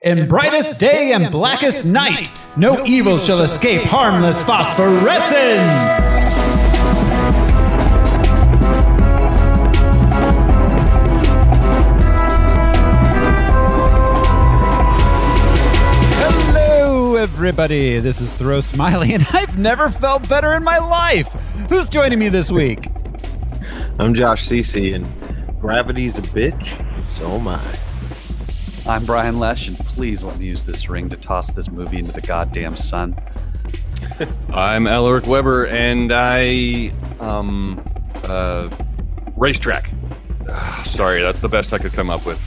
In brightest day and blackest night, no evil shall escape harmless phosphorescence! Hello, everybody. This is Throw Smiley, and I've never felt better in my life. Who's joining me this week? I'm Josh Cece, and gravity's a bitch, and so am I. I'm Brian Lesh, and please let me use this ring to toss this movie into the goddamn sun. I'm Alaric Weber, and racetrack. Sorry, that's the best I could come up with.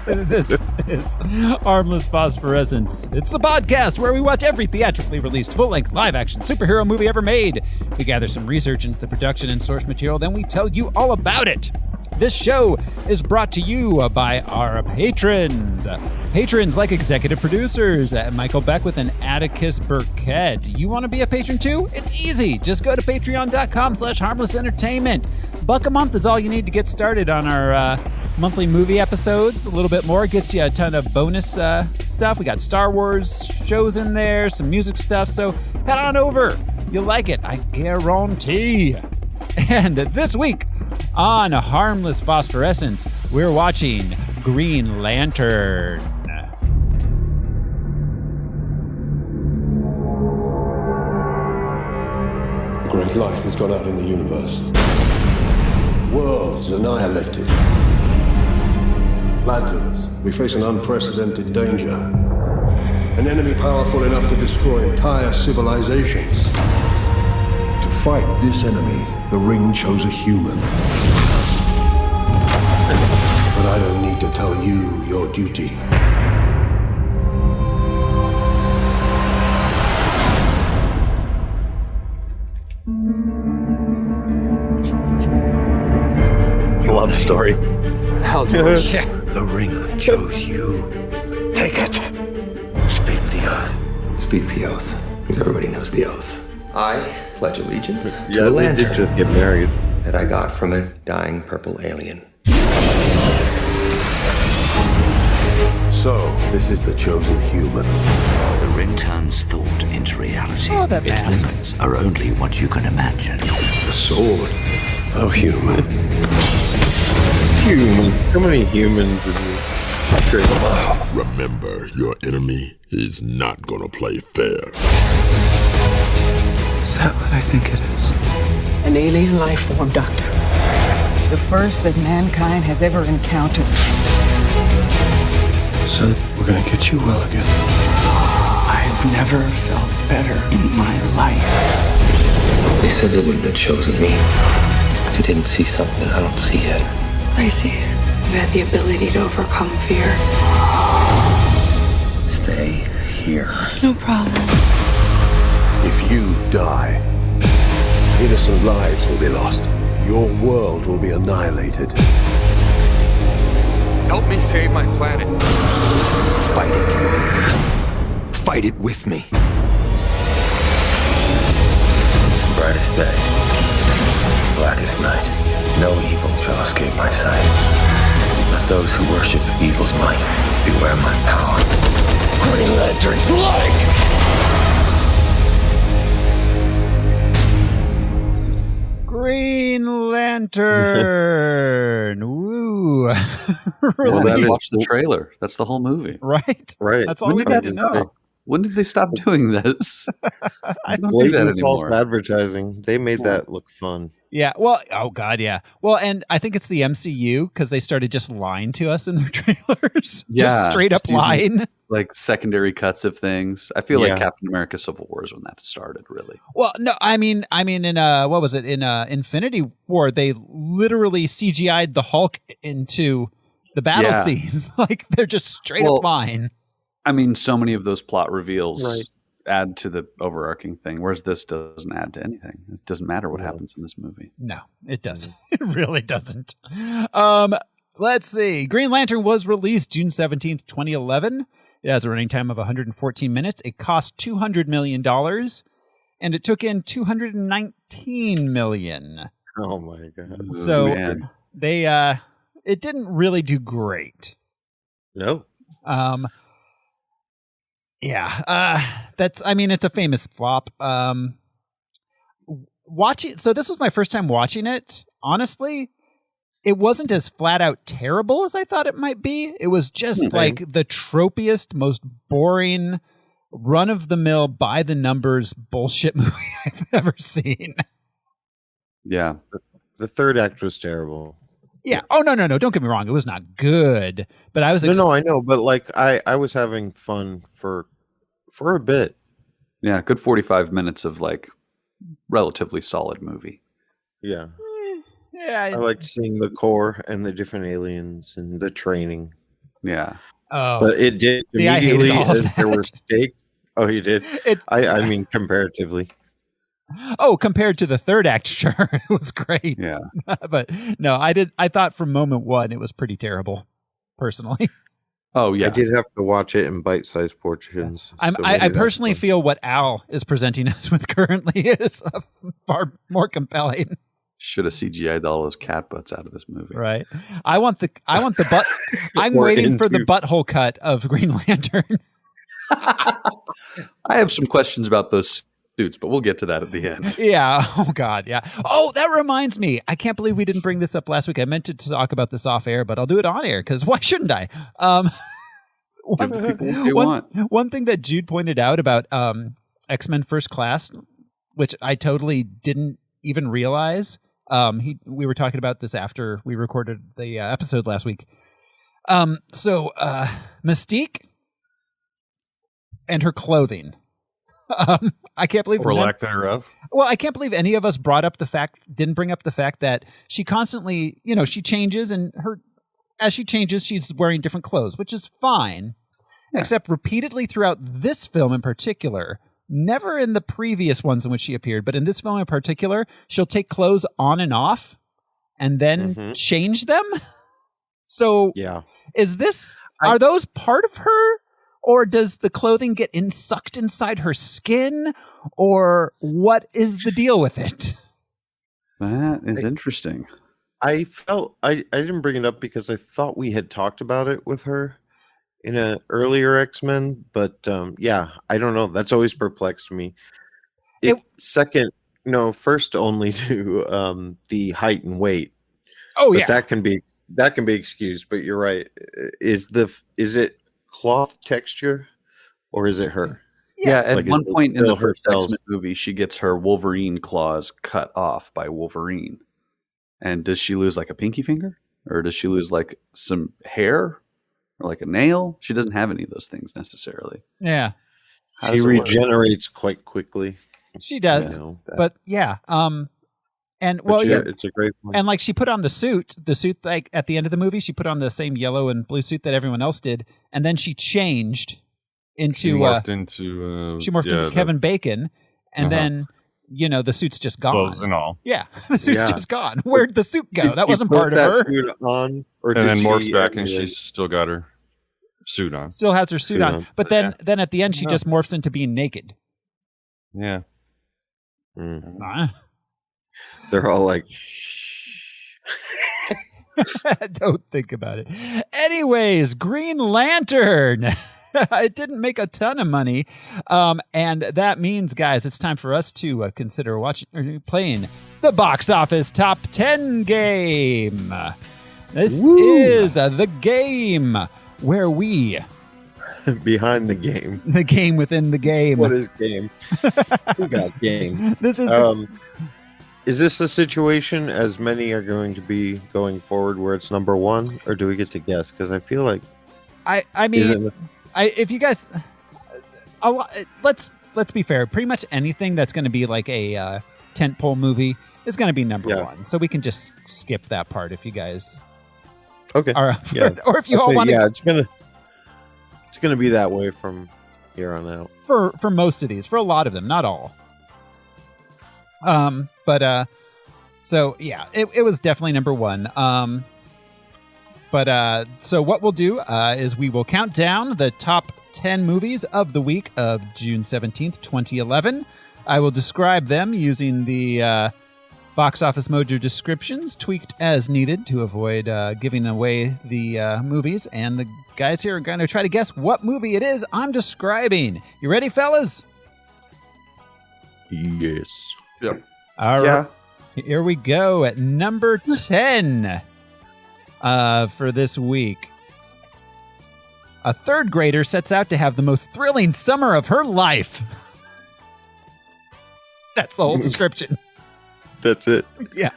This is Harmless Phosphorescence. It's the podcast where we watch every theatrically released full-length live-action superhero movie ever made. We gather some research into the production and source material, then we tell you all about it. This show is brought to you by our patrons. Patrons like executive producers, Michael Beckwith and Atticus Burkett. You want to be a patron too? It's easy. Just go to patreon.com/harmlessentertainment. $1 a month is all you need to get started on our monthly movie episodes. A little bit more gets you a ton of bonus stuff. We got Star Wars shows in there, some music stuff, so head on over. You'll like it, I guarantee. And this week on Harmless Phosphorescence, we're watching Green Lantern. A great light has gone out in the universe. Worlds annihilated. Lanterns, we face an unprecedented danger. An enemy powerful enough to destroy entire civilizations. To fight this enemy, the Ring chose a human. But I don't need to tell you your duty. Love story. How do you The Ring chose you. take it? Speak the oath. Speak the oath. Because everybody knows the oath. I pledge allegiance to Yeah, the they lantern did just get married. that I got from a dying purple alien. So, this is the chosen human. The ring turns thought into reality. Oh, that Its mask. limits are only what you can imagine. The sword of human. Human. How many humans in this trailer? Remember, your enemy is not gonna play fair. Is that what I think it is? An alien life form, Doctor. The first that mankind has ever encountered. Son, we're gonna get you well again. I've never felt better in my life. They said they wouldn't have chosen me if they didn't see something I don't see yet. I see it. You had the ability to overcome fear. Stay here. No problem. If you die, innocent lives will be lost. Your world will be annihilated. Help me save my planet. Fight it. Fight it with me. Brightest day, blackest night. No evil shall escape my sight. Let those who worship evil's might beware my power. Green Lantern's light! Green Lantern. Woo. Well, that is- watch the trailer. That's the whole movie. Right? Right. That's all we When need did to that know. stop? When did they stop doing this? I don't do that Blatant false anymore. advertising. They made that look fun. Yeah, well, oh God, yeah. Well, and I think it's the MCU because they started just lying to us in their trailers. Yeah, just straight up just using- lying. Like secondary cuts of things. I feel Yeah. like Captain America: Civil War is when that started. Really. Well, no, I mean, in what was it in Infinity War? They literally CGI'd the Hulk into the battle Yeah. scenes. Like they're just straight Well, up lying. I mean, so many of those plot reveals Right. add to the overarching thing, whereas this doesn't add to anything. It doesn't matter what happens in this movie. No, it doesn't. It really doesn't. Let's see. Green Lantern was released June 17th, 2011. It has a running time of 114 minutes. It cost $200 million, and it took in $219 million. Oh my god. So Man. they it didn't really do great. No. It's a famous flop. So this was my first time watching it. Honestly, it wasn't as flat out terrible as I thought it might be. It was just like the tropiest, most boring, run of the mill, by the numbers bullshit movie I've ever seen. Yeah. The third act was terrible. Yeah. Oh, no. Don't get me wrong. It was not good, but I was... No, I know. But like, I was having fun for a bit. Yeah. Good 45 minutes of like relatively solid movie. Yeah. Yeah. I liked seeing the core and the different aliens and the training. Yeah. Oh. But it did immediately as there were stakes. Oh, you did? I mean, comparatively. Oh, compared to the third act, sure, it was great. Yeah. But no, I thought from moment one it was pretty terrible, personally. Oh, yeah. I did have to watch it in bite-sized portions. I personally feel what Al is presenting us with currently is far more compelling. Should have CGI'd all those cat butts out of this movie. Right. I want the butt. I'm waiting for the butthole cut of Green Lantern. I have some questions about those suits, but we'll get to that at the end. Yeah. Oh, God. Yeah. Oh, that reminds me. I can't believe we didn't bring this up last week. I meant to talk about this off air, but I'll do it on air because why shouldn't I? Give the people what they want. One thing that Jude pointed out about X-Men First Class, which I totally didn't even realize. We were talking about this after we recorded the episode last week. Mystique and her clothing. I can't believe or lack thereof. Well, I can't believe any of us didn't bring up the fact that she constantly, she changes, and as she changes, she's wearing different clothes, which is fine, except repeatedly throughout this film in particular. Never in the previous ones in which she appeared, but in this film in particular, she'll take clothes on and off and then change them. So are those part of her? Or does the clothing get sucked inside her skin? Or what is the deal with it? That is interesting. I felt I didn't bring it up because I thought we had talked about it with her in an earlier X-Men, but I don't know. That's always perplexed me. First only to the height and weight. Oh, but yeah, that can be excused. But you're right. Is it cloth texture, or is it her? Yeah, at one point in the first X-Men movie, she gets her Wolverine claws cut off by Wolverine. And does she lose like a pinky finger? Or does she lose like some hair? Or like a nail? She doesn't have any of those things necessarily. Yeah. She regenerates quite quickly. She does. But yeah. It's a great point. And like she put on the suit like at the end of the movie, she put on the same yellow and blue suit that everyone else did, and then she changed into she morphed into Kevin Bacon, and then the suit's just gone. Clothes and all. Yeah, the suit's just gone. Where'd the suit go? That wasn't part of her. Suit on, and then morphs back, and she's still got her suit on. Still has her suit on, but then at the end she just morphs into being naked. Yeah. They're all like, shh. Don't think about it. Anyways, Green Lantern. It didn't make a ton of money. And that means, guys, it's time for us to consider playing the box office top 10 game. This is the game where we... Behind the game. The game within the game. What is game? We got game. This is Is this a situation, as many are going to be going forward, where it's number one, or do we get to guess? Because I feel like if you guys, let's be fair. Pretty much anything that's going to be like a tentpole movie is going to be number one. So we can just skip that part if you guys are up for it. Or if you all want to. Yeah, it's gonna be that way from here on out. For most of these, for a lot of them, not all. So yeah, it was definitely number one. So what we'll do is we will count down the top 10 movies of the week of June 17th, 2011. I will describe them using the Box Office Mojo descriptions, tweaked as needed to avoid giving away the movies and the guys here are going to try to guess what movie it is I'm describing. You ready, fellas? Yes. Yep. All right. Yeah. Here we go at number 10 for this week. A third grader sets out to have the most thrilling summer of her life. That's the whole description. That's it. Yeah.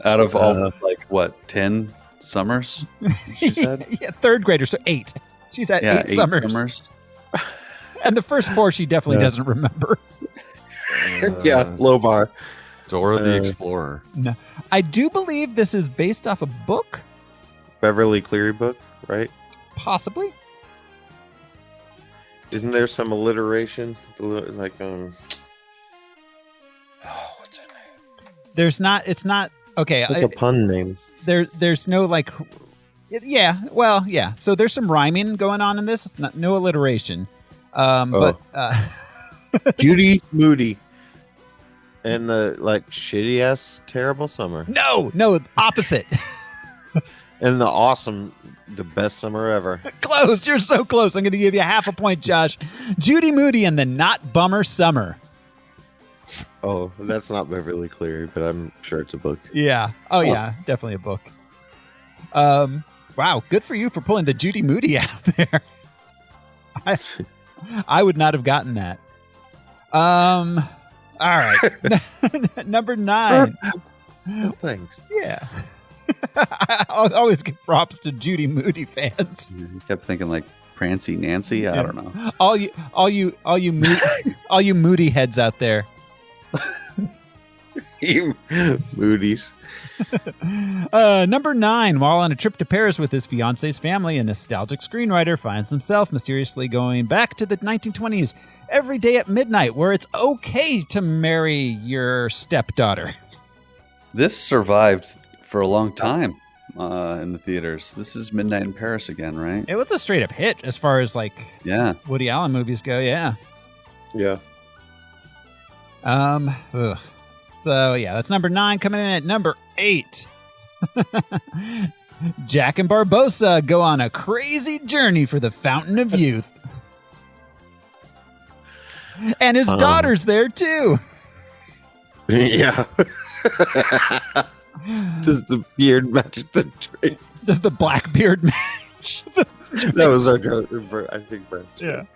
Out of all, 10 summers? She said? Yeah, third grader, so 8. She's at 8 summers. And the first 4 she definitely doesn't remember. Yeah, low bar. Dora the Explorer. No. I do believe this is based off a book. Beverly Cleary book, right? Possibly. Isn't there some alliteration? Like, what's her name? It's not, okay. Like a pun name. There's no yeah. So there's some rhyming going on in this. No alliteration. But Judy Moody and the shitty ass terrible summer. No, opposite. And the best summer ever. Close. You're so close. I'm going to give you half a point, Josh. Judy Moody and the Not Bummer Summer. Oh, that's not Beverly Cleary, but I'm sure it's a book. Yeah. Oh, yeah. Definitely a book. Wow. Good for you for pulling the Judy Moody out there. I would not have gotten that. All right. Number 9. Well, thanks. Yeah. I'll always give props to Judy Moody fans. You kept thinking Prancy Nancy. I don't know. All you Moody heads out there. Moody's. Number 9. While on a trip to Paris with his fiance's family, a nostalgic screenwriter finds himself mysteriously going back to the 1920s every day at midnight, where it's okay to marry your stepdaughter. This survived for a long time in the theaters. This is Midnight in Paris again, right? It was a straight up hit as far as Woody Allen movies go. Yeah. Yeah. So yeah, that's number 9. Coming in at number 8. Jack and Barbossa go on a crazy journey for the Fountain of Youth. And his daughter's there too. Yeah. Does the beard match the drapes? Does the black beard match? That was our joke, I think, Brent. Yeah.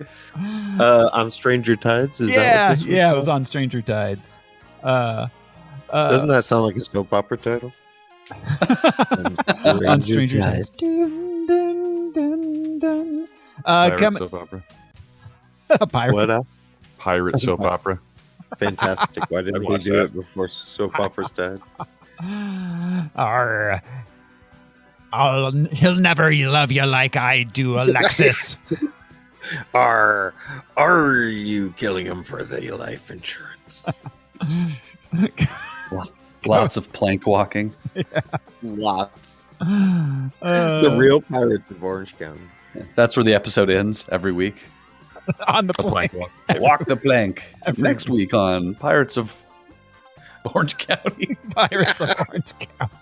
On Stranger Tides? Is that what this was it called? was on Stranger Tides. Doesn't that sound like a soap opera title? On Stranger Tides. Dun, dun, dun, dun. Pirate soap opera. A pirate. What? Pirate soap opera. Fantastic. Why didn't we do it before soap operas died? Arr. He'll never love you like I do, Alexis. Are you killing him for the life insurance? Lots of plank walking. Yeah. Lots. The real Pirates of Orange County. That's where the episode ends every week. On the plank. Walk the plank. Next week on Pirates of Orange County. Pirates of Orange County.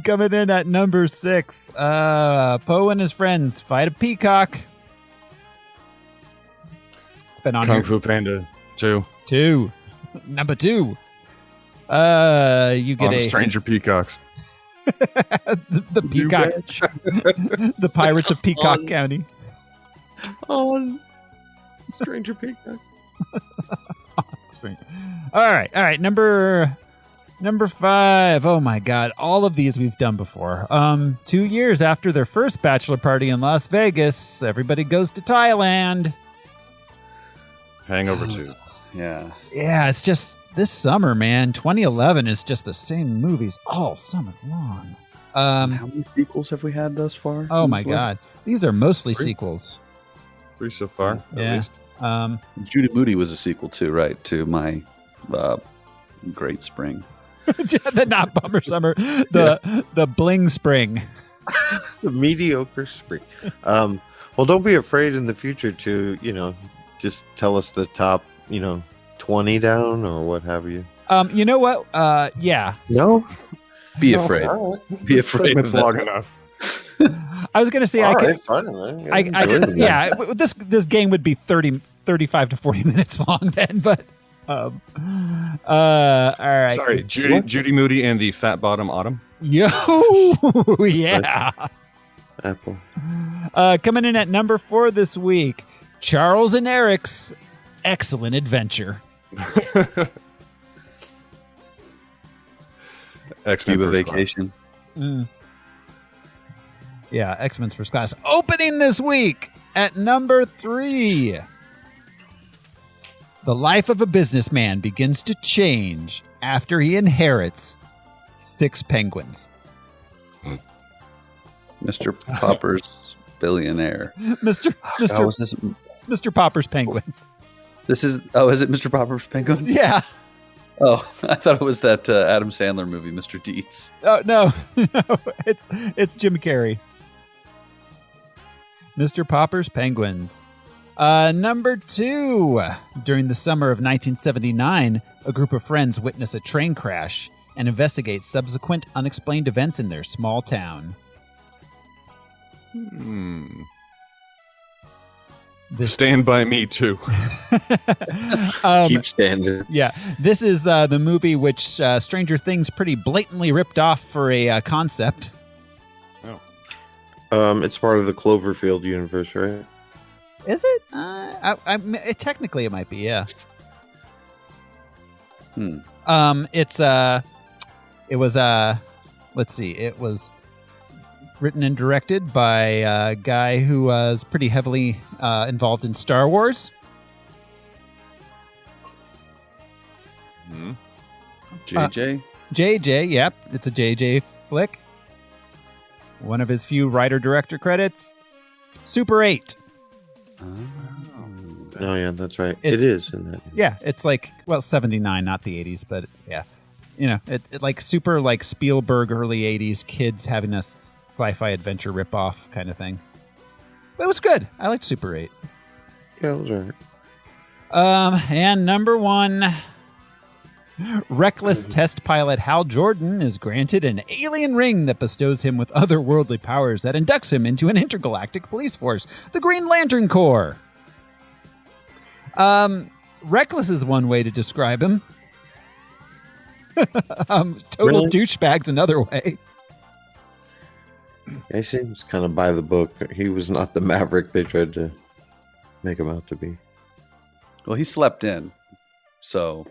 Coming in at number 6. Poe and his friends fight a peacock. It's been on Kung Fu Panda 2. 2. Number 2. You get On a Stranger Peacocks. the peacock. The Pirates of Peacock County. On Stranger Peacock. All right. Number 5. Oh my God. All of these we've done before. 2 years after their first bachelor party in Las Vegas, everybody goes to Thailand. Hangover 2. Yeah. Yeah, it's just this summer, man. 2011 is just the same movies all summer long. How many sequels have we had thus far? Oh my God. These are mostly 3 sequels. 3 so far, Yeah. at least. Judy Moody was a sequel too, right? To my Great Spring. The not bummer summer. The bling spring. The mediocre spring. Well, don't be afraid in the future to, just tell us the top, 20 down or what have you. You know what? Yeah. No? Be afraid. All right. Be This afraid segment's of that. long enough. I was going to say All I right, could. fine, man. I could. Yeah. This game would be 35 to 40 minutes long then, but. All right. Sorry, Judy Moody and the Fat Bottom Autumn. Yo, yeah. Apple. Coming in at number 4 this week, Charles and Eric's Excellent Adventure. X-Men Cuba First Class. Vacation. Yeah, X-Men's First Class. Opening this week at number 3. The life of a businessman begins to change after he inherits 6 penguins. Mr. Popper's Billionaire. Mr. How was this? Mr. Popper's Penguins. This is. Oh, is it Mr. Popper's Penguins? Yeah. Oh, I thought it was that Adam Sandler movie, Mr. Deeds. Oh no, no, it's Jim Carrey. Mr. Popper's Penguins. Number 2. During the summer of 1979, a group of friends witness a train crash and investigate subsequent unexplained events in their small town. Stand By Me too. Keep standing. Yeah, this is the movie which Stranger Things pretty blatantly ripped off for a concept. It's part of the Cloverfield universe, right? Is it? Technically, it might be. Yeah. It was. Let's see. It was written and directed by a guy who was pretty heavily involved in Star Wars. JJ? JJ, yep. It's a JJ flick. One of his few writer-director credits. Super 8. Oh, yeah, that's right. It's- It is in that. Yeah, it's like, 79, not the 80s, but yeah. You know, it like super like Spielberg early 80s kids having a sci-fi adventure ripoff kind of thing. But it was good. I liked Super 8. Yeah, it was all right. And number 1, reckless test pilot Hal Jordan is granted an alien ring that bestows him with otherworldly powers that inducts him into an intergalactic police force, the Green Lantern Corps. Reckless is one way to describe him. Total Really? douchebag's another way. Yeah, he seems kind of by the book. He was not the maverick they tried to make him out to be. Well, he slept in. So,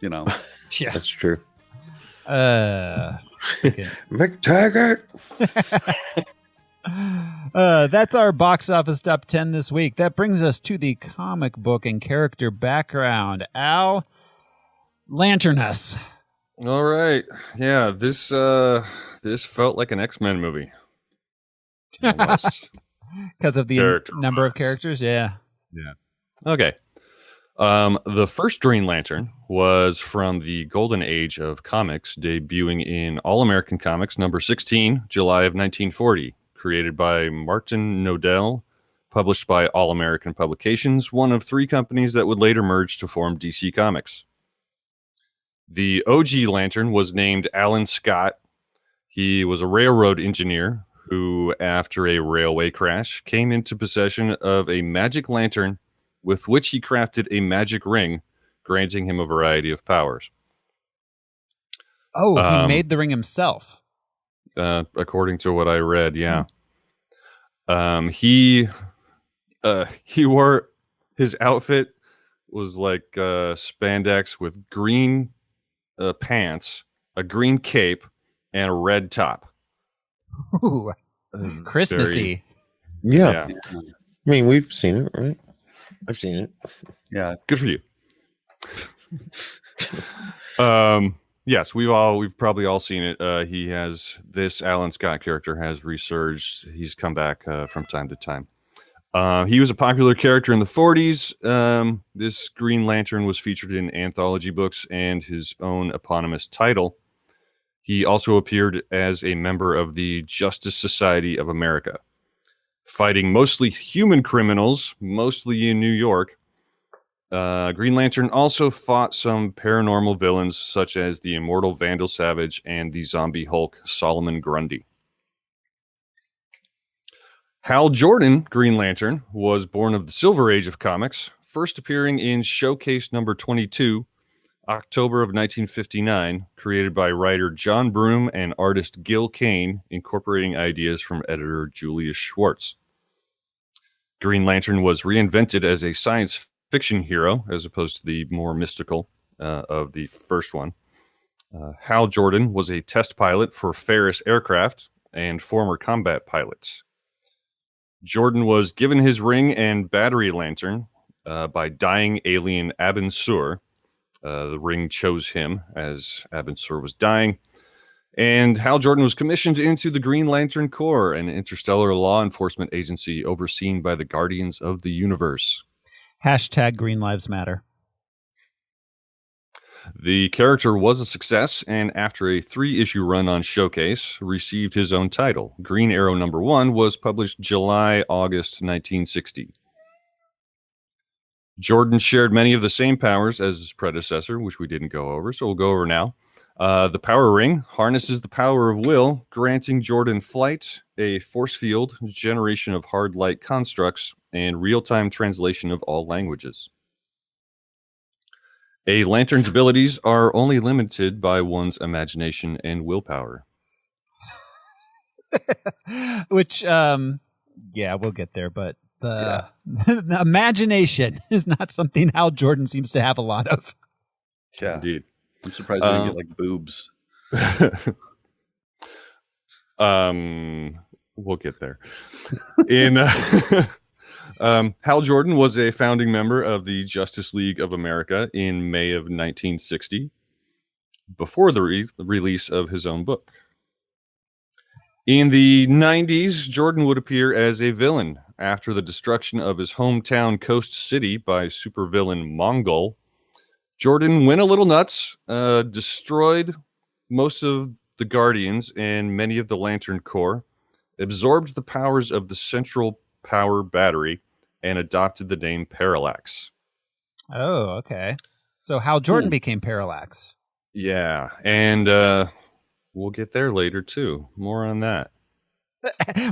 you know. Yeah. That's true. Okay. McTaggart! That's our box office top 10 this week. That brings us to the comic book and character background. Al, lantern us. All right. Yeah, this felt like an X-Men movie. Almost. Because of the Character number of wise. characters, yeah. Yeah. Okay. The first Green Lantern was from the golden age of comics, debuting in All American Comics number 16, July of 1940, created by Martin Nodell, published by All American Publications, one of 3 companies that would later merge to form DC Comics. The OG Lantern was named Alan Scott. He was a railroad engineer who, after a railway crash, came into possession of a magic lantern with which he crafted a magic ring, granting him a variety of powers. Oh, he made the ring himself. According to what I read, yeah. He wore, his outfit was like spandex with green pants, a green cape, and a red top. Ooh, Christmassy. Yeah. I mean, we've seen it, right? I've seen it. Yeah, good for you. Yes, we've probably all seen it. This Alan Scott character has resurged. He's come back from time to time. He was a popular character in the 40s. This Green Lantern was featured in anthology books and his own eponymous title. He also appeared as a member of the Justice Society of America, fighting mostly human criminals, mostly in New York. Green Lantern also fought some paranormal villains such as the immortal Vandal Savage and the zombie Hulk Solomon Grundy. Hal Jordan, Green Lantern, was born of the Silver Age of comics, first appearing in Showcase number 22, October of 1959, created by writer John Broome and artist Gil Kane, incorporating ideas from editor Julius Schwartz. Green Lantern was reinvented as a science fiction hero, as opposed to the more mystical of the first one. Hal Jordan was a test pilot for Ferris Aircraft and former combat pilot. Jordan was given his ring and battery lantern by dying alien Abin Sur. The ring chose him as Abin Sur was dying. And Hal Jordan was commissioned into the Green Lantern Corps, an interstellar law enforcement agency overseen by the Guardians of the Universe. Hashtag Green Lives Matter. The character was a success, and after a 3-issue run on Showcase, received his own title. Green Arrow number 1 was published July-August 1960. Jordan shared many of the same powers as his predecessor, which we didn't go over, so we'll go over now. The Power Ring harnesses the power of will, granting Jordan flight, a force field, generation of hard light constructs, and real-time translation of all languages. A lantern's abilities are only limited by one's imagination and willpower. Which, yeah, we'll get there, but the imagination is not something Hal Jordan seems to have a lot of. Yeah, indeed. I'm surprised they didn't get like boobs. We'll get there. Hal Jordan was a founding member of the Justice League of America in May of 1960, before the release of his own book. In the 90s, Jordan would appear as a villain after the destruction of his hometown Coast City by supervillain Mongol. Jordan went a little nuts, destroyed most of the Guardians and many of the Lantern Corps, absorbed the powers of the Central Power Battery, and adopted the name Parallax. Oh, okay. So Hal Jordan became Parallax. Yeah, and we'll get there later, too. More on that.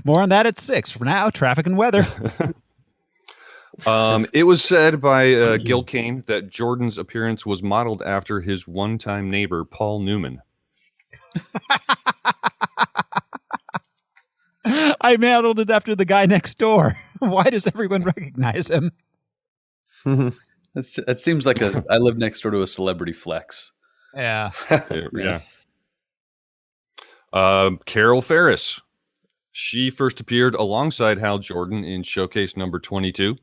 More on that at 6. For now, traffic and weather. It was said by Gil Kane that Jordan's appearance was modeled after his one-time neighbor, Paul Newman. I modeled it after the guy next door. Why does everyone recognize him? That seems like I live next door to a celebrity flex. Yeah. Yeah. Carol Ferris. She first appeared alongside Hal Jordan in Showcase number 22.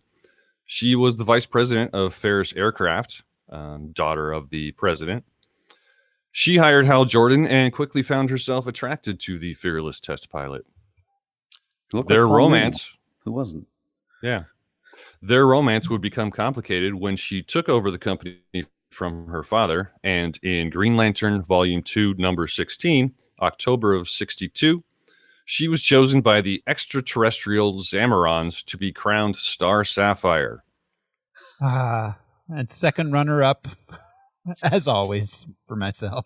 She was the vice president of Ferris Aircraft, daughter of the president. She hired Hal Jordan and quickly found herself attracted to the fearless test pilot. Their romance... Who wasn't? Yeah. Their romance would become complicated when she took over the company from her father, and in Green Lantern Volume 2, number 16, October of 62, she was chosen by the extraterrestrial Zamorans to be crowned Star Sapphire. And second runner-up, as always, for myself.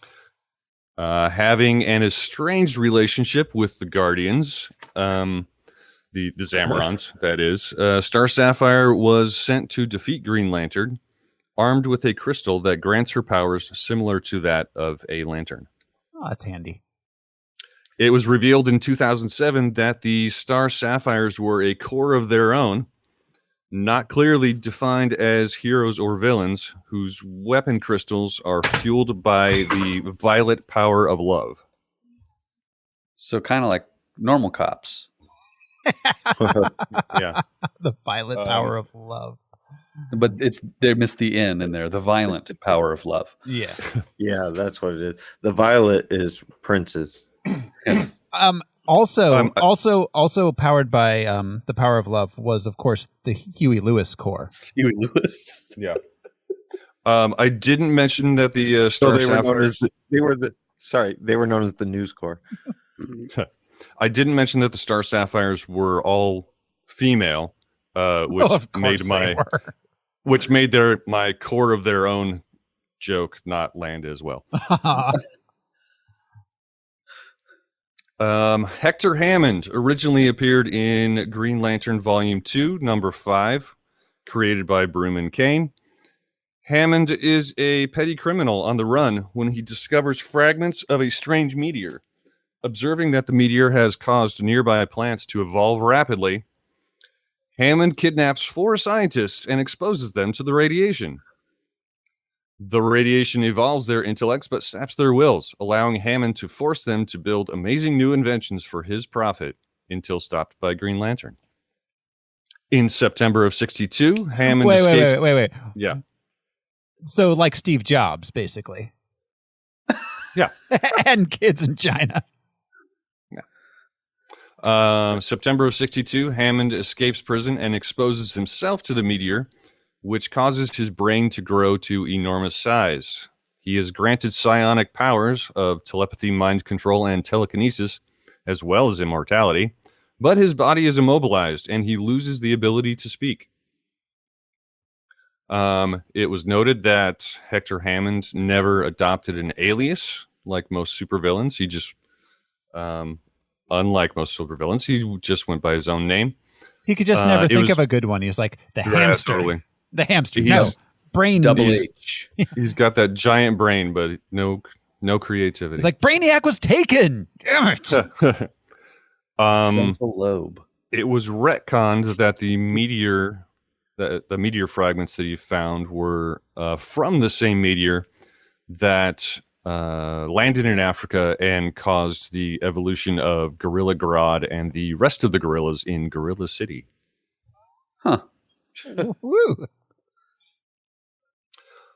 Having an estranged relationship with the Guardians, the Zamorans, that is, Star Sapphire was sent to defeat Green Lantern, armed with a crystal that grants her powers similar to that of a lantern. Oh, that's handy. It was revealed in 2007 that the Star Sapphires were a core of their own, not clearly defined as heroes or villains, whose weapon crystals are fueled by the violet power of love. So kind of like normal cops. Yeah. The violet power of love. But they missed the N in there, the violent power of love. Yeah. Yeah, that's what it is. The violet is Prince's. Also powered by the power of love was, of course, the Huey Lewis Corps. Huey Lewis. Yeah. I didn't mention that the Star Sapphires... They were known as the News Corps. I didn't mention that the Star Sapphires were all female, which made which made my core of their own joke not land as well. Hector Hammond originally appeared in Green Lantern Volume 2, number 5, created by Broom and Kane. Hammond is a petty criminal on the run when he discovers fragments of a strange meteor. Observing that the meteor has caused nearby plants to evolve rapidly, Hammond kidnaps 4 scientists and exposes them to the radiation. The radiation evolves their intellects but saps their wills, allowing Hammond to force them to build amazing new inventions for his profit until stopped by Green Lantern. In September of 1962, Hammond escapes... Wait. Yeah. So like Steve Jobs, basically. Yeah. And kids in China. September of 1962, Hammond escapes prison and exposes himself to the meteor, which causes his brain to grow to enormous size. He is granted psionic powers of telepathy, mind control, and telekinesis, as well as immortality, but his body is immobilized and he loses the ability to speak. It was noted that Hector Hammond never adopted an alias like most supervillains. He just, unlike most supervillains, he just went by his own name. He could just never think of a good one. He's like the hamster. Totally. The hamster. No, brain. Double H. He's got that giant brain, but no creativity. It's like Brainiac was taken. Damn it. Frontal lobe. It was retconned that the meteor fragments that he found were from the same meteor that landed in Africa and caused the evolution of Gorilla Grodd and the rest of the gorillas in Gorilla City. Huh. Woo.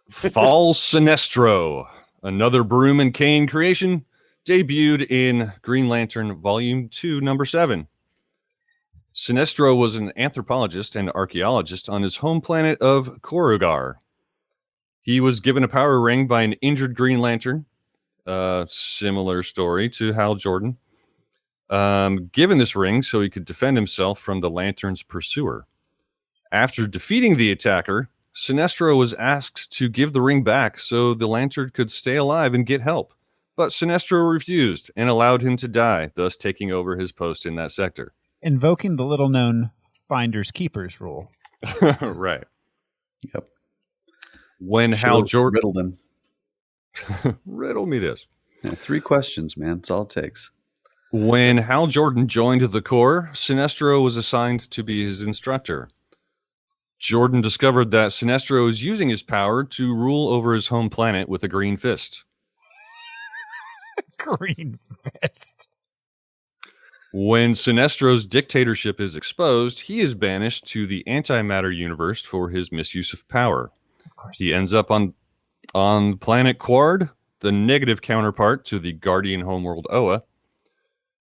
Fall Sinestro, another Broom and Kane creation, debuted in Green Lantern Volume 2, number 7. Sinestro was an anthropologist and archaeologist on his home planet of Korugar. He was given a power ring by an injured Green Lantern. Similar story to Hal Jordan. Given this ring so he could defend himself from the Lantern's pursuer. After defeating the attacker, Sinestro was asked to give the ring back so the Lantern could stay alive and get help. But Sinestro refused and allowed him to die, thus taking over his post in that sector. Invoking the little-known Finders Keepers rule. Right. Yep. When Hal Jordan riddled him. Riddle me this. Yeah, 3 questions, man. That's all it takes. When Hal Jordan joined the Corps, Sinestro was assigned to be his instructor. Jordan discovered that Sinestro is using his power to rule over his home planet with a green fist. Green fist. When Sinestro's dictatorship is exposed, he is banished to the antimatter universe for his misuse of power. Of course. He ends up on planet Quard, the negative counterpart to the Guardian homeworld Oa.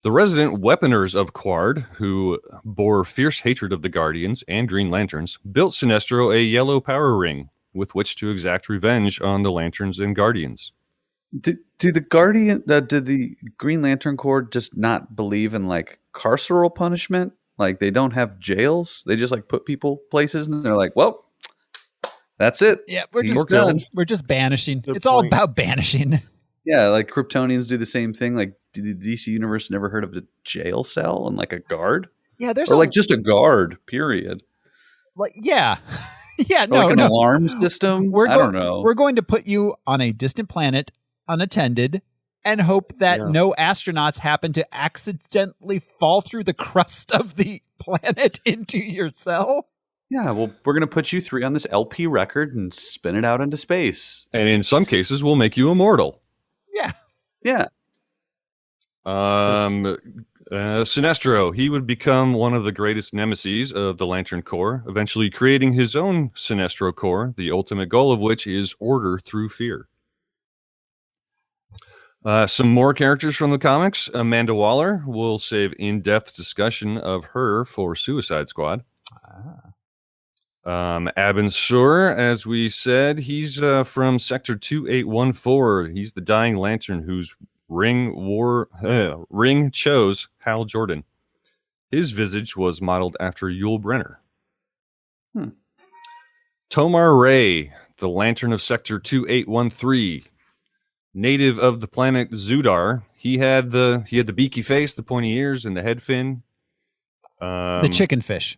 The resident weaponers of Quard, who bore fierce hatred of the Guardians and Green Lanterns, built Sinestro a yellow power ring with which to exact revenge on the Lanterns and Guardians. Do the Green Lantern Corps just not believe in like carceral punishment? Like they don't have jails? They just like put people places and they're like, well, that's it. Yeah, we're just banishing. It's all about banishing. Yeah, like Kryptonians do the same thing. Like, did the DC universe never heard of a jail cell and like a guard? Yeah, there's like just a guard. Period. Like, yeah, yeah. Or like an alarm system. I don't know. We're going to put you on a distant planet, unattended, and hope that no astronauts happen to accidentally fall through the crust of the planet into your cell. Yeah, well, we're going to put you 3 on this LP record and spin it out into space. And in some cases, we'll make you immortal. Yeah. Yeah. Sinestro, he would become one of the greatest nemeses of the Lantern Corps, eventually creating his own Sinestro Corps, the ultimate goal of which is order through fear. Some more characters from the comics. Amanda Waller, will save in-depth discussion of her for Suicide Squad. Abin Sur, as we said, he's from Sector 2814. He's the dying Lantern whose ring chose Hal Jordan. His visage was modeled after Yul Brynner. Tomar Ray, the Lantern of Sector 2813, native of the planet Zudar. He had the beaky face, the pointy ears, and the head fin. The chicken fish.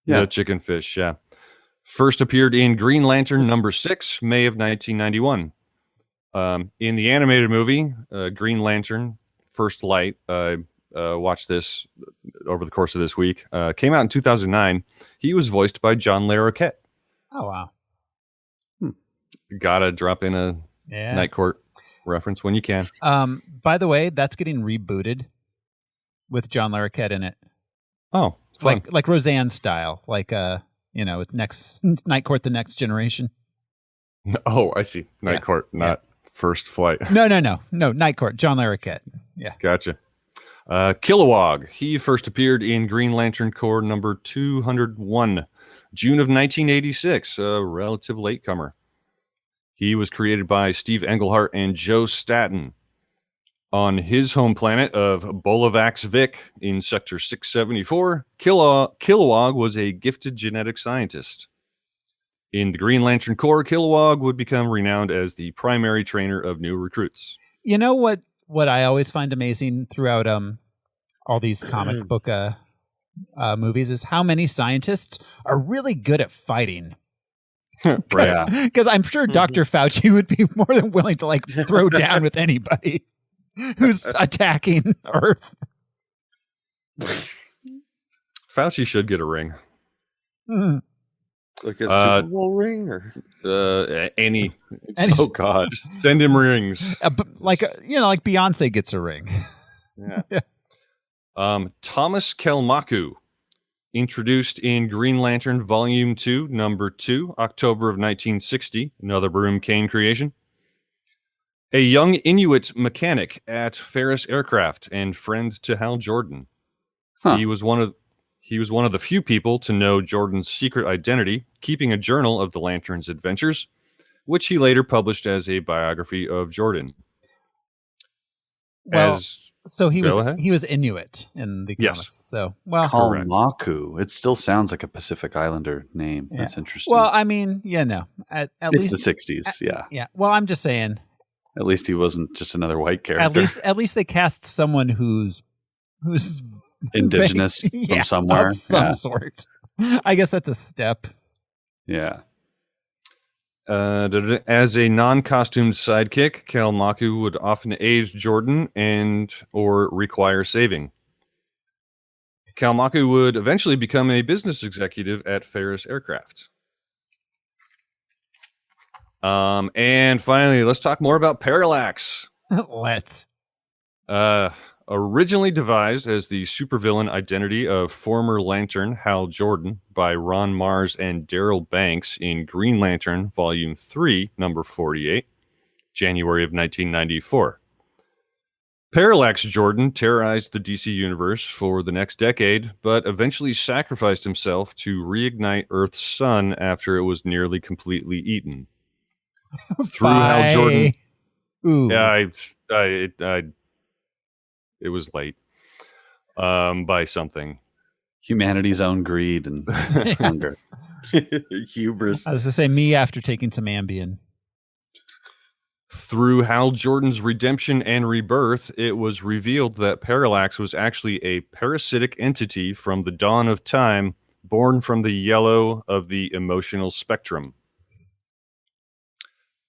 Yeah, the chicken fish, yeah. First appeared in Green Lantern number 6, May of 1991. In the animated movie, Green Lantern, First Light, watched this over the course of this week. Came out in 2009. He was voiced by John Larroquette. Oh, wow. Gotta drop in a Night Court reference when you can. By the way, that's getting rebooted with John Larroquette in it. Oh, fun. Like Roseanne style, next Night Court, the Next Generation. Oh, I see. Night Court, not First Flight. No. Night Court, John Larroquette. Yeah, gotcha. Kilowog. He first appeared in Green Lantern Corps number 201, June of 1986. A relative latecomer. He was created by Steve Englehart and Joe Staton. On his home planet of Bolavax Vic in Sector 674, Kilowog was a gifted genetic scientist. In the Green Lantern Corps, Kilowog would become renowned as the primary trainer of new recruits. You know what I always find amazing throughout all these comic book movies is how many scientists are really good at fighting. Right. Because I'm sure Dr. Fauci would be more than willing to throw down with anybody who's attacking Earth. Fauci should get a ring. Mm. Like a Super Bowl ring, or any. Oh God, send him rings. Like Beyonce gets a ring. Yeah. Thomas Kelmaku, introduced in Green Lantern Volume 2, Number 2, October of 1960. Another Broom Kane creation. A young Inuit mechanic at Ferris Aircraft and friend to Hal Jordan. Huh. He was one of the few people to know Jordan's secret identity, keeping a journal of the Lantern's adventures, which he later published as a biography of Jordan. So he was Inuit in the comics. Yes. So Kalmaku. It still sounds like a Pacific Islander name. Yeah. That's interesting. Well, I mean, at it's least the 60s. Yeah. Yeah. Well, I'm just saying. At least he wasn't just another white character. At least they cast someone who's indigenous from somewhere, of some sort. I guess that's a step. Yeah. As a non-costumed sidekick, Kalmaku would often aid Jordan or require saving. Kalmaku would eventually become a business executive at Ferris Aircraft. And finally, let's talk more about Parallax. Let's. Originally devised as the supervillain identity of former Lantern Hal Jordan by Ron Mars and Daryl Banks in Green Lantern Volume 3, Number 48, January of 1994. Parallax Jordan terrorized the DC Universe for the next decade, but eventually sacrificed himself to reignite Earth's sun after it was nearly completely eaten. Through Hal Jordan... Ooh. Yeah, it was late. By something. Humanity's own greed and hunger. Hubris. I was going to say me after taking some Ambien. Through Hal Jordan's redemption and rebirth, it was revealed that Parallax was actually a parasitic entity from the dawn of time, born from the yellow of the emotional spectrum.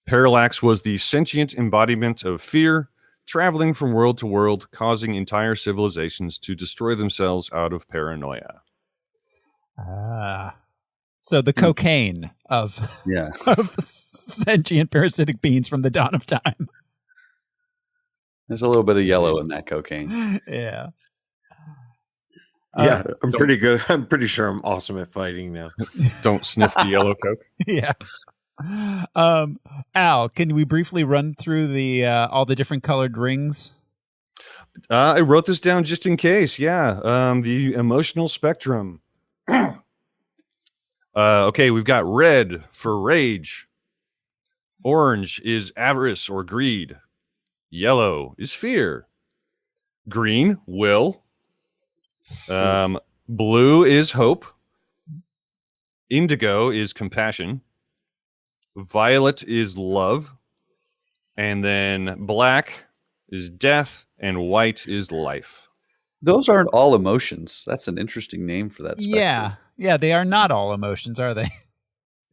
Parallax was the sentient embodiment of fear, traveling from world to world, causing entire civilizations to destroy themselves out of paranoia. So the cocaine of sentient parasitic beings from the dawn of time. There's a little bit of yellow in that cocaine. Yeah. Yeah, I'm pretty good. I'm pretty sure I'm awesome at fighting now. Don't sniff the yellow coke. Yeah. Al, can we briefly run through the all the different colored rings? I wrote this down just in case. Yeah. The emotional spectrum. Okay, we've got red for rage. Orange is avarice or greed. Yellow is fear. Green, will. Blue is hope. Indigo is compassion. Violet is love. And then black is death. And white is life. Those aren't all emotions. That's an interesting name for that spectrum. Yeah, they are not all emotions, are they?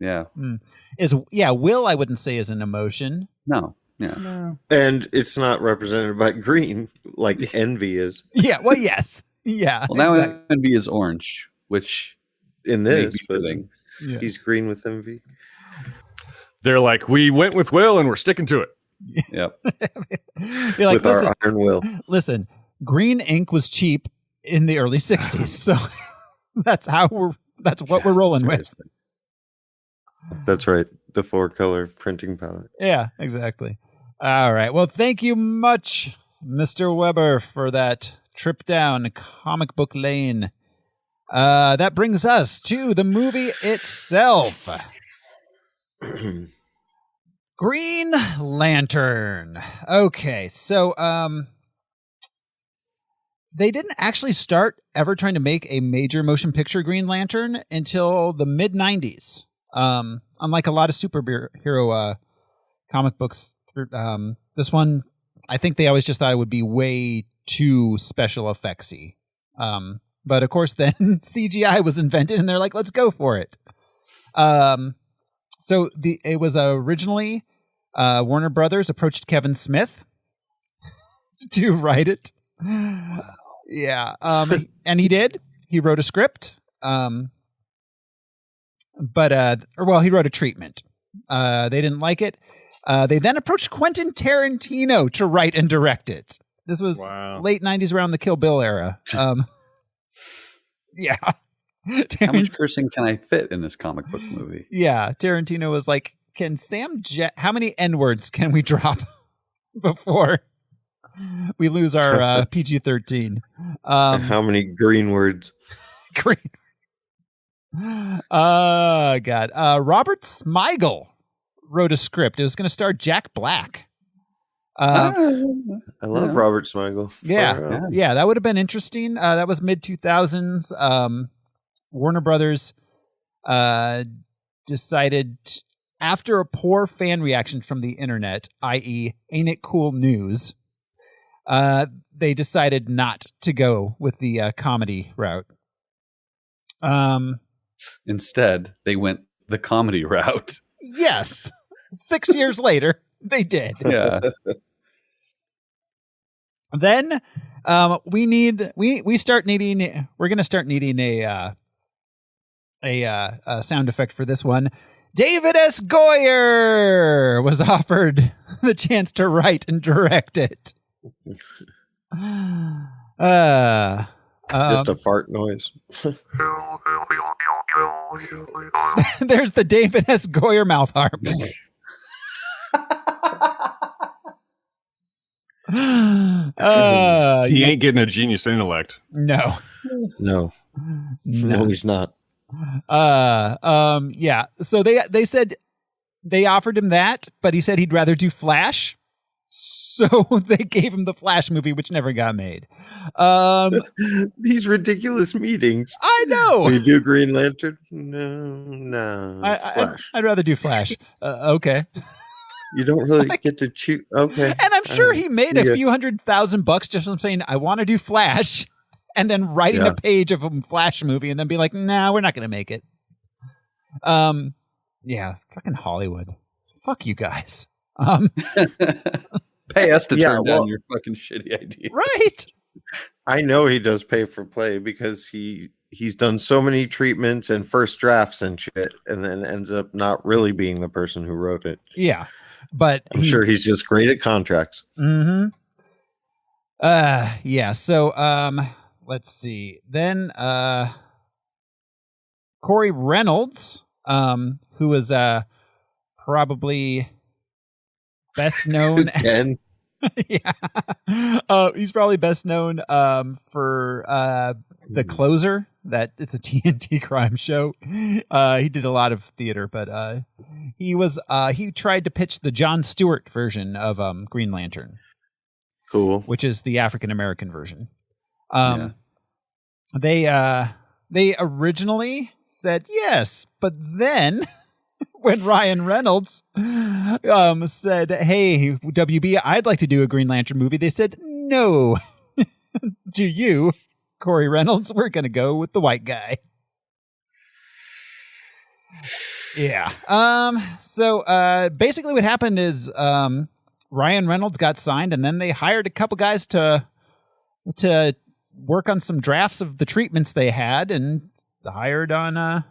Yeah. Will, I wouldn't say is an emotion. No. Yeah. No. And it's not represented by green like envy is. Yeah, well, yes. Yeah. Well, now envy is orange, which in this, but he's green with envy. They're like, we went with Will and we're sticking to it. Yep. You're like, with our iron will. Listen, green ink was cheap in the early 60s, so that's what we're rolling with. That's right. The 4-color printing palette. Yeah, exactly. All right. Well, thank you much, Mr. Weber, for that trip down comic book lane. That brings us to the movie itself. Green Lantern. Okay, so they didn't actually start ever trying to make a major motion picture Green Lantern until the mid-90s. Unlike a lot of superhero comic books, this one, I think they always just thought it would be way too special effectsy. But of course, then CGI was invented, and they're like, "Let's go for it." So it was originally Warner Brothers approached Kevin Smith to write it. Yeah, and he did. He wrote a script. But he wrote a treatment. They didn't like it. They then approached Quentin Tarantino to write and direct it. This was late 90s, around the Kill Bill era. Yeah. How much cursing can I fit in this comic book movie? Yeah, Tarantino was like, how many N-words can we drop before we lose our PG-13? How many green words? Green. God. Robert Smigel wrote a script. It was going to star Jack Black. I love Robert Smigel. Yeah, that would have been interesting. That was mid-2000s. Warner Brothers decided, after a poor fan reaction from the internet, i.e. Ain't It Cool News, they decided not to go with the comedy route. Instead, they went the comedy route. Yes. 6 years later, they did. Yeah. Then we're going to start needing a sound effect for this one. David S. Goyer was offered the chance to write and direct it. Just a fart noise. There's the David S. Goyer mouth harp. He ain't getting a genius intellect. No, he's not. Yeah. So they said they offered him that, but he said he'd rather do Flash. So they gave him the Flash movie, which never got made. These ridiculous meetings. I know. We do Green Lantern? No. Flash. I'd rather do Flash. Okay. You don't really get to choose. Okay. And I'm sure he made a few $100,000 just from saying, I want to do Flash, and then writing a page of a Flash movie and then be like, nah, we're not going to make it. Yeah. Fucking Hollywood. Fuck you guys. Pay us to turn down your fucking shitty idea. Right. I know he does pay for play because he's done so many treatments and first drafts and shit, and then ends up not really being the person who wrote it. Yeah. But I'm sure he's just great at contracts. Mm-hmm. Yeah. So let's see. Then Corey Reynolds, who was probably best known again. Yeah. He's probably best known for The Closer. That it's a TNT crime show. He did a lot of theater, but he tried to pitch the Jon Stewart version of Green Lantern. Cool. Which is the African American version. They originally said yes. But then when Ryan Reynolds said, hey, WB, I'd like to do a Green Lantern movie, they said, no. Do you, Corey Reynolds? We're going to go with the white guy. Yeah. So basically what happened is Ryan Reynolds got signed, and then they hired a couple guys to work on some drafts of the treatments they had, and hired on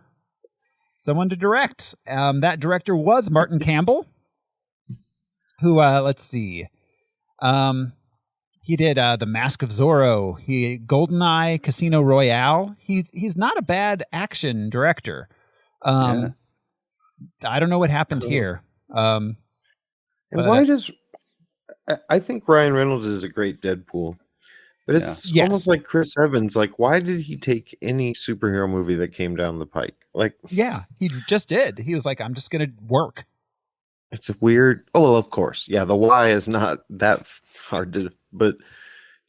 someone to direct. That director was Martin Campbell, who, let's see, he did The Mask of Zorro, GoldenEye, Casino Royale. He's not a bad action director. I don't know what happened here. And why does... I think Ryan Reynolds is a great Deadpool. But it's almost like Chris Evans. Like, why did he take any superhero movie that came down the pike? Like, yeah, he just did. He was like, I'm just going to work. It's a weird... Oh, well, of course. Yeah, the why is not that hard to... But,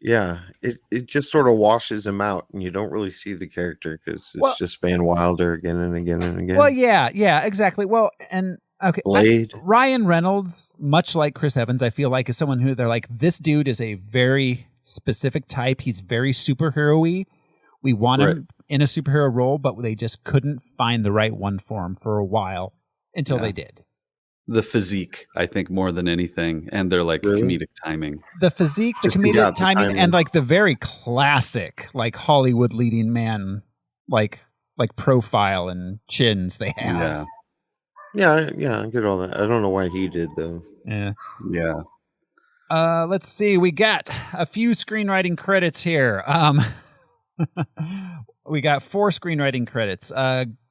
yeah, it just sort of washes him out, and you don't really see the character because it's just Van Wilder again and again and again. Well, yeah, exactly. Well, and... Okay, Blade. Ryan Reynolds, much like Chris Evans, I feel like is someone who they're like, this dude is a very specific type. He's very superhero-y. We want him in a superhero role, but they just couldn't find the right one for him for a while until they did. The physique, I think, more than anything, and their comedic timing. The physique, the comedic timing, and like the very classic, like Hollywood leading man, like profile and chins they have. Yeah, I get all that. I don't know why he did though. Yeah. Let's see. We got a few screenwriting credits here. We got 4 screenwriting credits.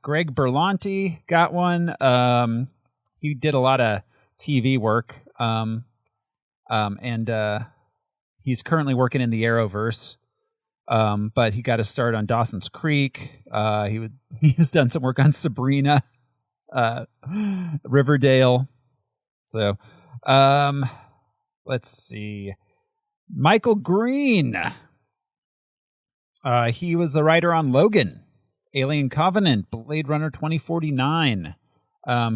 Greg Berlanti got one. He did a lot of TV work. And he's currently working in the Arrowverse. But he got a start on Dawson's Creek. He's done some work on Sabrina. Riverdale. So, let's see. Michael Green. He was the writer on Logan, Alien Covenant, Blade Runner 2049.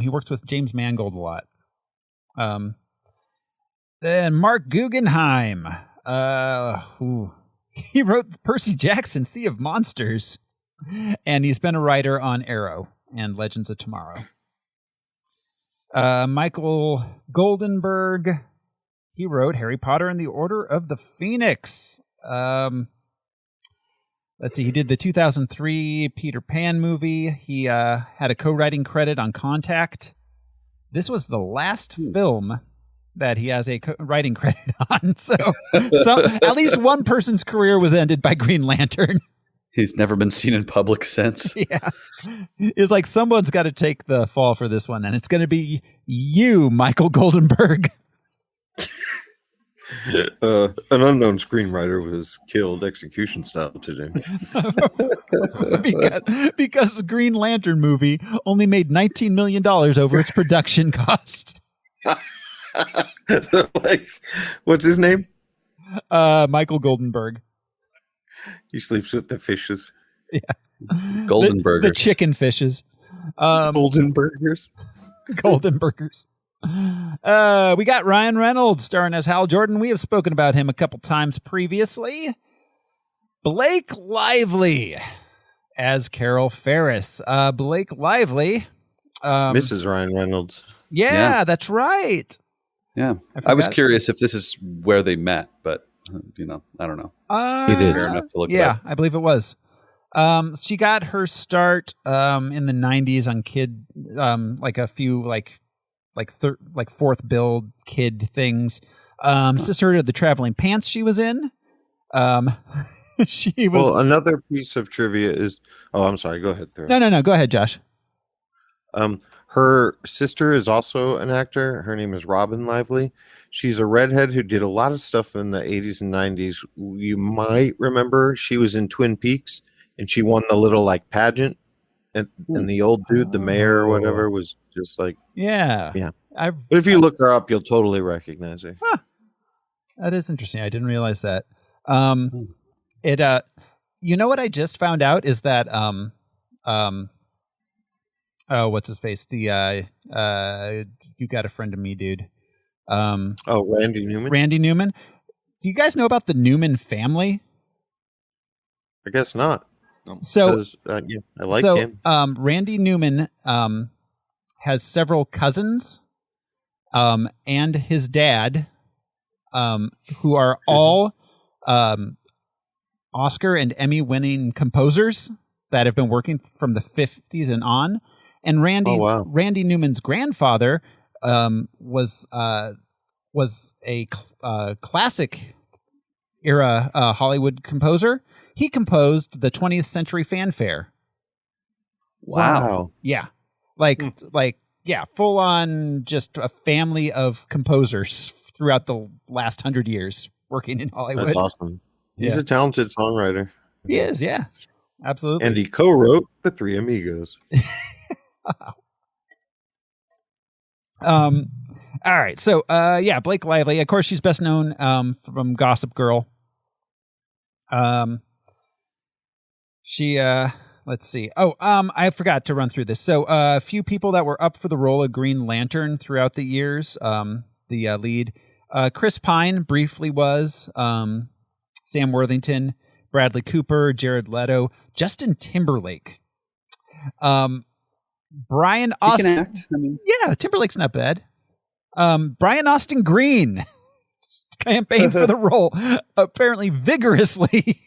He works with James Mangold a lot. Then Mark Guggenheim. He wrote Percy Jackson, Sea of Monsters. And he's been a writer on Arrow and Legends of Tomorrow. Michael Goldenberg, he wrote Harry Potter and the Order of the Phoenix. Let's see, he did the 2003 Peter Pan movie. He had a co-writing credit on Contact. This was the last film that he has a writing credit on. So at least one person's career was ended by Green Lantern. He's never been seen in public since. Yeah. It's like someone's got to take the fall for this one, and it's going to be you, Michael Goldenberg. An unknown screenwriter was killed execution style today. because the Green Lantern movie only made $19 million over its production cost. Like, what's his name? Michael Goldenberg. He sleeps with the fishes. Yeah. Golden burgers. The chicken fishes. Golden burgers. Golden burgers. We got Ryan Reynolds starring as Hal Jordan. We have spoken about him a couple times previously. Blake Lively as Carol Ferris. Blake Lively. Mrs. Ryan Reynolds. Yeah, that's right. Yeah. I was curious if this is where they met, but I don't know. It is. Fair enough to look yeah, up. I believe it was. She got her start in the 90s on kid, like a few like fourth build kid things. Sister of the Traveling Pants she was in. She was. Well, another piece of trivia is. Oh, I'm sorry. Go ahead. No. Go ahead, Josh. Her sister is also an actor. Her name is Robin Lively. She's a redhead who did a lot of stuff in the 80s and 90s. You might remember she was in Twin Peaks, and she won the little pageant. And the old dude, the mayor or whatever, was just like... Yeah. But if you look her up, you'll totally recognize her. Huh. That is interesting. I didn't realize that. You know what I just found out is that what's his face? The You Got a Friend of Me, dude. Randy Newman. Randy Newman. Do you guys know about the Newman family? I guess not. So I like him. Randy Newman has several cousins, and his dad, who are all Oscar and Emmy-winning composers that have been working from the 50s and on. And Randy Newman's grandfather was a classic era Hollywood composer. He composed the 20th Century Fanfare. Wow. Yeah. Full on just a family of composers throughout the last 100 years working in Hollywood. That's awesome. He's a talented songwriter. He is, yeah. Absolutely. And he co-wrote The Three Amigos. All right. So, Blake Lively. Of course, she's best known from Gossip Girl. Let's see. I forgot to run through this. So, a few people that were up for the role of Green Lantern throughout the years. The lead, Chris Pine briefly was, Sam Worthington, Bradley Cooper, Jared Leto, Justin Timberlake, Brian Austin. He can act. I mean, yeah, Timberlake's not bad. Brian Austin Green campaigned for the role apparently vigorously,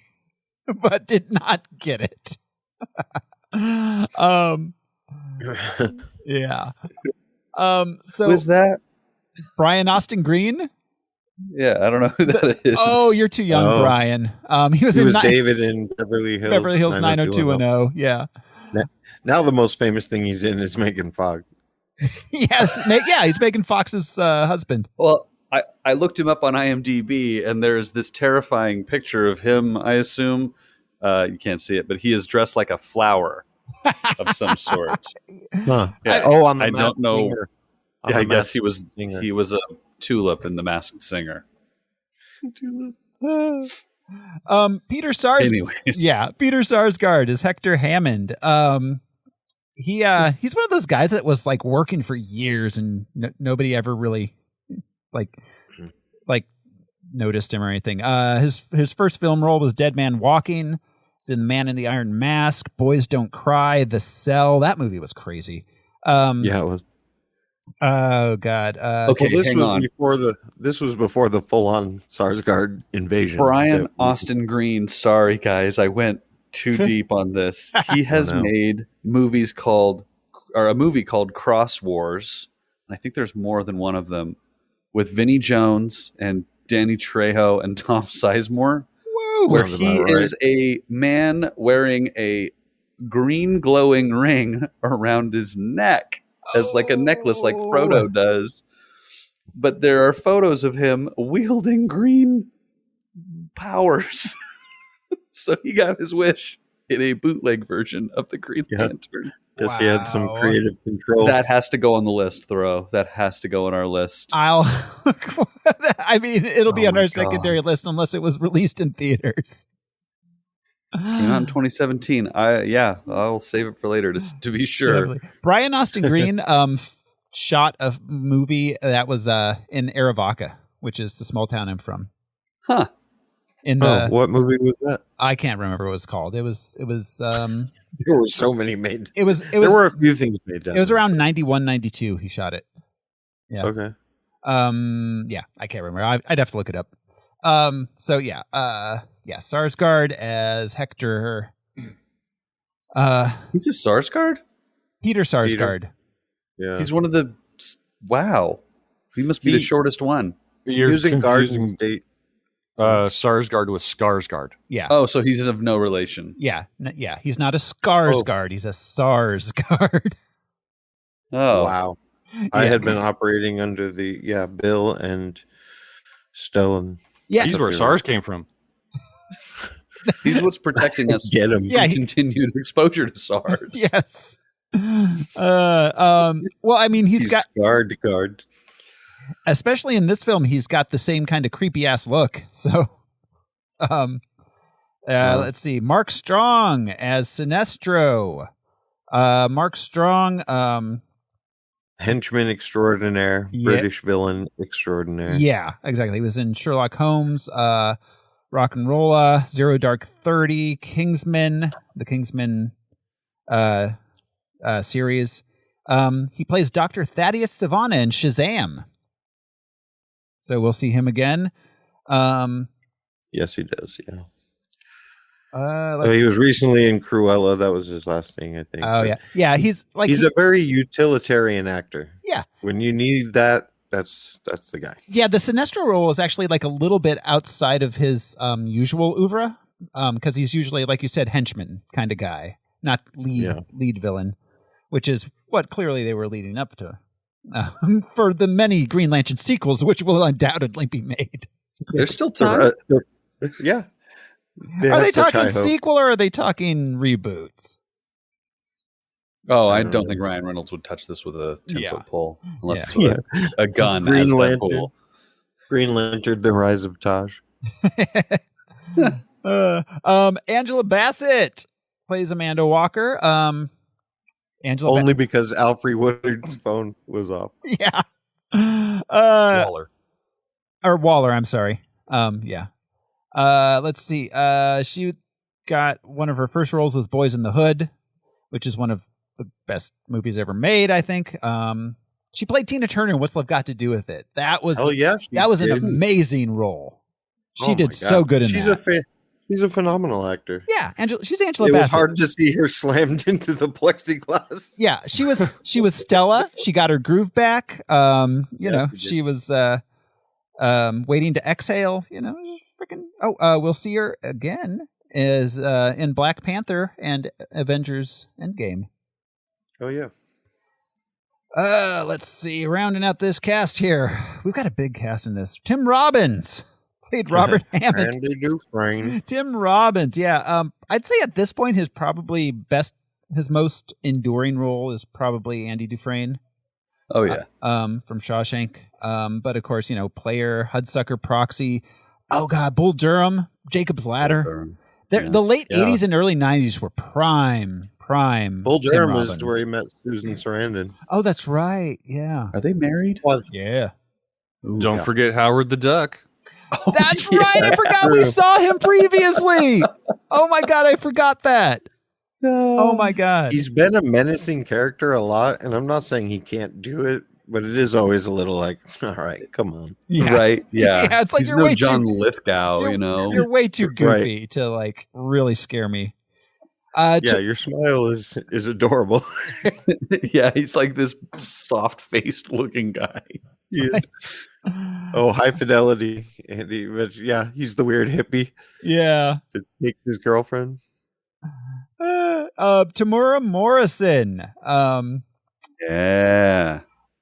but did not get it. Yeah. So who is that? Brian Austin Green? Yeah, I don't know who that is. Oh, you're too young, Brian. He was David in Beverly Hills 90210. Yeah. Now the most famous thing he's in is Megan Fox. Yes, he's Megan Fox's husband. Well, I looked him up on IMDb, and there's this terrifying picture of him. I assume you can't see it, but he is dressed like a flower of some sort. Huh. Yeah. On the I don't know. Singer. Yeah, I guess he was a tulip in The Masked Singer. Peter Sarsgaard. Anyways. Yeah, Peter Sarsgaard is Hector Hammond. He's one of those guys that was like working for years and nobody ever really like noticed him or anything. His first film role was Dead Man Walking. He's in The Man in the Iron Mask, Boys Don't Cry, The Cell. That movie was crazy. Yeah, it was. Oh God. Okay, this was before the full-on Sarsgaard invasion. Brian Austin Green. Sorry, guys, I went too deep on this. He has made a movie called Cross Wars. I think there's more than one of them with Vinnie Jones and Danny Trejo and Tom Sizemore, where he is a man wearing a green glowing ring around his neck as like a necklace like Frodo does. But there are photos of him wielding green powers. So he got his wish in a bootleg version of the Green Lantern. Yes, he had some creative control. That has to go on the list, Thoreau. That has to go on our list. It'll be on our secondary list unless it was released in theaters. Came out in 2017. I'll save it for later to be sure. Definitely. Brian Austin Green shot a movie that was in Arivaca, which is the small town I'm from. Huh. What movie was that? I can't remember what it was called. It was there were so many made. There were a few things made down. It was around 91, 92 he shot it. Yeah. Okay. I can't remember. I'd have to look it up. Sarsgaard as Hector. He's a Sarsgaard? Peter Sarsgaard. Yeah. He's one of the... Wow. He must be the shortest one. You're using confusing Garden State. Sarsgaard with Skarsgård. Yeah. Oh, so he's of no relation. Yeah. He's not a Skarsgård. He's a Sarsgaard. Oh. Wow. I had been operating under the Bill and Stellan. Yeah. He's where SARS came from. He's what's protecting us Get him. from continued exposure to SARS. Yes. Well, I mean, he's got guard. Especially in this film, he's got the same kind of creepy ass look. So, let's see. Mark Strong as Sinestro. Mark Strong. Henchman extraordinaire, British villain extraordinaire. Yeah, exactly. He was in Sherlock Holmes, Rock and Rolla, Zero Dark 30, Kingsman, the Kingsman series. He plays Dr. Thaddeus Savannah in Shazam. So we'll see him again. Yes, he does. Yeah. He was recently in Cruella. That was his last thing, I think. Oh, yeah. He's a very utilitarian actor. Yeah. When you need that, that's the guy. Yeah, the Sinestro role is actually like a little bit outside of his usual oeuvre, because he's usually, like you said, henchman kind of guy, not lead villain, which is what clearly they were leading up to for the many Green Lantern sequels, which will undoubtedly be made. There's still time. Yeah. Are they talking sequel or are they talking reboots? Oh, I don't think Ryan Reynolds would touch this with a 10-foot pole unless it's with a gun. Green as Lantern. Deadpool. Green Lantern, The Rise of Taj. Angela Bassett plays Amanda Walker. Because Alfre Woodard's phone was off. Yeah. Waller, I'm sorry. Yeah. Let's see. She got one of her first roles was Boys in the Hood, which is one of the best movies ever made, I think. She played Tina Turner in What's Love Got to Do with It. That was an amazing role. She did so good in that. She's a phenomenal actor. Yeah, she's Angela Bassett. It was Bassett. hard to see her slammed into the plexiglass. Yeah, she was Stella. She got her groove back. She was waiting to exhale. We'll see her again is in Black Panther and Avengers Endgame. Oh yeah. Let's see. Rounding out this cast here, we've got a big cast in this. Tim Robbins played Robert Hammond. Randy Dufresne. Tim Robbins, yeah. I'd say at this point his most enduring role is probably Andy Dufresne. Oh yeah. From Shawshank. But of course, Player, Hudsucker Proxy. Oh God, Bull Durham, Jacob's Ladder. The late 80s and early 90s were prime. Bull Durham is where he met Susan Sarandon. Oh, that's right. Yeah. Are they married? Yeah. Don't forget Howard the Duck. Oh, that's right. I forgot we saw him previously. Oh my God, I forgot that. Oh my God. He's been a menacing character a lot, and I'm not saying he can't do it, but it is always a little like, all right, come on. Yeah. Right. Yeah. Yeah, it's like he's you're no way John too, Lithgow, You're way too goofy to like really scare me. Your smile is adorable. Yeah, he's like this soft-faced looking guy. Yeah. Oh, High Fidelity. Andy, but he's the weird hippie. Yeah. That takes his girlfriend. Tamura Morrison. Yeah.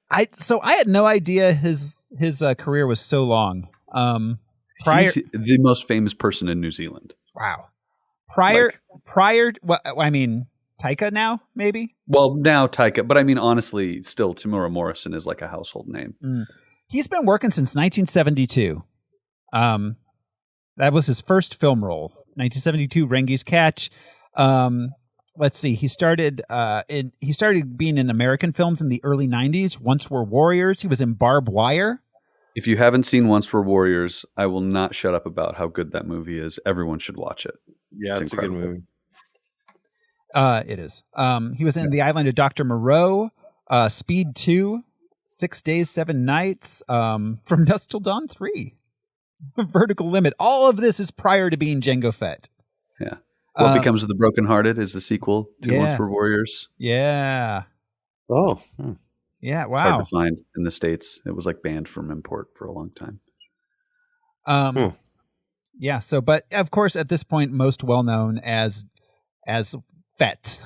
I had no idea his career was so long. He's the most famous person in New Zealand. Wow. Taika now, maybe? Well, now Taika, but I mean, honestly, still, Tamura Morrison is like a household name. He's been working since 1972. That was his first film role. 1972, Rengi's Catch. Let's see. He started being in American films in the early 90s. Once Were Warriors. He was in Barbed Wire. If you haven't seen Once Were Warriors, I will not shut up about how good that movie is. Everyone should watch it. Yeah, it's a good movie. It is. He was in The Island of Dr. Moreau, Speed 2, 6 Days, 7 Nights, From Dusk Till Dawn 3, Vertical Limit. All of this is prior to being Jango Fett. Yeah. What Becomes of the Brokenhearted is the sequel to Once Were Warriors. Yeah. Oh. Yeah, wow. It's hard to find in the States. It was like banned from import for a long time. Yeah, but of course at this point most well known as Fett.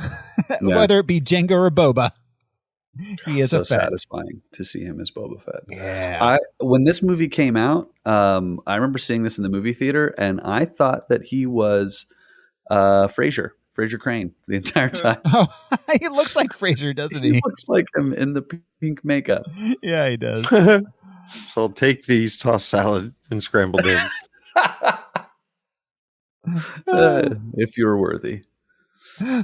Whether it be Jango or Boba. He is so a Fett. Satisfying to see him as Boba Fett. Yeah. When this movie came out, I remember seeing this in the movie theater and I thought that he was Frasier Crane the entire time. Oh, he looks like Frasier, doesn't he? He looks like him in the pink makeup. Yeah, he does. So I'll take these, tossed salad and scrambled eggs. If you're worthy.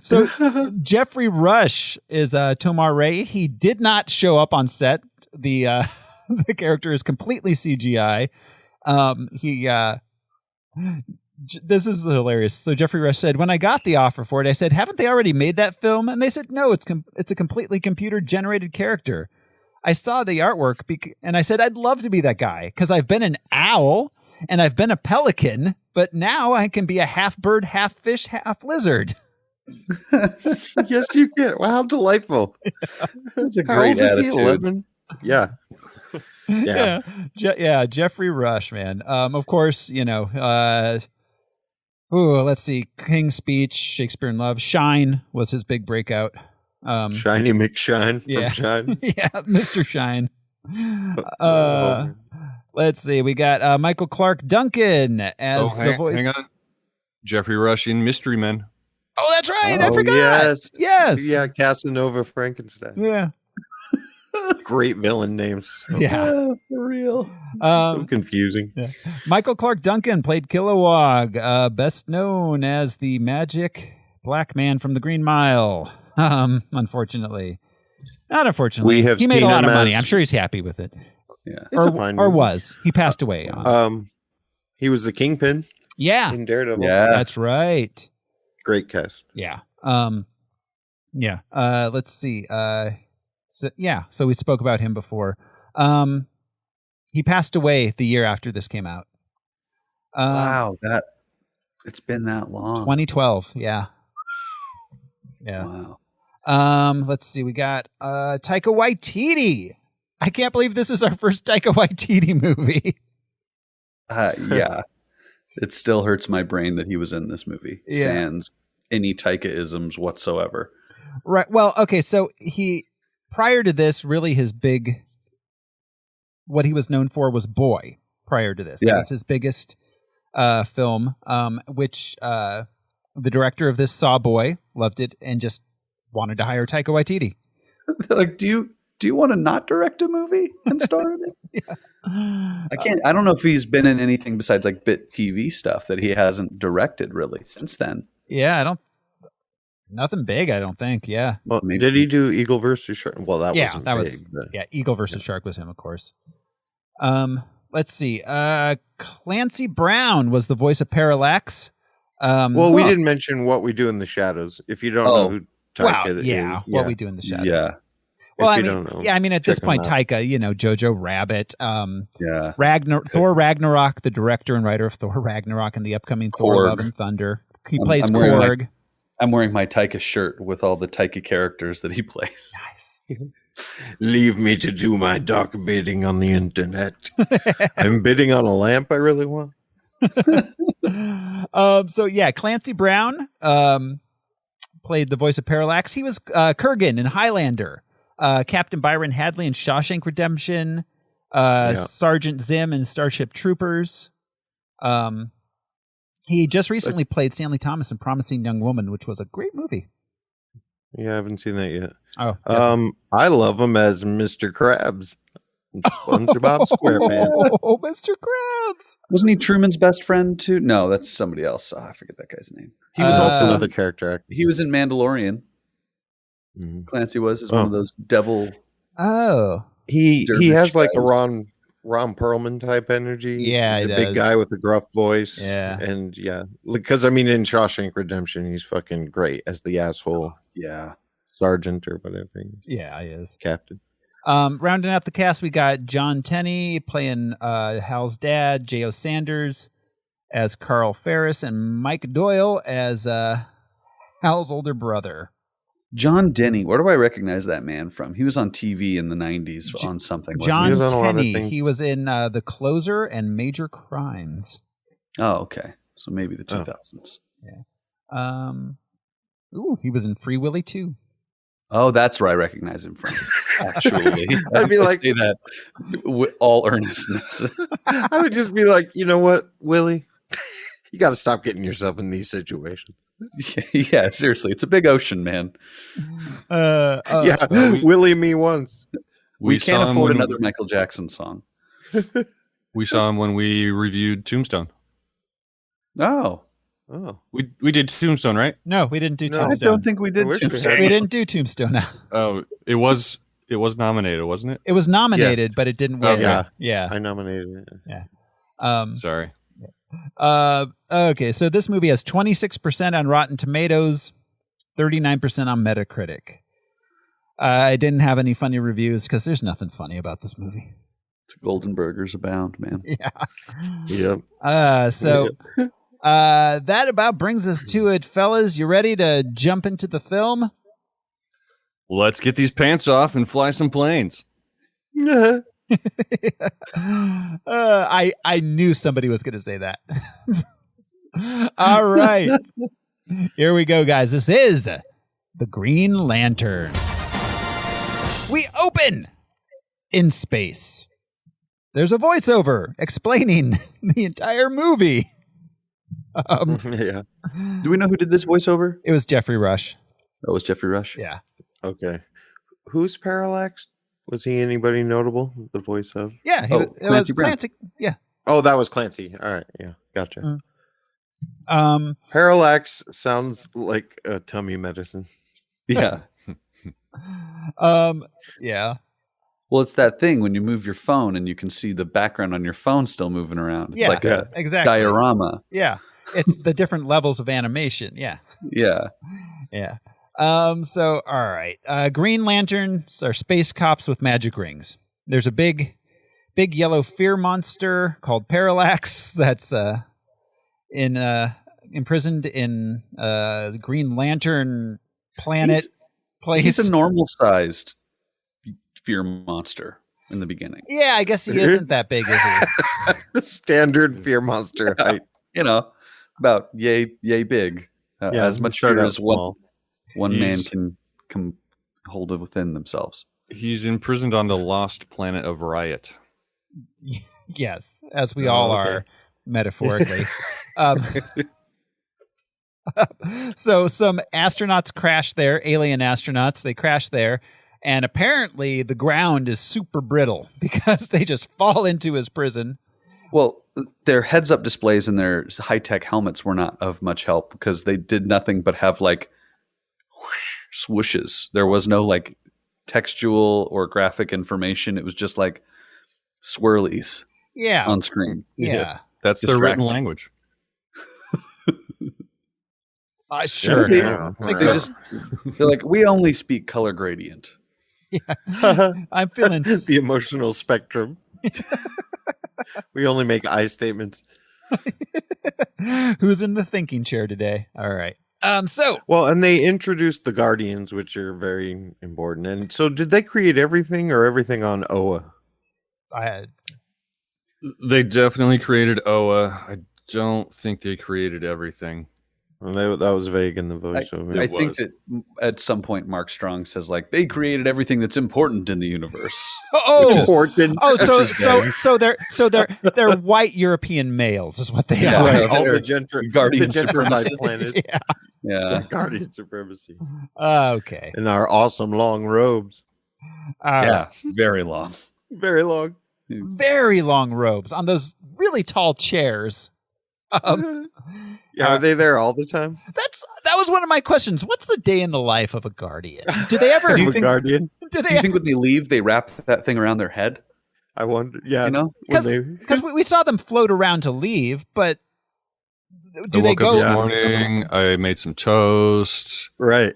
So Jeffrey Rush is Tomar Ray. He did not show up on set. The the character is completely CGI. This is hilarious. So Jeffrey Rush said, when I got the offer for it, I said, haven't they already made that film? And they said, no, it's a completely computer generated character. I saw the artwork and I said, I'd love to be that guy because I've been an owl and I've been a pelican, but now I can be a half bird, half fish, half lizard. Yes, you can. Wow, how delightful. That's a great attitude. 11? Yeah. Jeffrey Rush, man. Of course, let's see. King's Speech, Shakespeare in Love. Shine was his big breakout. Shiny McShine from Shine. Yeah, Mr. Shine. Let's see. We got Michael Clark Duncan as the voice. Hang on. Jeffrey Rush in Mystery Men. Oh, that's right. I forgot. Yes. Yeah, Casanova Frankenstein. Yeah. Great villain names. Yeah, for real. So confusing. Yeah. Michael Clark Duncan played Kilowog, best known as the magic black man from the Green Mile. Unfortunately. Not unfortunately. He made a lot of money. I'm sure he's happy with it. Yeah. It's a fine movie. Was. He passed away. He was the Kingpin. Yeah. In Daredevil. Yeah. That's right. Great cast. Yeah. Let's see. So we spoke about him before. He passed away the year after this came out. Wow, it's been that long. 2012. Yeah. Wow. Let's see. We got Taika Waititi. I can't believe this is our first Taika Waititi movie. Yeah. It still hurts my brain that he was in this movie. Yeah. Sans any Taika-isms whatsoever. Right. Well, okay. So prior to this, really what he was known for was Boy prior to this. Yeah. It was his biggest film, which the director of this saw Boy, loved it, and just wanted to hire Taika Waititi. Like, do you want to not direct a movie and star in it? Yeah. I don't know if he's been in anything besides like bit TV stuff that he hasn't directed really since then. Yeah, nothing big, I don't think. Yeah. Well, did he do Eagle versus Shark? Well, that wasn't big. Eagle versus Shark was him, of course. Let's see. Clancy Brown was the voice of Parallax. We didn't mention What We Do in the Shadows. If you don't know who Taika is. What We Do in the Shadows. Yeah. Well, I mean, at this point, Taika, Jojo Rabbit, Thor Ragnarok, the director and writer of Thor Ragnarok and the upcoming Thor Love and Thunder. He plays Korg. I'm wearing my Taika shirt with all the Taika characters that he plays. Nice. Leave me to do my dark bidding on the internet. I'm bidding on a lamp I really want. Clancy Brown played the voice of Parallax. He was Kurgan in Highlander. Captain Byron Hadley in Shawshank Redemption, Sergeant Zim in Starship Troopers. He just recently played Stanley Thomas in Promising Young Woman, which was a great movie. Yeah, I haven't seen that yet. Oh, I love him as Mr. Krabs. SpongeBob SquarePants. Oh, Mr. Krabs! Wasn't he Truman's best friend too? No, that's somebody else. I forget that guy's name. He was also another character actor. He was in Mandalorian. Mm-hmm. Clancy was one of those devil. Oh, he has like a Ron Perlman type energy. Yeah, he's a big guy with a gruff voice. Yeah, and because in Shawshank Redemption, he's fucking great as the asshole. Yeah, sergeant or whatever. Yeah, he is captain. Rounding out the cast, we got John Tenney playing Hal's dad, J.O. Sanders as Carl Ferris, and Mike Doyle as Hal's older brother. John Denny, where do I recognize that man from? He was on TV in the 90s on something. John Tenney. He was in The Closer and Major Crimes. Oh, okay. So maybe the 2000s. Yeah. He was in Free Willy 2. Oh, that's where I recognize him from. Actually, I'd be like, say that with all earnestness. I would just be like, you know what, Willie, you got to stop getting yourself in these situations. Yeah, seriously, it's a big ocean, man. Willie me once. We can't afford another Michael Jackson song. We saw him when we reviewed Tombstone. Oh, Oh, We did Tombstone, right? No, we didn't do No, I Tombstone. I don't think we did I wish we Tombstone. had. we didn't do Tombstone. No. Oh, it was nominated, wasn't it? It was nominated, but it didn't win. Okay. Yeah. I nominated it. Sorry. Okay, so this movie has 26% on Rotten Tomatoes, 39% on Metacritic. I didn't have any funny reviews because there's nothing funny about this movie. It's golden burgers abound, man. Yeah. Yep. So that about brings us to it, fellas. You ready to jump into the film? Let's get these pants off and fly some planes. I knew somebody was going to say that. All right. Here we go, guys. This is The Green Lantern. We open in space. There's a voiceover explaining the entire movie. Yeah. Do we know who did this voiceover? It was Jeffrey Rush. That was Jeffrey Rush. Yeah. Okay. Who's Parallax? Was he anybody notable? The voice of? Yeah. It was Clancy Brown. Clancy. Yeah. Oh, that was Clancy. All right. Yeah. Gotcha. Mm. Parallax sounds like a tummy medicine. Yeah. Yeah. Well, it's that thing when you move your phone and you can see the background on your phone still moving around. It's like a exactly. diorama. Yeah. It's the different levels of animation. Yeah. Yeah. Yeah. So, all right. Green Lanterns are space cops with magic rings. There's a big yellow fear monster called Parallax that's imprisoned in the Green Lantern planet place. He's a normal-sized fear monster in the beginning. Yeah, I guess he isn't that big, is he? Standard fear monster height. You know, about yay big. As much fear as one man can hold it within themselves. He's imprisoned on the lost planet of Riot. Yes, as we all are, metaphorically. So some astronauts crash there, alien astronauts. They crash there, and apparently the ground is super brittle because they just fall into his prison. Well, their heads-up displays and their high-tech helmets were not of much help because they did nothing but have like swooshes. There was no like textual or graphic information. It was just like swirlies on screen. Yeah. That's their written language. Sure. Yeah. They're like, we only speak color gradient. Yeah. I'm feeling the emotional spectrum. We only make I statements. Who's in the thinking chair today? All right. Well, and they introduced the Guardians, which are very important. And so, did they create everything or everything on Oa? They definitely created Oa. I don't think they created everything. Well, that was vague in the voiceover. I think that at some point Mark Strong says like they created everything that's important in the universe. Important. So they're white European males is what they are. Right. All the Guardian supremacy planets. Yeah. Guardian supremacy. Okay. In our awesome long robes. Very long. Very long. Very long robes on those really tall chairs. Are they there all the time? That was one of my questions. What's the day in the life of a Guardian? Do they ever? Do you think when they leave, they wrap that thing around their head? I wonder. Yeah, you know, because we saw them float around to leave, but do they go? This morning, I made some toast. Right.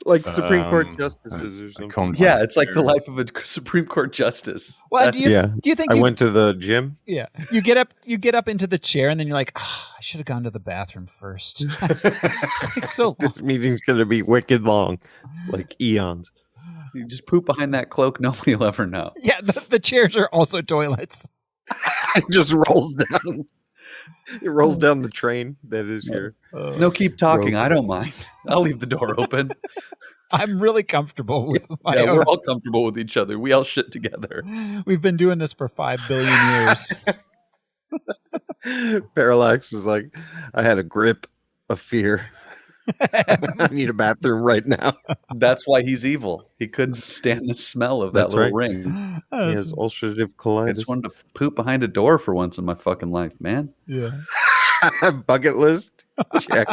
Like Supreme Court justices or something. Yeah, it's like the life of a Supreme Court justice. Well, do you think I went to the gym? Yeah. You get up into the chair and then you're like, I should have gone to the bathroom first. So this meeting's going to be wicked long, like eons. You just poop behind that cloak, nobody will ever know. Yeah, the chairs are also toilets. It just rolls down. It rolls down the train. That is your. No, keep talking. I don't mind. I'll leave the door open. I'm really comfortable with my own. We're all comfortable with each other. We all shit together. We've been doing this for 5 billion years. Parallax is like, I had a grip of fear. I need a bathroom right now. That's why he's evil. He couldn't stand the smell of that little ring. He has ulcerative colitis. I just wanted to poop behind a door for once in my fucking life, man. Yeah. Bucket list. Check.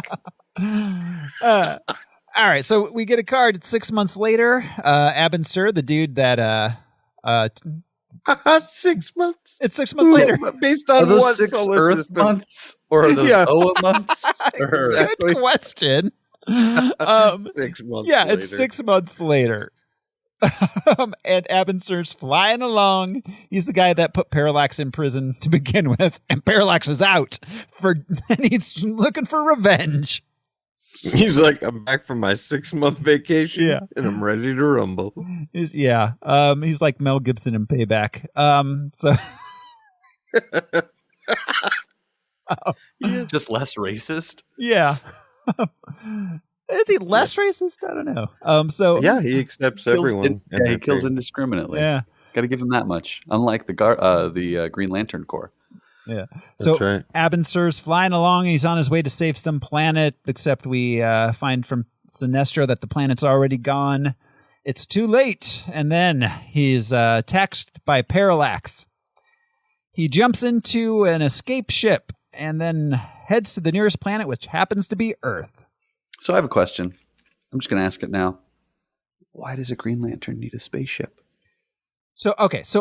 All right, so we get a card. It's 6 months later. Abin Sur, the dude that 6 months. it's 6 months later. Based on Are those what 6 solar Earth system? months or are those Oa months? Exactly. Good question. 6 months. Yeah, later. it's 6 months later. And Abin Sur's flying along. He's the guy that put Parallax in prison to begin with, and Parallax is out and he's looking for revenge. He's like, I'm back from my 6 month vacation, Yeah. and I'm ready to rumble. He's like Mel Gibson in Payback. Just less racist? Yeah. Is he less racist? I don't know. Yeah, he accepts everyone. He kills indiscriminately. Yeah. Got to give him that much. Unlike the Green Lantern Corps. Yeah. So That's right. Abin Sur's flying along. He's on his way to save some planet, except we find from Sinestro that the planet's already gone. It's too late. And then he's attacked by Parallax. He jumps into an escape ship and then heads to the nearest planet, which happens to be Earth. So I have a question. I'm just going to ask it now. Why does a Green Lantern need a spaceship? So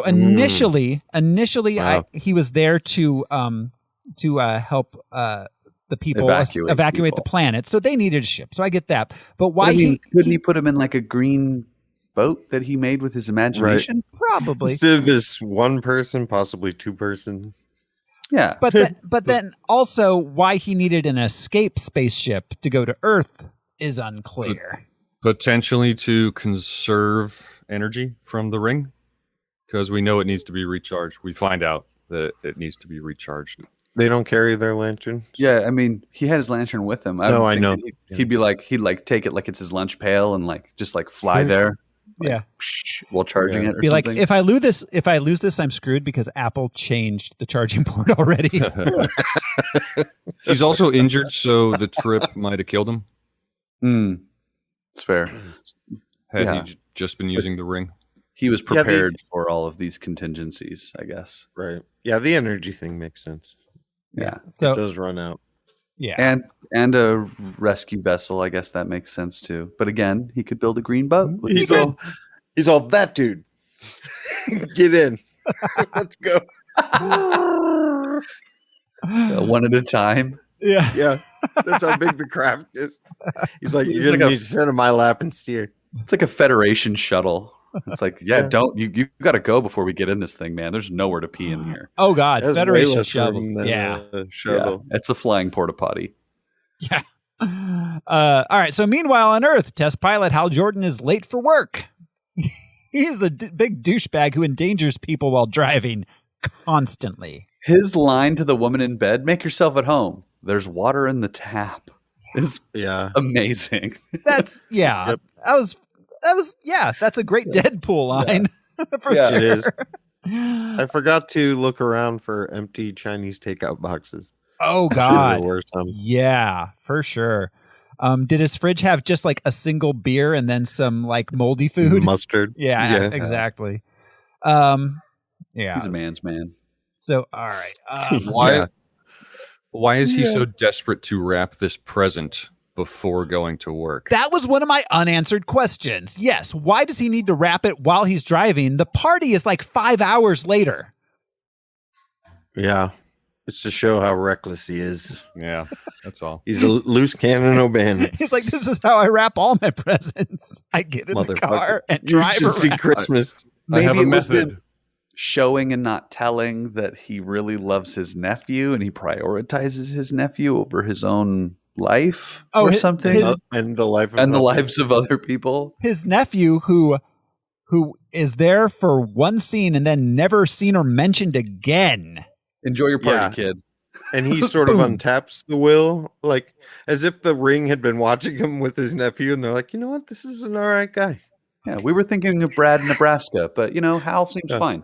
initially, Wow. he was there to help the people evacuate the planet. So they needed a ship. So I get that. But why couldn't he put him in like a green boat that he made with his imagination? Probably. Instead of this one person, possibly two person. Yeah. But then also why he needed an escape spaceship to go to Earth is unclear. Potentially to conserve energy from the ring, because we know it needs to be recharged. We find out that it needs to be recharged. They don't carry their lantern. Yeah, I mean, he had his lantern with him. No, I know. He'd be like, he'd take it like it's his lunch pail and like just like fly there. Yeah. While charging it or Be like, something. if I lose this, I'm screwed because Apple changed the charging port already. He's also injured, so the trip might have killed him. It's fair. Had he just been using the ring. He was prepared for all of these contingencies, I guess. Right. Yeah, the energy thing makes sense. Yeah. So it does run out. Yeah. And a rescue vessel, I guess that makes sense too. But again, he could build a green boat. He's all that dude. Get in. Let's go. One at a time. Yeah. Yeah. That's how big the craft is. He's like, you're gonna need to sit in my lap and steer. It's like a Federation shuttle. It's like, don't you got to go before we get in this thing, man. There's nowhere to pee in here. Oh God, There's Federation way less shovels. room than Yeah. a shuttle. It's a flying porta potty. Yeah. All right. So meanwhile on Earth, test pilot Hal Jordan is late for work. He's a big douchebag who endangers people while driving constantly. His line to the woman in bed, make yourself at home. There's water in the tap. Is amazing. That's Yep. That's a great Deadpool line. For It sure. is. I forgot to look around for empty Chinese takeout boxes. Oh I'm sure God. there were some. Yeah, for sure. Did his fridge have just like a single beer and then some like moldy food? Mustard. Yeah, Yeah. exactly. Yeah. He's a man's man. So all right. Why is he so desperate to wrap this present before going to work? That was one of my unanswered questions. Yes. Why does he need to wrap it while he's driving? The party is like 5 hours later. Yeah. It's to show how reckless he is. Yeah, that's all. He's a loose cannon O'Bannon. He's like, this is how I wrap all my presents. I get in the car and You drive should see around. Christmas. I have a it was method. him showing and not telling that he really loves his nephew and he prioritizes his nephew over his own life or something. And the life of And the others. lives of other people. His nephew who is there for one scene and then never seen or mentioned again. Enjoy your party, Yeah. kid. And he sort of untaps the will, like as if the ring had been watching him with his nephew, and they're like, you know what, this is an all right guy. Yeah, we were thinking of Brad, Nebraska, but Hal seems fine.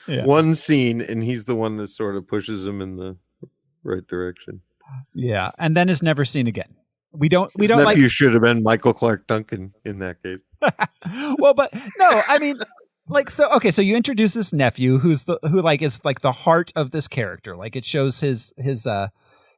Yeah. One scene, and he's the one that sort of pushes him in the right direction. Yeah. And then is never seen again. We don't His nephew should have been Michael Clark Duncan in that case. Well, but no, I mean, like, so you introduce this nephew who is the heart of this character. Like, it shows his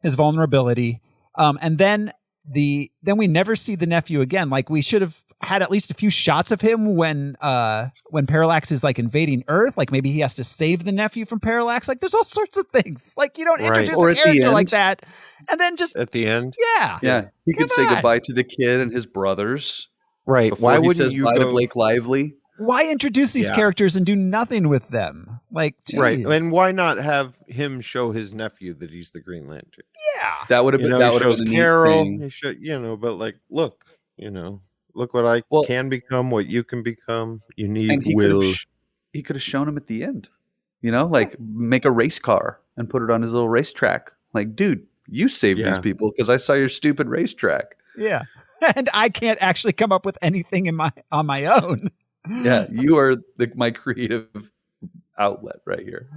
his vulnerability. And then we never see the nephew again. Like, we should have had at least a few shots of him when Parallax is like invading Earth. Like, maybe he has to save the nephew from Parallax. Like, there's all sorts of things. Like, you don't introduce a character like that and then just at the end. Yeah. He could say goodbye to the kid and his brothers. Right. Before Why he wouldn't says you bye go to Blake Lively? Why introduce these characters and do nothing with them? Like, geez. Right. And why not have him show his nephew that he's the Green Lantern? Yeah. That would have been, that would have been Carol. He should, but like, look, look what I can become, what you can become. You need will. He could have shown him at the end, like make a race car and put it on his little racetrack. Like, dude, you saved these people because I saw your stupid racetrack. Yeah. And I can't actually come up with anything on my own. Yeah, you are my creative outlet right here.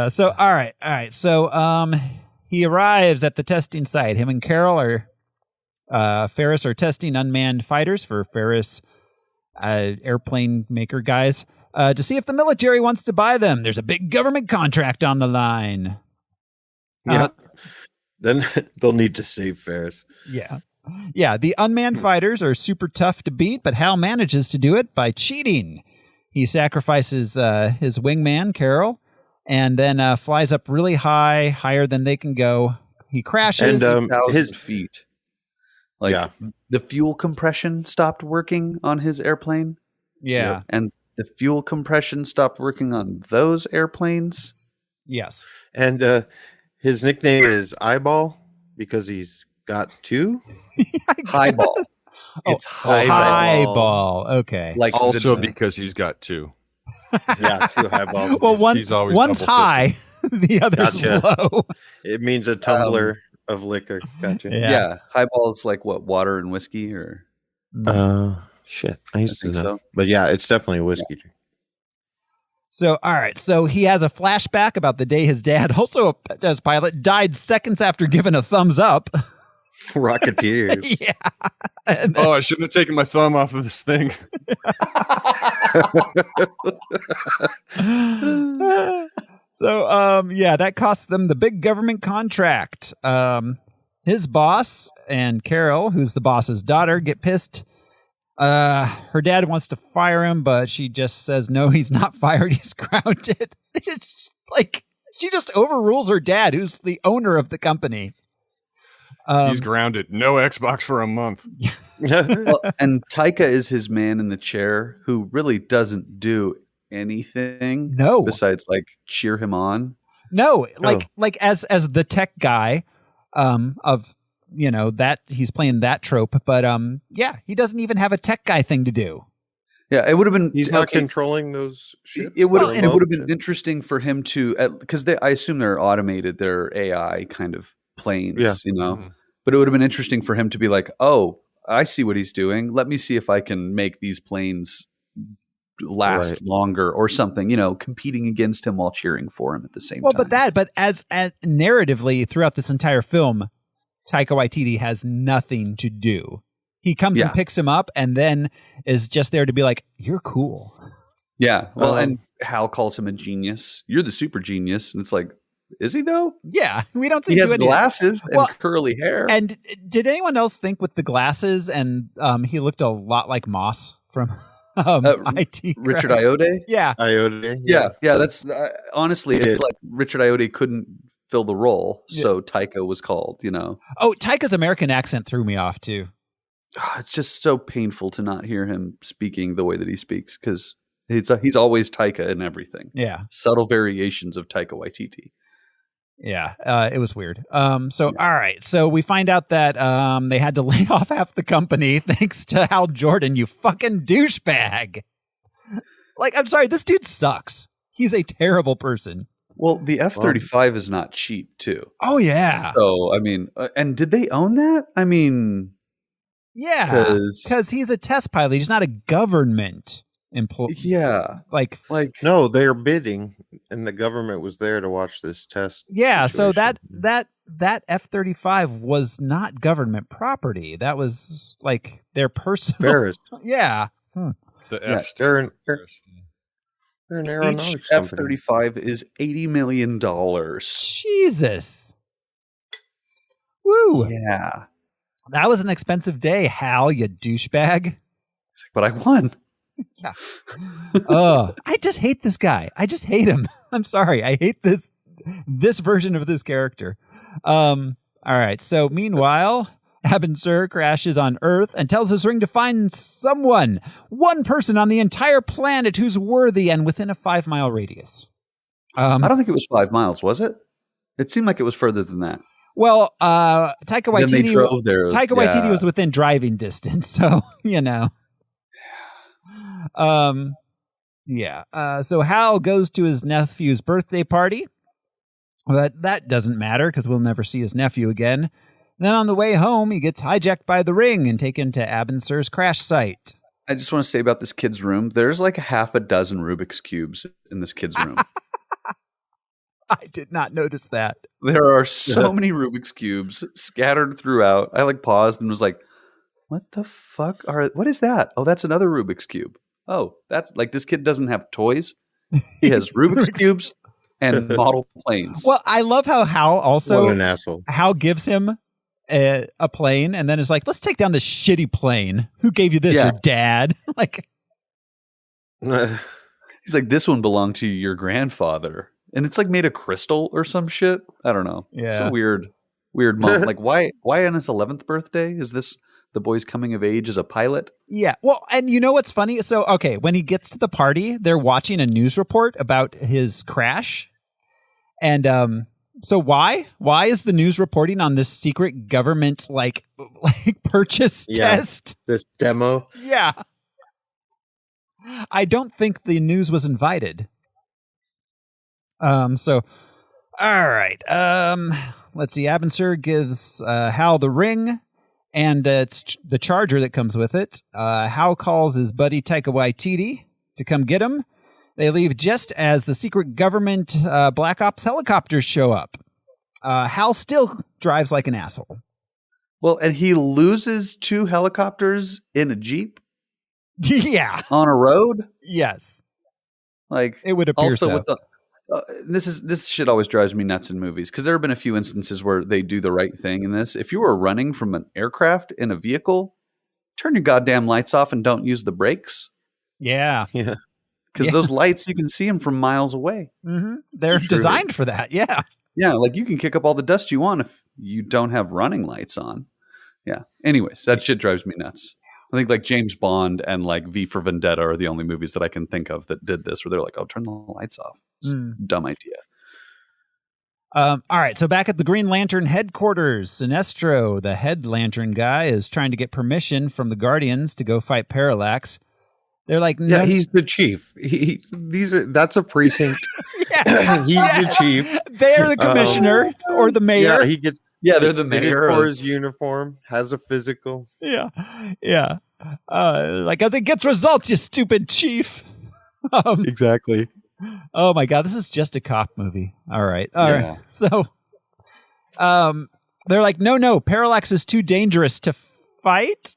So all right. So he arrives at the testing site. Him and Carol Ferris are testing unmanned fighters for Ferris airplane maker guys to see if the military wants to buy them. There's a big government contract on the line. Yeah. Then they'll need to save Ferris. Yeah. Yeah, the unmanned fighters are super tough to beat, but Hal manages to do it by cheating. He sacrifices his wingman, Carol, and then flies up really high, higher than they can go. He crashes. And his feet. Like, the fuel compression stopped working on his airplane. Yeah. Yep. And the fuel compression stopped working on those airplanes. Yes. And his nickname is Eyeball because he's got two. Highball. It's highball. Okay. Like also because he's got two. Yeah, two highballs. Well, one's high, the other's low. It means a tumbler of liquor. Gotcha. Yeah. Highball is like what, water and whiskey or? Shit. I used to know. So. But yeah, it's definitely a whiskey drink. So, all right. So he has a flashback about the day his dad, also a test pilot, died seconds after giving a thumbs up. Rocketeers. Yeah. I shouldn't have taken my thumb off of this thing. So, that costs them the big government contract. His boss and Carol, who's the boss's daughter, get pissed. Her dad wants to fire him, but she just says, no, he's not fired. He's grounded. It's like she just overrules her dad, who's the owner of the company. He's grounded. No Xbox for a month. Well, and Taika is his man in the chair who really doesn't do anything. No. Besides like cheer him on. No, like as the tech guy of that he's playing that trope, but he doesn't even have a tech guy thing to do. Yeah, it would have been. He's not controlling those ships. It would have been interesting for him to, because I assume they're automated, they're AI kind of planes, Mm-hmm. But it would have been interesting for him to be like, oh, I see what he's doing. Let me see if I can make these planes last longer or something, competing against him while cheering for him at the same time. But as narratively throughout this entire film, Taika Waititi has nothing to do. He comes and picks him up and then is just there to be like, you're cool. Yeah. Well, and Hal calls him a genius. You're the super genius. And it's like, is he though? Yeah. We don't see he has glasses and curly hair. And did anyone else think with the glasses and he looked a lot like Moss from IT Richard Ayoade? Yeah. Ayoade. Yeah. That's honestly, it's like Richard Ayoade couldn't fill the role. So Taika was called, Oh, Taika's American accent threw me off too. It's just so painful to not hear him speaking the way that he speaks because he's always Taika in everything. Yeah. Subtle variations of Taika Waititi. Yeah, it was weird. All right. So we find out that they had to lay off half the company thanks to Hal Jordan, you fucking douchebag. Like, I'm sorry, this dude sucks. He's a terrible person. Well, the F-35 is not cheap, too. Oh, yeah. So, I mean, and did they own that? I mean... Yeah, because he's a test pilot. He's not a government employee. Yeah. Like no, they're bidding, and the government was there to watch this test. Yeah, situation. so that F-35 was not government property. That was like their personal. Ferris. Yeah. The F. They're an aeronautics F-35 is $80 million. Jesus. Woo! Yeah. That was an expensive day, Hal, you douchebag. But I won. Yeah. I just hate this guy. I just hate him. I'm sorry. I hate this version of this character. All right. So meanwhile, Avenger crashes on Earth and tells his ring to find one person on the entire planet who's worthy and within a 5-mile radius. I don't think it was 5 miles, was it? It seemed like it was further than that. Well, Taika Waititi, Then they drove there. Waititi was within driving distance, so you know. So Hal goes to his nephew's birthday party, but that doesn't matter because we'll never see his nephew again. Then on the way home, he gets hijacked by the ring and taken to Abencer's crash site. I just want to say about this kid's room, there's like a half a dozen Rubik's Cubes in this kid's room. I did not notice that. There are so many Rubik's Cubes scattered throughout. I like paused and was like, what the fuck what is that? Oh, that's another Rubik's Cube. Oh, that's like this kid doesn't have toys. He has Rubik's Cubes and model planes. Well, I love how Hal also, what an asshole. Hal gives him a plane and then is like, let's take down this shitty plane. Who gave you this? Your dad? Like, he's like, this one belonged to your grandfather. And it's like made of crystal or some shit. I don't know. Yeah. It's a weird moment. Like why on his 11th birthday? Is this the boy's coming of age as a pilot? Yeah. Well, and you know what's funny? So, okay, when he gets to the party, they're watching a news report about his crash. And so why is the news reporting on this secret government like purchase test? This demo? Yeah. I don't think the news was invited. So all right. Let's see. Abencer gives Hal the ring and it's the charger that comes with it. Hal calls his buddy Taika Waititi to come get him. They leave just as the secret government Black Ops helicopters show up. Hal still drives like an asshole. Well, and he loses 2 helicopters in a Jeep? Yeah. On a road? Yes. Like, it would appear also so. With the this shit always drives me nuts in movies because there have been a few instances where they do the right thing in this. If you were running from an aircraft in a vehicle, turn your goddamn lights off and don't use the brakes. Yeah. Yeah. Because those lights, you can see them from miles away. Mm-hmm. They're designed for that. Yeah. Yeah. Like you can kick up all the dust you want if you don't have running lights on. Yeah. Anyways, that shit drives me nuts. I think like James Bond and like V for Vendetta are the only movies that I can think of that did this where they're like, oh, turn the lights off. It's a dumb idea. All right. So back at the Green Lantern headquarters, Sinestro, the head lantern guy, is trying to get permission from the Guardians to go fight Parallax. They're like, no. Yeah, he's the chief. That's a precinct. He's the chief. They're the commissioner or the mayor. Yeah, he gets. Yeah, they're the mayor for his uniform. Has a physical. Yeah. Like as it gets results, you stupid chief. Exactly. Oh my God, this is just a cop movie. All right. So, they're like, no, Parallax is too dangerous to fight.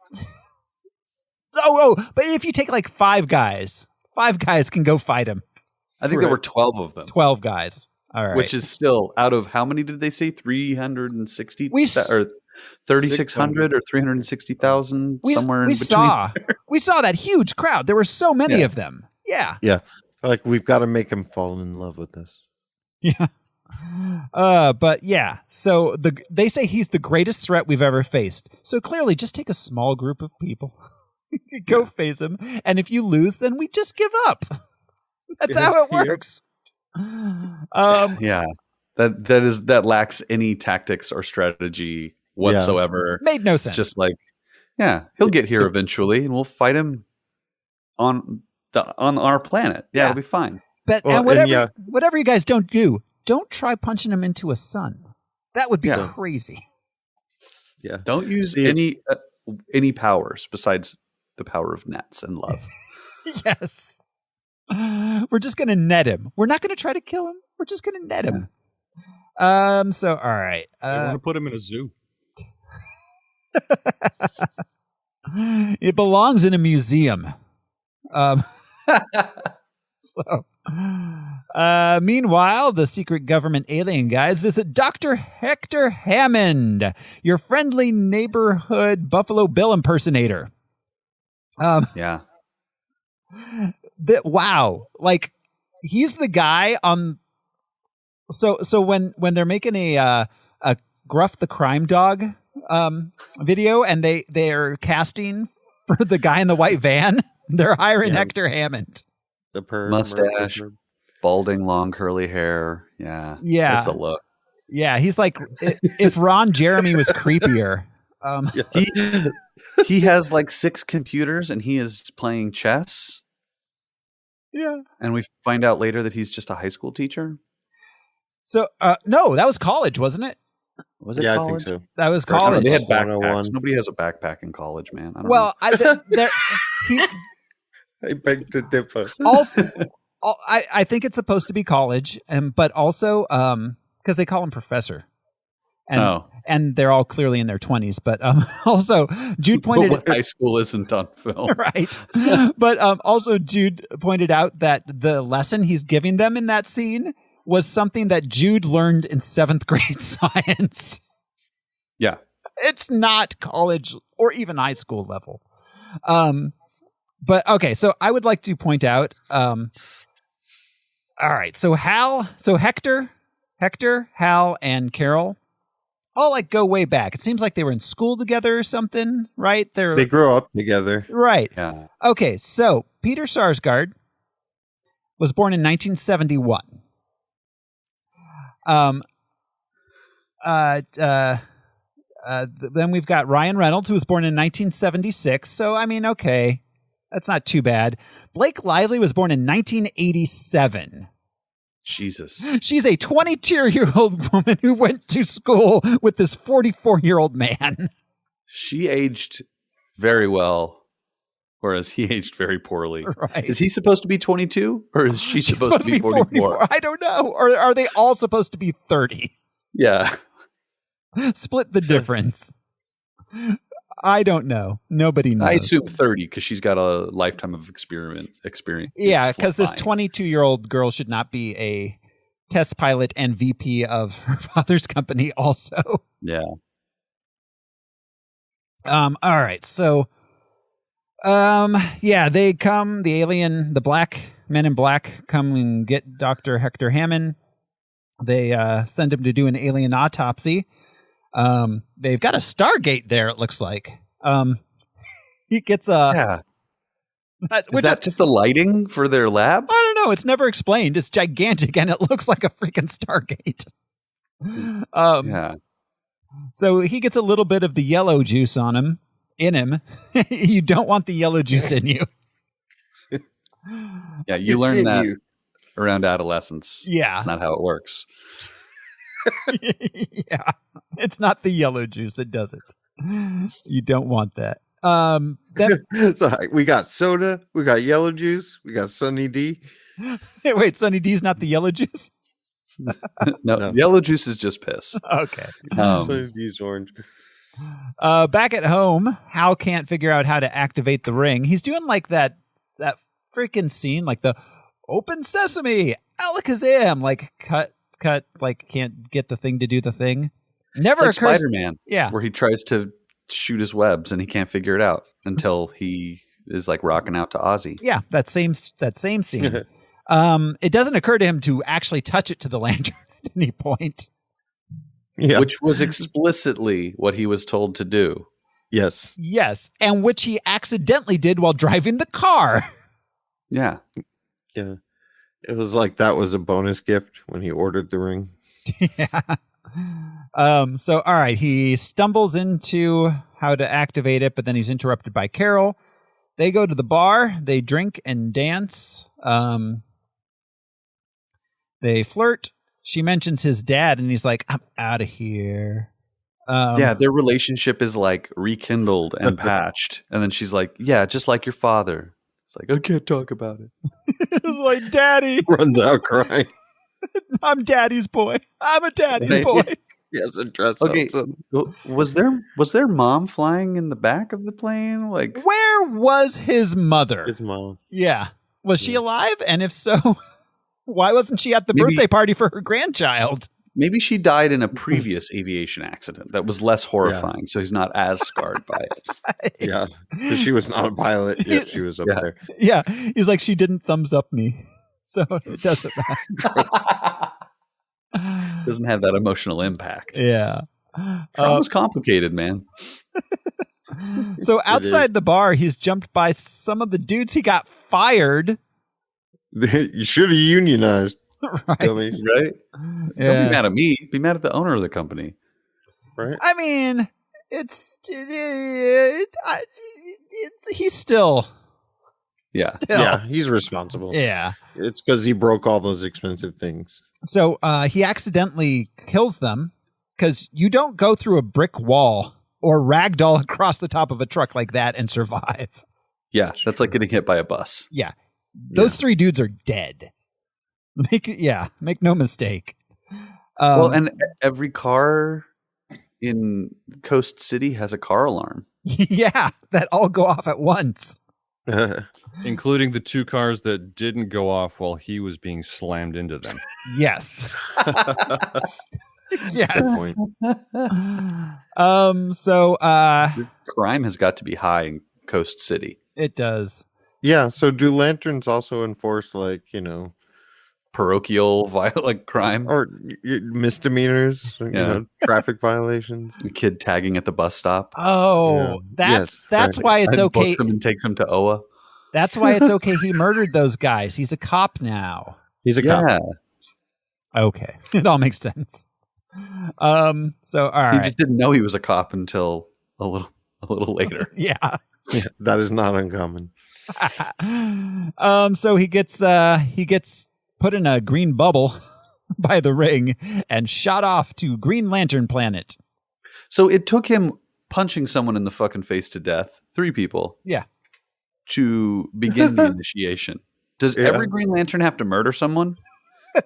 But if you take like 5 guys can go fight him. I think there were 12 of them. 12 guys. All right. Which is still out of how many did they say? 360 or 3,600 or 360,000 somewhere in between. We saw that huge crowd. There were so many of them. Yeah. Yeah. Like we've got to make him fall in love with us. Yeah. But yeah. So they say he's the greatest threat we've ever faced. So clearly just take a small group of people. Go face him. And if you lose, then we just give up. That's how it works. That lacks any tactics or strategy whatsoever. Made no sense. It's just like, he'll get here eventually, and we'll fight him on our planet. Yeah, it'll be fine. But whatever you guys don't try punching him into a sun. That would be crazy. Yeah, don't use any powers besides the power of nets and love. Yes. We're just going to net him. We're not going to try to kill him. We're just going to net him. So, all right. I want to put him in a zoo. It belongs in a museum. Meanwhile, the secret government alien guys visit Dr. Hector Hammond, your friendly neighborhood Buffalo Bill impersonator. Yeah. Wow. Like, he's the guy on... So when they're making a Gruff the Crime Dog video and they're casting for the guy in the white van, they're hiring Hector Hammond. The mustache, balding, long curly hair. Yeah. It's a look. Yeah, he's like if Ron Jeremy was creepier. He has like 6 computers and he is playing chess. Yeah. And we find out later that he's just a high school teacher. So no, that was college, wasn't it? Was it college? I think so. That was college. They had backpacks. Nobody has a backpack in college, man. I don't know. I beg to differ. Also, I think it's supposed to be college, but also because they call him professor, and they're all clearly in their 20s. But also, Jude pointed out high school isn't on film, right? But also, Jude pointed out that the lesson he's giving them in that scene was something that Jude learned in 7th grade science. Yeah, it's not college or even high school level. But okay, so I would like to point out, all right, so Hector, Hal, and Carol all like go way back. It seems like they were in school together or something, right? They grew up together. Right. Yeah. Okay, so Peter Sarsgaard was born in 1971. Then we've got Ryan Reynolds, who was born in 1976. So, I mean, okay, that's not too bad. Blake Lively was born in 1987. Jesus. She's a 22-year-old woman who went to school with this 44-year-old man. She aged very well, whereas he aged very poorly. Right. Is he supposed to be 22 or is she supposed to be 44? I don't know. Or are they all supposed to be 30? Yeah. Split the difference. I don't know. Nobody knows. I assume 30 because she's got a lifetime of experience. Yeah, because this 22-year-old girl should not be a test pilot and VP of her father's company also. Yeah. All right. So, they come, the black men in black come and get Dr. Hector Hammond. They send him to do an alien autopsy. They've got a Stargate there, it looks like. He gets a... Yeah. Is that just the lighting for their lab? I don't know. It's never explained. It's gigantic, and it looks like a freaking Stargate. Yeah. So he gets a little bit of the yellow juice in him. You don't want the yellow juice in you. Yeah, you learn that around adolescence. Yeah. That's not how it works. Yeah. It's not the yellow juice that does it. You don't want that. So we got soda, we got yellow juice, we got Sunny D. Hey, wait, Sunny D's not the yellow juice? No, yellow juice is just piss. Okay. Sunny D's orange. Back at home, Hal can't figure out how to activate the ring. He's doing like that freaking scene, like the open sesame, alakazam, like cut, like can't get the thing to do the thing. Never it's occurs. Like Spiderman, yeah, where he tries to shoot his webs and he can't figure it out until he is like rocking out to Ozzy. Yeah, that same scene. It doesn't occur to him to actually touch it to the lantern at any point. Yeah. Which was explicitly what he was told to do. Yes. Yes, and which he accidentally did while driving the car. Yeah. Yeah. It was like that was a bonus gift when he ordered the ring. Yeah. So, all right, he stumbles into how to activate it, but then he's interrupted by Carol. They go to the bar. They drink and dance. They flirt. She mentions his dad, and he's like, I'm out of here. Yeah, their relationship is like rekindled and patched. And then she's like, yeah, just like your father. It's like, I can't talk about it. It's like, Daddy. Runs out crying. I'm Daddy's boy. I'm a Daddy's boy. He has a dress. Okay, was their mom flying in the back of the plane? Like, where was his mother? His mom. Yeah. Was she alive? And if so, Why wasn't she at the birthday party for her grandchild? Maybe she died in a previous aviation accident that was less horrifying, so he's not as scarred by it. Yeah, because she was not a pilot. Yeah, she was up there. Yeah, he's like, she didn't thumbs up me, so it doesn't matter. Doesn't have that emotional impact. Yeah. Trauma's complicated, man. So outside the bar, he's jumped by some of the dudes he got fired. You should have unionized. Right. Dummies, right? Don't be mad at me. Be mad at the owner of the company. Right. I mean, he's still. Yeah. Yeah, he's responsible. Yeah. It's because he broke all those expensive things. So he accidentally kills them because you don't go through a brick wall or ragdoll across the top of a truck like that and survive. Yeah, that's like getting hit by a bus. Yeah. Those three dudes are dead. Make no mistake. Well, and every car in Coast City has a car alarm. Yeah, that all go off at once. Including the two cars that didn't go off while he was being slammed into them. Yes. Yes. Good point. So crime has got to be high in Coast City. It does. Yeah, so do lanterns also enforce parochial crime or misdemeanors, traffic violations? A kid tagging at the bus stop. Oh, that's why it's okay. Books him and takes him to OA. That's why it's okay. He murdered those guys. He's a cop now. He's a cop. Okay, it all makes sense. So all right. He just didn't know he was a cop until a little later. Yeah, that is not uncommon. So he gets put in a green bubble by the ring and shot off to Green Lantern Planet. So it took him punching someone in the fucking face to death, 3 people. Yeah. To begin the initiation. Does every Green Lantern have to murder someone?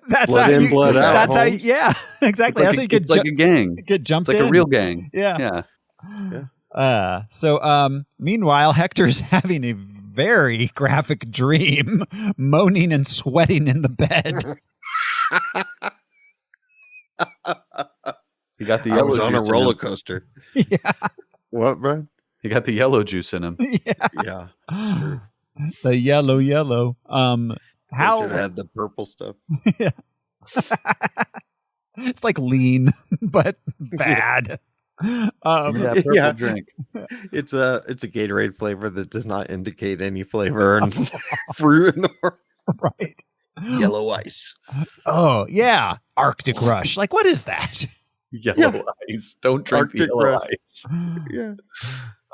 That's blood how in, blood out. That's how. Yeah, exactly. That's how you get like a gang. Get jumped it's like in. a real gang. Yeah. So meanwhile, Hector's having a very graphic dream, moaning and sweating in the bed. He got the I yellow was on a juice roller coaster. Yeah. What, Brian? He got the yellow juice in him. Yeah. True. The yellow. How should have had the purple stuff. Yeah. It's like lean, but bad. Purple drink. It's a Gatorade flavor that does not indicate any flavor and fruit in the world. Right. Yellow ice. Oh yeah, Arctic Rush. Like, what is that? Yellow ice. Don't drink Arctic the yellow Rush. ice. Yeah.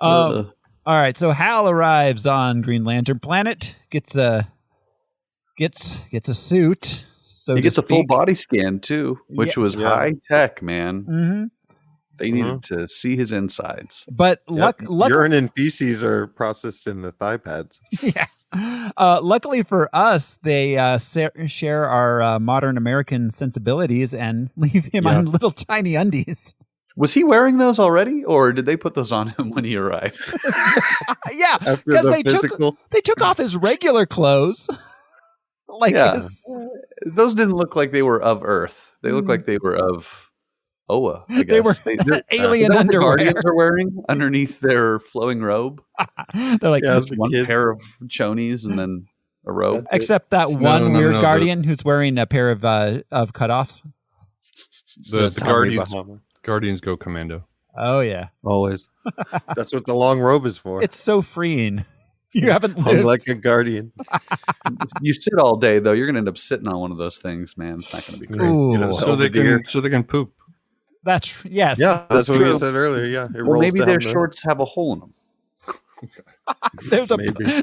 All right. So Hal arrives on Green Lantern Planet. Gets a suit. So he gets a full body scan too, which was high tech, man. Mm-hmm. They needed to see his insides. But urine and feces are processed in the thigh pads. Yeah. Luckily for us, they share our modern American sensibilities and leave him on little tiny undies. Was he wearing those already, or did they put those on him when he arrived? Yeah, because they took off his regular clothes. Those didn't look like they were of Earth. They looked like they were of Oa. I guess they were alien underwear. The Guardians are wearing underneath their flowing robe. They're like just one pair of chonies and then a robe. Except that one weird Guardian who's wearing a pair of cutoffs. The Guardians go commando. Oh yeah, always. That's what the long robe is for. It's so freeing. You haven't lived like a guardian. You sit all day though. You're gonna end up sitting on one of those things, man. It's not gonna be great. So they can poop. That's yes. Yeah, that's what we said earlier. Yeah. Maybe their shorts have a hole in them.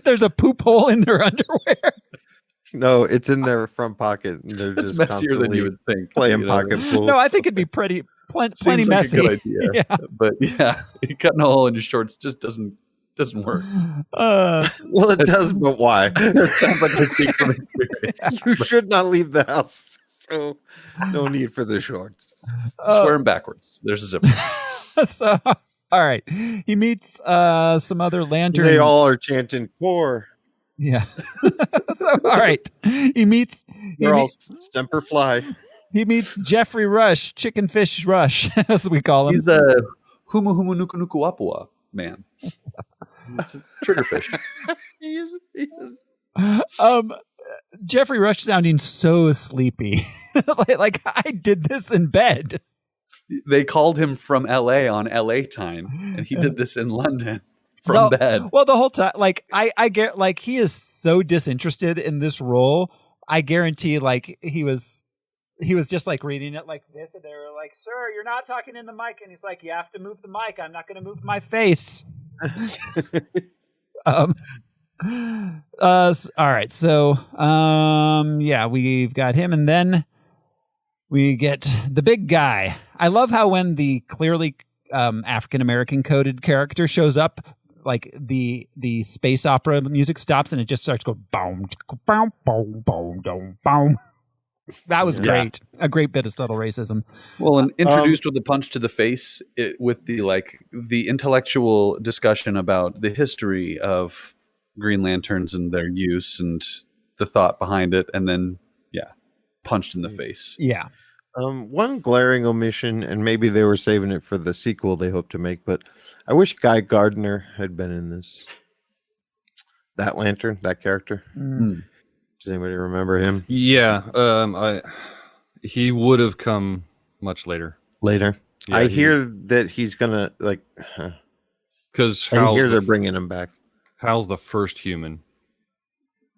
There's a poop hole in their underwear. No, it's in their front pocket. They're That's just messier than you would think. Playing pocket pool. No, I think it'd be plenty Seems messy. Like a good idea. Yeah. But cutting a hole in your shorts just doesn't work. Well, it does, but why? It sounds like a speak from experience. You should not leave the house, so no need for the shorts. Swear them backwards. There's a zipper. So, all right, he meets some other lanterns. They all are chanting "Core." Yeah. So, all right. He meets. We're all Semper Fly. He meets Jeffrey Rush, Chicken Fish Rush, as we call him. He's a Humu Humu Nuku Nuku Apua man. It's a triggerfish. He is. Jeffrey Rush sounding so sleepy. like I did this in bed. They called him from LA on LA time, and he did this in London from bed. Well, the whole time, like I get, like, he is so disinterested in this role. I guarantee, like, he was just like reading it like this, and they were like, "Sir, you're not talking in the mic," and he's like, "You have to move the mic. I'm not going to move my face." All right, so yeah, we've got him, and then we get the big guy. I love how when the clearly African American coded character shows up, like the space opera music stops and it just starts going boom, boom, boom, boom, boom, boom. That was great. A great bit of subtle racism. Well, and introduced with the punch to the face, with the intellectual discussion about the history of Green Lanterns and their use and the thought behind it, and then punched in the face. Yeah. One glaring omission, and maybe they were saving it for the sequel they hope to make, but I wish Guy Gardner had been in this. That Lantern, that character. Does anybody remember him? Yeah, he would have come much later. Later. Yeah, I hear that he's gonna because I hear they're bringing him back. Hal's the first human,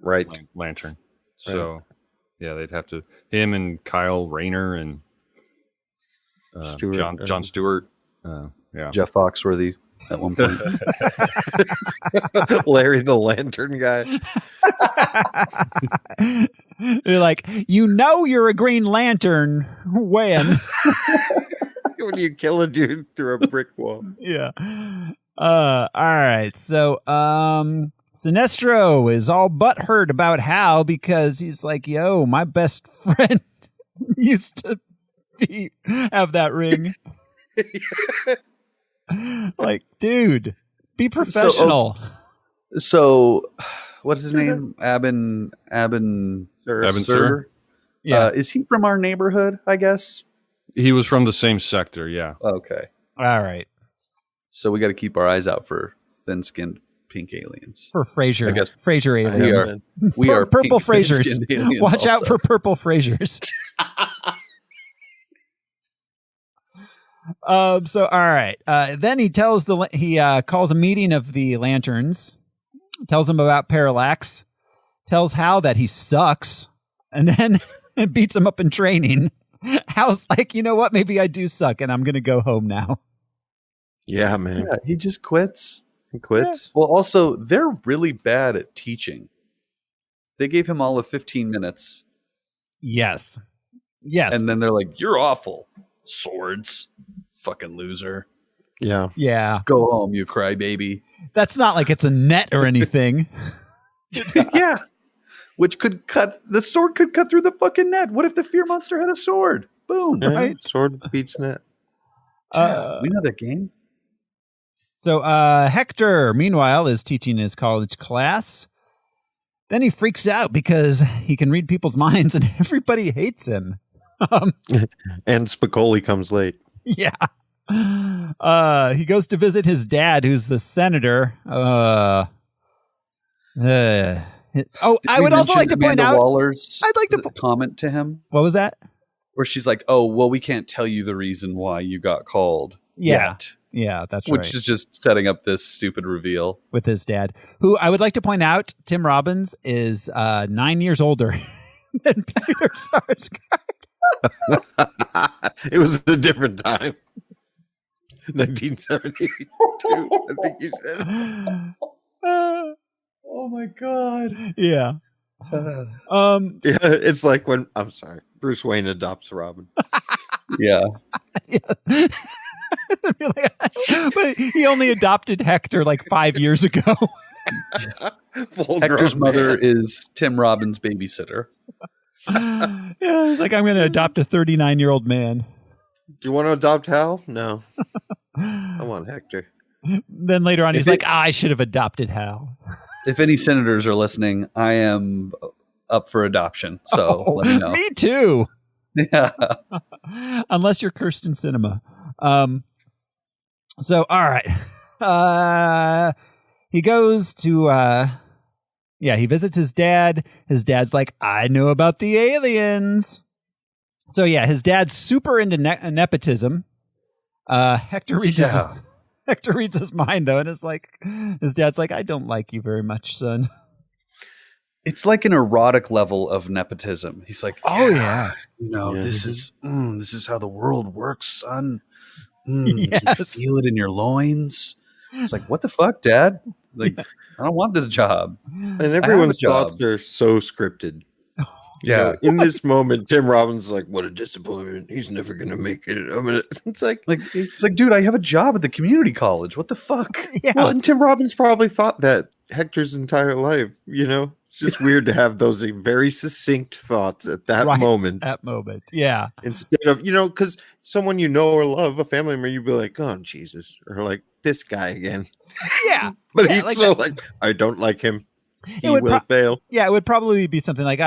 right? Lantern. So yeah, they'd have to him and Kyle Rayner and Stewart, John Stewart. Jeff Foxworthy at one point. Larry the Lantern guy. They're like, you're a Green Lantern when when you kill a dude through a brick wall. Yeah. All right. So Sinestro is all butthurt about Hal because he's like, yo, my best friend used to have that ring. Like, dude, be professional. So what's his name? Abin Sur. Yeah. Is he from our neighborhood, I guess? He was from the same sector, yeah. Okay. All right. So we got to keep our eyes out for thin-skinned pink aliens. For Frasier. I guess Frasier aliens. We are purple pink, Frasers. thin-skinned aliens Watch out also. for purple Frasers. So all right. Then he tells calls a meeting of the Lanterns, tells them about Parallax, tells Hal that he sucks, and then beats him up in training. Hal's like, you know what? Maybe I do suck, and I'm gonna go home now. Yeah, man. Yeah, he just quits. He quits. Well, also, they're really bad at teaching. They gave him all of 15 minutes. Yes. And then they're like, you're awful. Swords. Fucking loser. Yeah. Yeah. Go home, you crybaby. That's not like it's a net or anything. Yeah. Which the sword could cut through the fucking net. What if the fear monster had a sword? Boom. Right? Sword beats net. We know that game. So Hector, meanwhile, is teaching his college class. Then he freaks out because he can read people's minds and everybody hates him. And Spicoli comes late. Yeah. He goes to visit his dad, who's the senator. I would also like to point out Waller's I'd like to comment to him. What was that? Where she's like, "Oh, well, we can't tell you the reason why you got called yet." Yeah, that's right. Which is just setting up this stupid reveal with his dad, who I would like to point out, Tim Robbins is 9 years older than Peter Sarsgaard. It was a different time. 1972, I think you said. Oh my god. Yeah. Yeah, it's like when Bruce Wayne adopts Robin. Yeah. But he only adopted Hector like 5 years ago. Hector's mother is Tim Robbins' babysitter. Yeah, he's like, I'm going to adopt a 39-year-old man. Do you want to adopt Hal? No. I want Hector. Then later on, he's like, I should have adopted Hal. If any senators are listening, I am up for adoption. So let me know. Me too. Yeah. Unless you're Kirsten Cinema. So, all right. He goes to, he visits his dad. His dad's like, I know about the aliens. So, yeah, his dad's super into nepotism. Hector reads his mind, though, and it's like, his dad's like, I don't like you very much, son. It's like an erotic level of nepotism. He's like, this is how the world works, son. Yes. You feel it in your loins. It's like, what the fuck, Dad? Like, I don't want this job. And everyone's thoughts are so scripted. You know, in this moment, Tim Robbins is like, what a disappointment. He's never going to make it. It's like, dude, I have a job at the community college. What the fuck? Yeah. Well, and Tim Robbins probably thought that Hector's entire life, you know? It's just weird to have those very succinct thoughts at that moment. That moment, yeah. Instead of, you know, because someone you know or love, a family member, you'd be like, oh, Jesus. Or like, this guy again. Yeah. But he's like, I don't like him. He will fail. Yeah, it would probably be something like,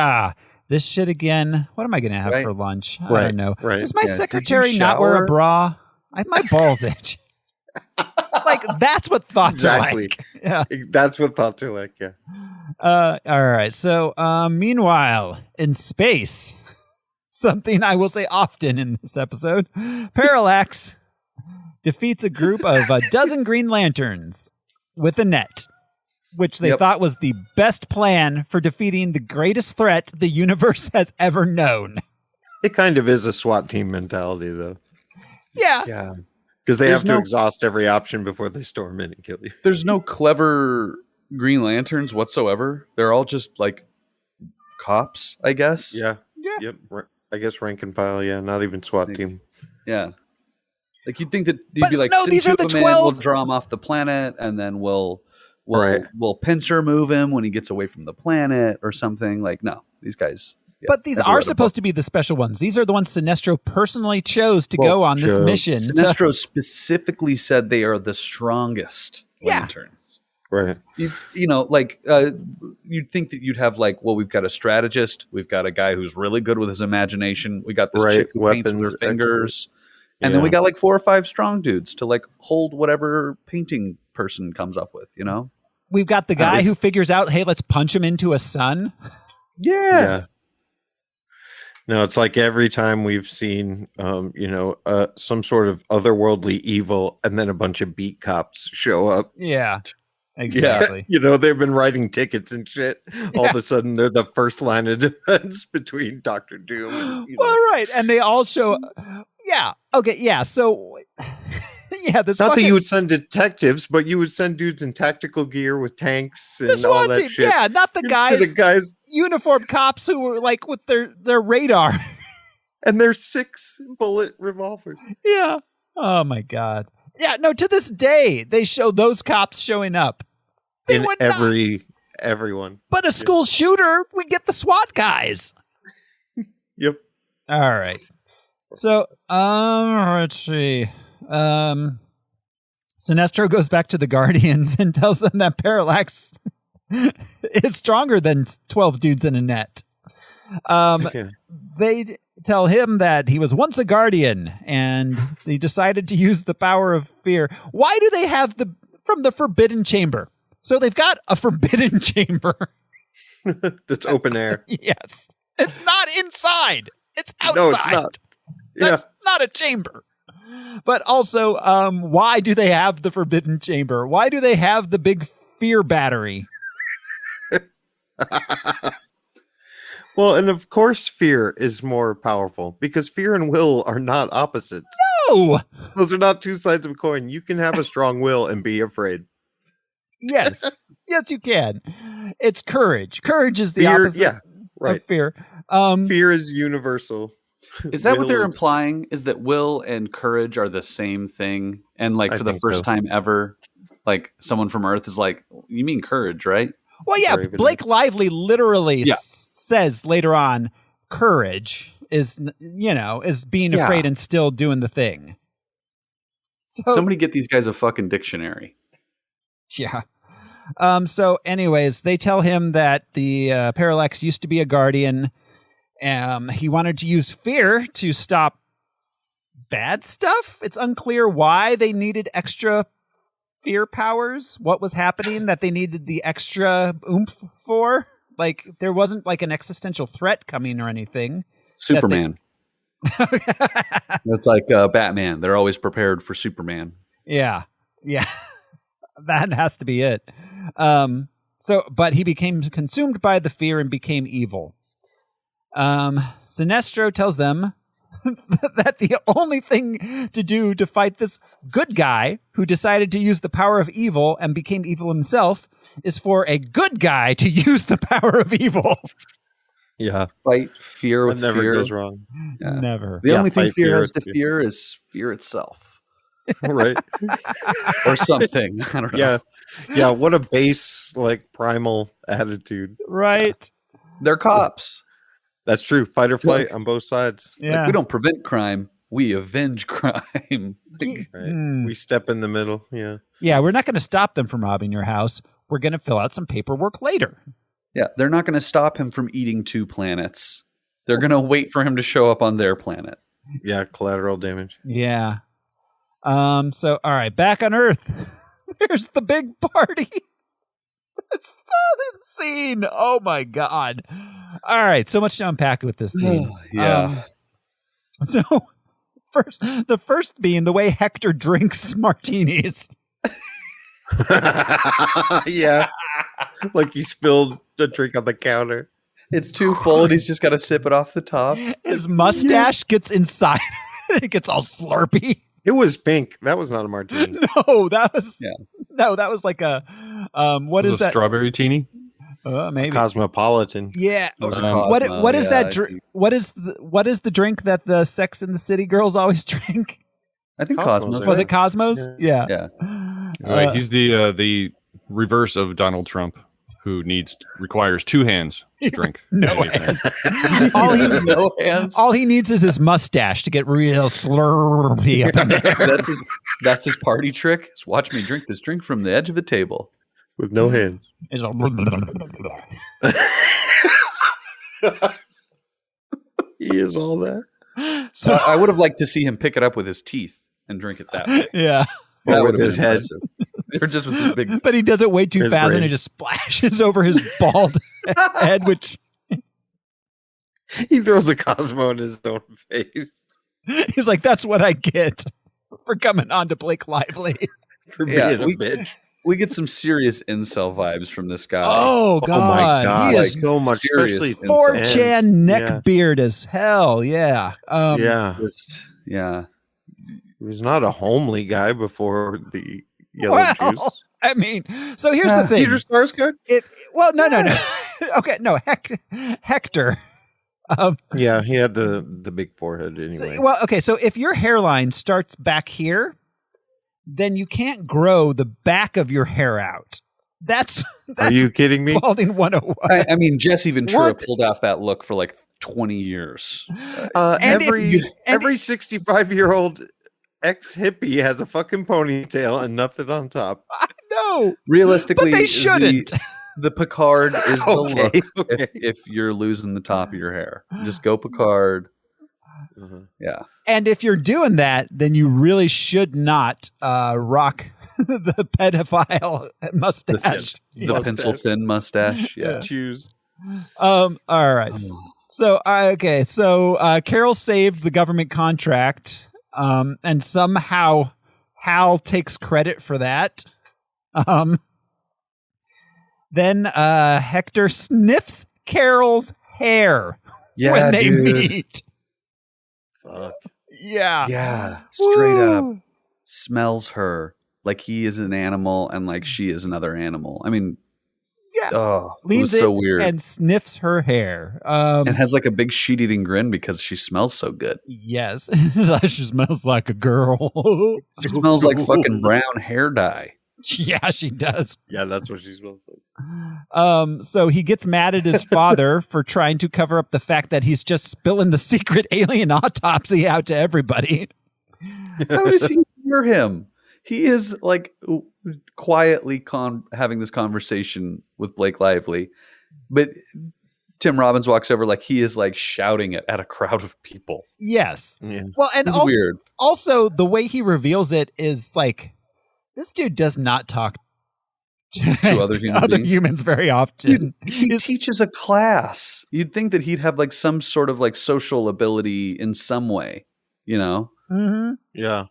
this shit again. What am I going to have for lunch? I don't know. Right. Does my secretary not wear a bra? My balls itch. Like, that's what thoughts are like. Yeah. That's what thoughts are like, yeah. All right. So, meanwhile, in space, something I will say often in this episode, Parallax defeats a group of a dozen Green Lanterns with a net, which they thought was the best plan for defeating the greatest threat the universe has ever known. It kind of is a SWAT team mentality, though. Yeah. Yeah. Because they have to exhaust every option before they storm in and kill you. There's no clever Green Lanterns whatsoever. They're all just like cops, I guess. Yeah. Yep. I guess rank and file. Yeah. Not even SWAT team. Yeah. Like you'd think that you'd be like, these are the 12. We'll draw him off the planet, and then we'll pincer move him when he gets away from the planet or something. Like, no, these guys. Yeah, but these are supposed to be the special ones. These are the ones Sinestro personally chose to go on this mission. Sinestro specifically said they are the strongest lanterns. Right. You know, like you'd think that you'd have like, well, we've got a strategist. We've got a guy who's really good with his imagination. We got this chick who paints with her fingers. And then we got like 4 or 5 strong dudes to like hold whatever painting person comes up with, you know? We've got the guy who figures out, hey, let's punch him into a sun. Yeah. No, it's like every time we've seen, some sort of otherworldly evil, and then a bunch of beat cops show up. Yeah, exactly. Yeah. They've been writing tickets and shit. All of a sudden, they're the first line of defense between Dr. Doom and, Well, right. And they all show... Yeah. Okay. Yeah. So... Yeah, this not that you would send detectives, but you would send dudes in tactical gear with tanks and all that shit. Yeah, not the guys, uniformed cops who were like with their radar. And their 6-bullet revolvers. Yeah. Oh my God. Yeah, no, to this day, they show those cops showing up. In everyone. But a school shooter, we get the SWAT guys. Yep. All right. So, let's see. Sinestro goes back to the Guardians and tells them that Parallax is stronger than 12 dudes in a net. They tell him that he was once a Guardian and he decided to use the power of fear. Why do they have from the Forbidden Chamber? So they've got a Forbidden Chamber. That's open air. Yes. It's not inside. It's outside. No, it's not. That's not a chamber. But also, why do they have the Forbidden Chamber? Why do they have the big fear battery? Well, and of course fear is more powerful because fear and will are not opposites. No! Those are not two sides of a coin. You can have a strong will and be afraid. Yes. Yes, you can. It's courage. Courage is the opposite of fear. Fear is universal. Is that what they're implying? Is that will and courage are the same thing? And like for the first time ever, like someone from Earth is like, you mean courage, right? Well, yeah, Blake Lively literally says later on, courage is being afraid and still doing the thing. So somebody get these guys a fucking dictionary. Yeah. So anyways, they tell him that the Parallax used to be a guardian. He wanted to use fear to stop bad stuff. It's unclear why they needed extra fear powers. What was happening that they needed the extra oomph for? Like, there wasn't like an existential threat coming or anything. Superman. That's like Batman. They're always prepared for Superman. Yeah. That has to be it. But he became consumed by the fear and became evil. Sinestro tells them that the only thing to do to fight this good guy who decided to use the power of evil and became evil himself is for a good guy to use the power of evil. Yeah. Fight fear with never fear. goes wrong. Yeah. Never. The only thing fear has to with fear is fear itself. Right. Or something. I don't know. Yeah. What a base, like, primal attitude. Right. They're cops. That's true. Fight or flight on both sides. Yeah. Like, we don't prevent crime. We avenge crime. Right. We step in the middle. Yeah. Yeah, we're not going to stop them from robbing your house. We're going to fill out some paperwork later. Yeah, they're not going to stop him from eating 2 planets. They're going to wait for him to show up on their planet. Yeah, collateral damage. Yeah. So, all right, back on Earth. There's the big party. It's so insane. Oh, my God. All right, so much to unpack with this scene. Yeah. So, the first being the way Hector drinks martinis. Yeah. Like he spilled the drink on the counter. It's too full and he's just got to sip it off the top. His mustache gets inside. It gets all slurpy. It was pink. That was not a martini. No, that was like a what is a that? Strawberry teeny? Maybe Cosmopolitan. Yeah. Cosmo, What is yeah, that drink? What is the drink that the Sex and the City girls always drink? I think Cosmos, Cosmos. Was it Cosmos? Yeah. Yeah. Right, he's the reverse of Donald Trump, who requires 2 hands to drink. No anything. No hands. All he needs is his mustache to get real slurpy up in there. That's his party trick. Is watch me drink this drink from the edge of the table. With no hands. It's all- He is all that. So I would have liked to see him pick it up with his teeth and drink it that way. yeah, Or That with would have his been head. impressive. Or just with his big. but he does it way too His fast, and brain. it just splashes over his bald head, which He throws a Cosmo in his own face. he's like, "That's what I get for coming on to Blake Lively." For being Yeah, a bitch. We get some serious incel vibes from this guy. Oh God, Oh my God. he Like is so much, serious especially insane. 4chan neck Yeah. beard as hell. Yeah, Yeah. Yeah. He was not a homely guy before the yellow juice. I mean, so here's the thing. Peter Sarsgaard? No. Okay, no, Hector. Yeah, he had the big forehead anyway. So if your hairline starts back here, then you can't grow the back of your hair out. That's Are you kidding me? balding 101. I mean, Jesse Ventura What? pulled off that look for like 20 years. Every 65-year-old ex-hippie has a fucking ponytail and nothing on top. No, Realistically, but they shouldn't. The Picard is the Okay, look okay. if you're losing the top of your hair. Just go Picard. Yeah. And if you're doing that, then you really should not rock the pedophile mustache. The pencil thin mustache. Yeah. Choose. All right. So Carol saved the government contract, and somehow Hal takes credit for that. Then Hector sniffs Carol's hair when they meet. Fuck. Yeah. Yeah. Straight up Woo. smells her like he is an animal and like she is another animal. I mean, Yeah. oh, it Leans was so in weird. and sniffs her hair. And has like a big sheet-eating grin because she smells so good. Yes. She smells like a girl. She smells like fucking brown hair dye. Yeah, she does. Yeah, that's what she smells like. So he gets mad at his father for trying to cover up the fact that he's just spilling the secret alien autopsy out to everybody. How does he hear him? he is like quietly having this conversation with Blake Lively, but Tim Robbins walks over like he is like shouting it at a crowd of people. Yes. Yeah. Well, and It's also, weird. also the way he reveals it is like, this dude does not talk To other human beings. humans very often. Dude, he teaches a class. You'd think that he'd have like some sort of like social ability in some way, you know? Mm-hmm. Yeah.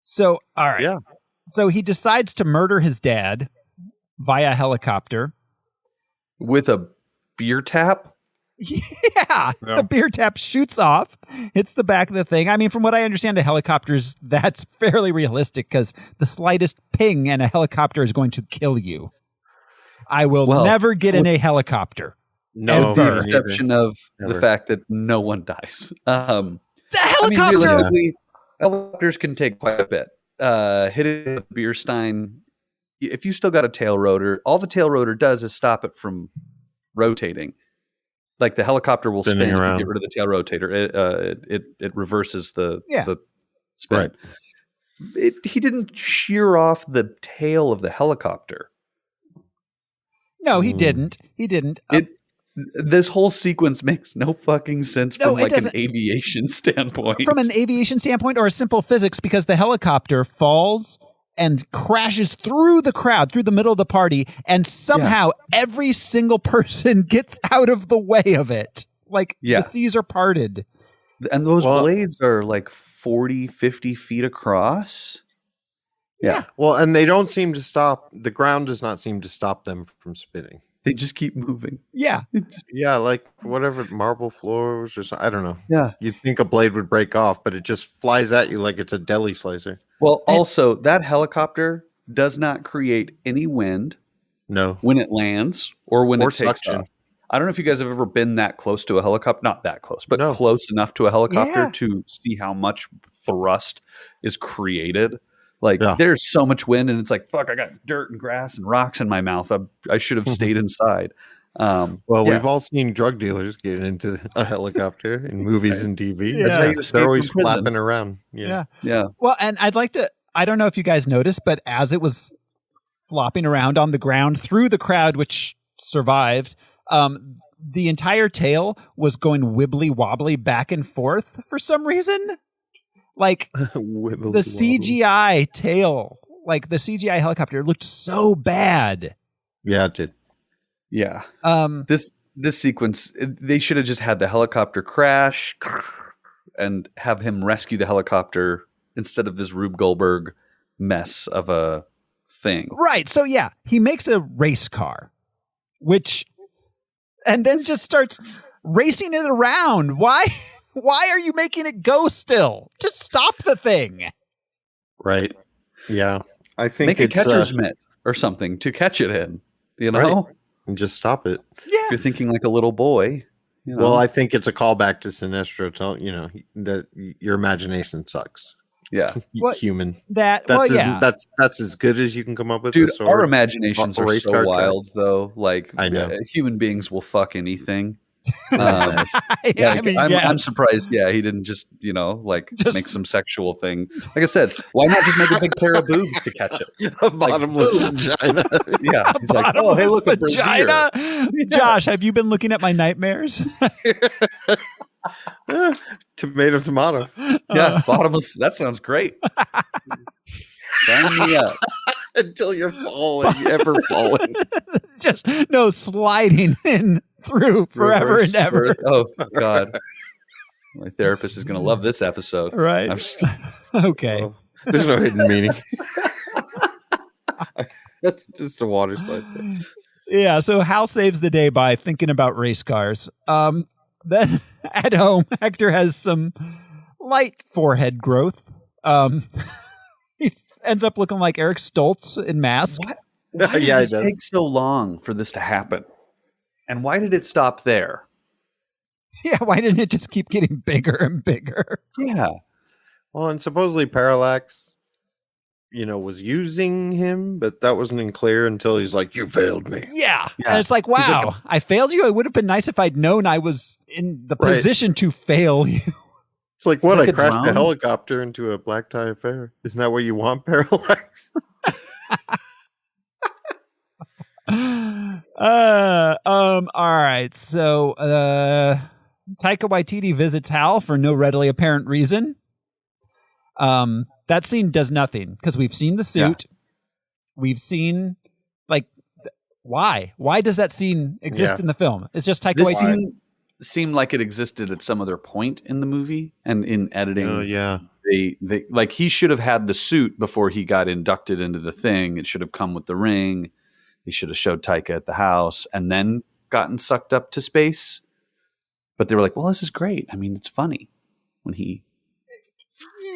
So, all right. Yeah. So he decides to murder his dad via helicopter. With a beer tap? Yeah. The beer tap shoots off, hits the back of the thing. I mean, from what I understand, a helicopter's that's fairly realistic because the slightest ping and a helicopter is going to kill you. I will never get in a helicopter. No, with the exception of the fact that no one dies. The I mean, helicopter. realistically, helicopters can take quite a bit. Hitting with a beer stein, if you still got a tail rotor, all the tail rotor does is stop it from rotating. Like the helicopter will spin if you get rid of the tail rotator. It reverses the spin. Right. He didn't shear off the tail of the helicopter. No, he didn't. He didn't. This whole sequence makes no fucking sense from like an doesn't. aviation standpoint. From an aviation standpoint or a simple physics, because the helicopter falls and crashes through the crowd, through the middle of the party, and somehow every single person gets out of the way of it. Like the seas are parted. And those blades are like 40, 50 feet across. Yeah. Well, and they don't seem to stop. The ground does not seem to stop them from spinning. They just keep moving. Yeah. Yeah, like whatever marble floors or something. I don't know. Yeah. You'd think a blade would break off, but it just flies at you like it's a deli slicer. Well, also, that helicopter does not create any wind. No. When it lands or when it takes suction. off. I don't know if you guys have ever been that close to a helicopter. Not that close, but close enough to a helicopter to see how much thrust is created. Like there's so much wind and it's like, fuck, I got dirt and grass and rocks in my mouth. I should have stayed inside. We've all seen drug dealers get into a helicopter in movies and TV. That's how you escape They're always from prison. flapping around. Yeah. Well, and I'd like to, I don't know if you guys noticed, but as it was flopping around on the ground through the crowd, which survived, the entire tail was going wibbly wobbly back and forth for some reason. Like the CGI tail, like the CGI helicopter looked so bad. Yeah, it did. Yeah. This sequence, they should have just had the helicopter crash and have him rescue the helicopter instead of this Rube Goldberg mess of a thing. Right. So yeah, he makes a race car, and then just starts racing it around. Why are you making it go still? Just stop the thing. Right. Yeah. I think make a catcher's mitt or something to catch it in, you know? Right. And just stop it. Yeah. You're thinking like a little boy. You know? Well, I think it's a callback to Sinestro, you know, that your imagination sucks. Yeah. Human. That's as good as you can come up with. Dude, our imaginations are so wild, though. Like, I know. Human beings will fuck anything. I'm surprised. Yeah, he didn't just make some sexual thing. Like I said, why not just make a big pair of boobs to catch it? A bottomless vagina. Yeah, he's like, oh, hey, look, a vagina. Josh, have you been looking at my nightmares? Tomato. Yeah, bottomless. That sounds great. Sign me up. Until you're ever falling. Just sliding in through forever and ever. Oh God, my therapist is going to love this episode. Right? Okay. Well, there's no hidden meaning. That's just a water slide. Yeah. So Hal saves the day by thinking about race cars. Then at home, Hector has some light forehead growth. He ends up looking like Eric Stoltz in Mask. Why did this take so long for this to happen? And why did it stop there? Yeah, why didn't it just keep getting bigger and bigger? Yeah. Well, and supposedly Parallax, was using him, but that wasn't clear until he's like, "You failed me." Yeah. And it's like, wow, I failed you. It would have been nice if I'd known I was in the position to fail you. It's like what? like I a crashed a drone? helicopter into a black tie affair. Isn't that what you want, Parallax? All right. So, Taika Waititi visits Hal for no readily apparent reason. That scene does nothing because we've seen the suit. Yeah. We've seen why? Why does that scene exist in the film? It's just Taika Waititi. Scene seemed like it existed at some other point in the movie and in editing. Oh yeah. They like he should have had the suit before he got inducted into the thing. It should have come with the ring. He should have showed Taika at the house and then gotten sucked up to space. But they were like, well, this is great. I mean, it's funny when he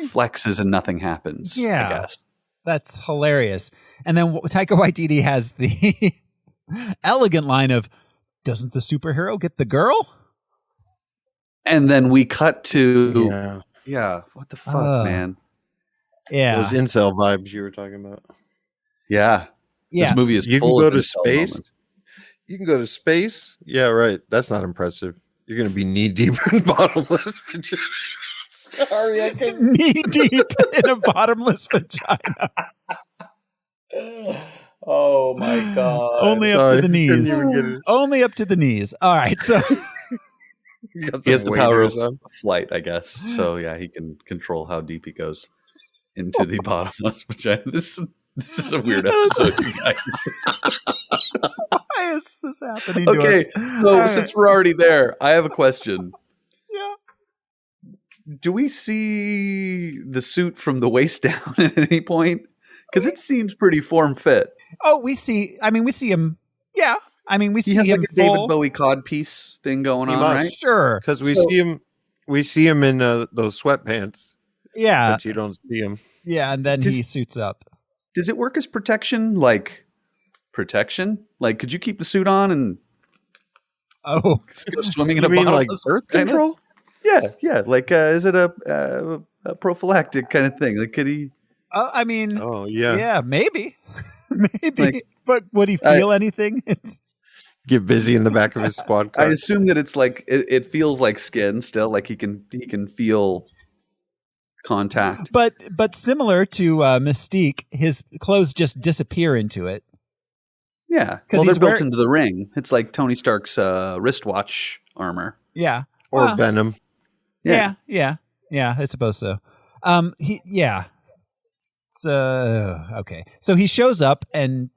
flexes and nothing happens. Yeah, I guess. That's hilarious. And then Taika Waititi has the elegant line of, doesn't the superhero get the girl? And then we cut to, what the fuck, man? Yeah. Those incel vibes you were talking about. Yeah. This movie is you full can go of to incel space. moments. You can go to space. Yeah, right. That's not impressive. You're going to be knee deep in bottomless vagina. Sorry, I can't. Knee deep in a bottomless vagina. Oh my god! Only up to the knees. Only up to the knees. All right, so he has the power of flight, I guess. So yeah, he can control how deep he goes into the bottomless vagina. This is a weird episode, you guys. Why is this happening? Okay, to us? so since we're already there, I have a question. Yeah. Do we see the suit from the waist down at any point? Because it seems pretty form fit. Oh, we see him. Yeah. I mean, we see him. He has him like a David Bowie codpiece thing going on, right? Sure. Because we see him in those sweatpants. Yeah. But you don't see him. Yeah, and then he suits up. Does it work as protection? Like, could you keep the suit on and go swimming in you a mean bottle? Like birth control? Yeah. Like, is it a prophylactic kind of thing? Like, could he? I mean, yeah, maybe, like, but would he feel anything? Get busy in the back of his squad car. I assume that it's like it feels like skin still, like he can feel contact. But similar to Mystique, his clothes just disappear into it. Yeah, because they're built into the ring. It's like Tony Stark's wristwatch armor. Yeah, or Venom. Yeah. I suppose so. Okay. So he shows up, and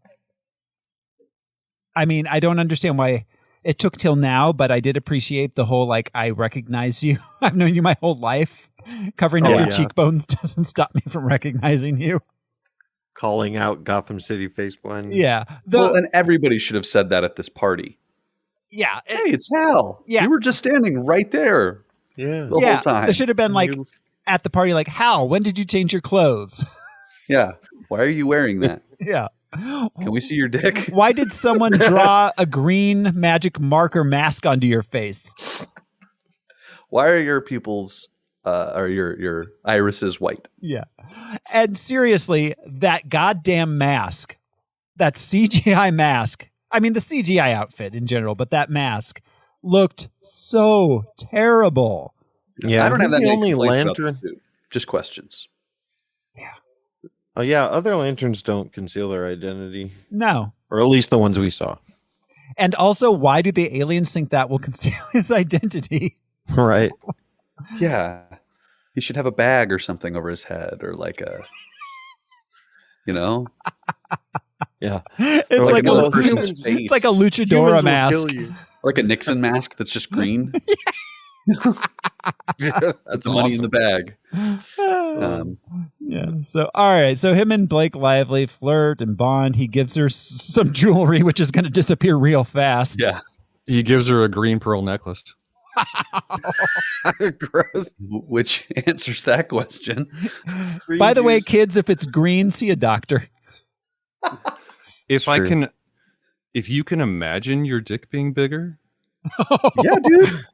I mean, I don't understand why it took till now, but I did appreciate the whole, like, I recognize you. I've known you my whole life. Covering up your cheekbones doesn't stop me from recognizing you. Calling out Gotham City face blind. Yeah. And everybody should have said that at this party. Yeah. Hey, it's Hal. Yeah. You were just standing right there. Yeah. The whole time. There should have been, like, at the party, like, Hal, when did you change your clothes? Yeah. Why are you wearing that? Yeah. Can we see your dick? Why did someone draw a green magic marker mask onto your face? Why are your pupils or your irises white? Yeah. And seriously, that goddamn mask, that CGI mask, I mean the CGI outfit in general, but that mask looked so terrible. Yeah, I don't have that the many only complaints about lantern. the suit. Just questions. Oh yeah, other lanterns don't conceal their identity. No. Or at least the ones we saw. And also, why do the aliens think that will conceal his identity? Right. Yeah. He should have a bag or something over his head, or like a, Yeah. It's like another a person's face. It's like a luchadora mask. Like a Nixon mask that's just green. That's money in the bag. Yeah. So, all right. So him and Blake Lively flirt and bond. He gives her some jewelry, which is going to disappear real fast. Yeah. He gives her a green pearl necklace. Gross. Which answers that question. By the way, kids, if it's green, see a doctor. If you can imagine your dick being bigger. Yeah, dude.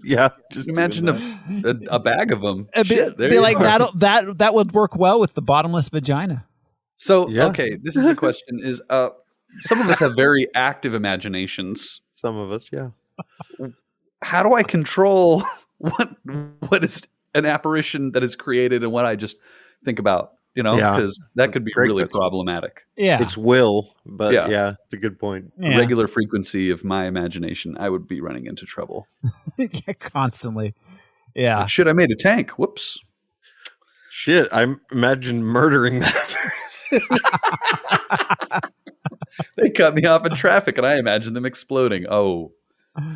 Yeah, just imagine a bag of them. Be like that would work well with the bottomless vagina. So okay, this is the question: is some of us have very active imaginations. Some of us, yeah. How do I control what is an apparition that is created and what I just think about, because that could be really problematic. Yeah. It's will, but yeah, it's a good point. The regular frequency of my imagination, I would be running into trouble. Constantly. Yeah. Like, shit, I made a tank. Whoops. Shit, I imagine murdering that person. They cut me off in traffic and I imagine them exploding. Oh,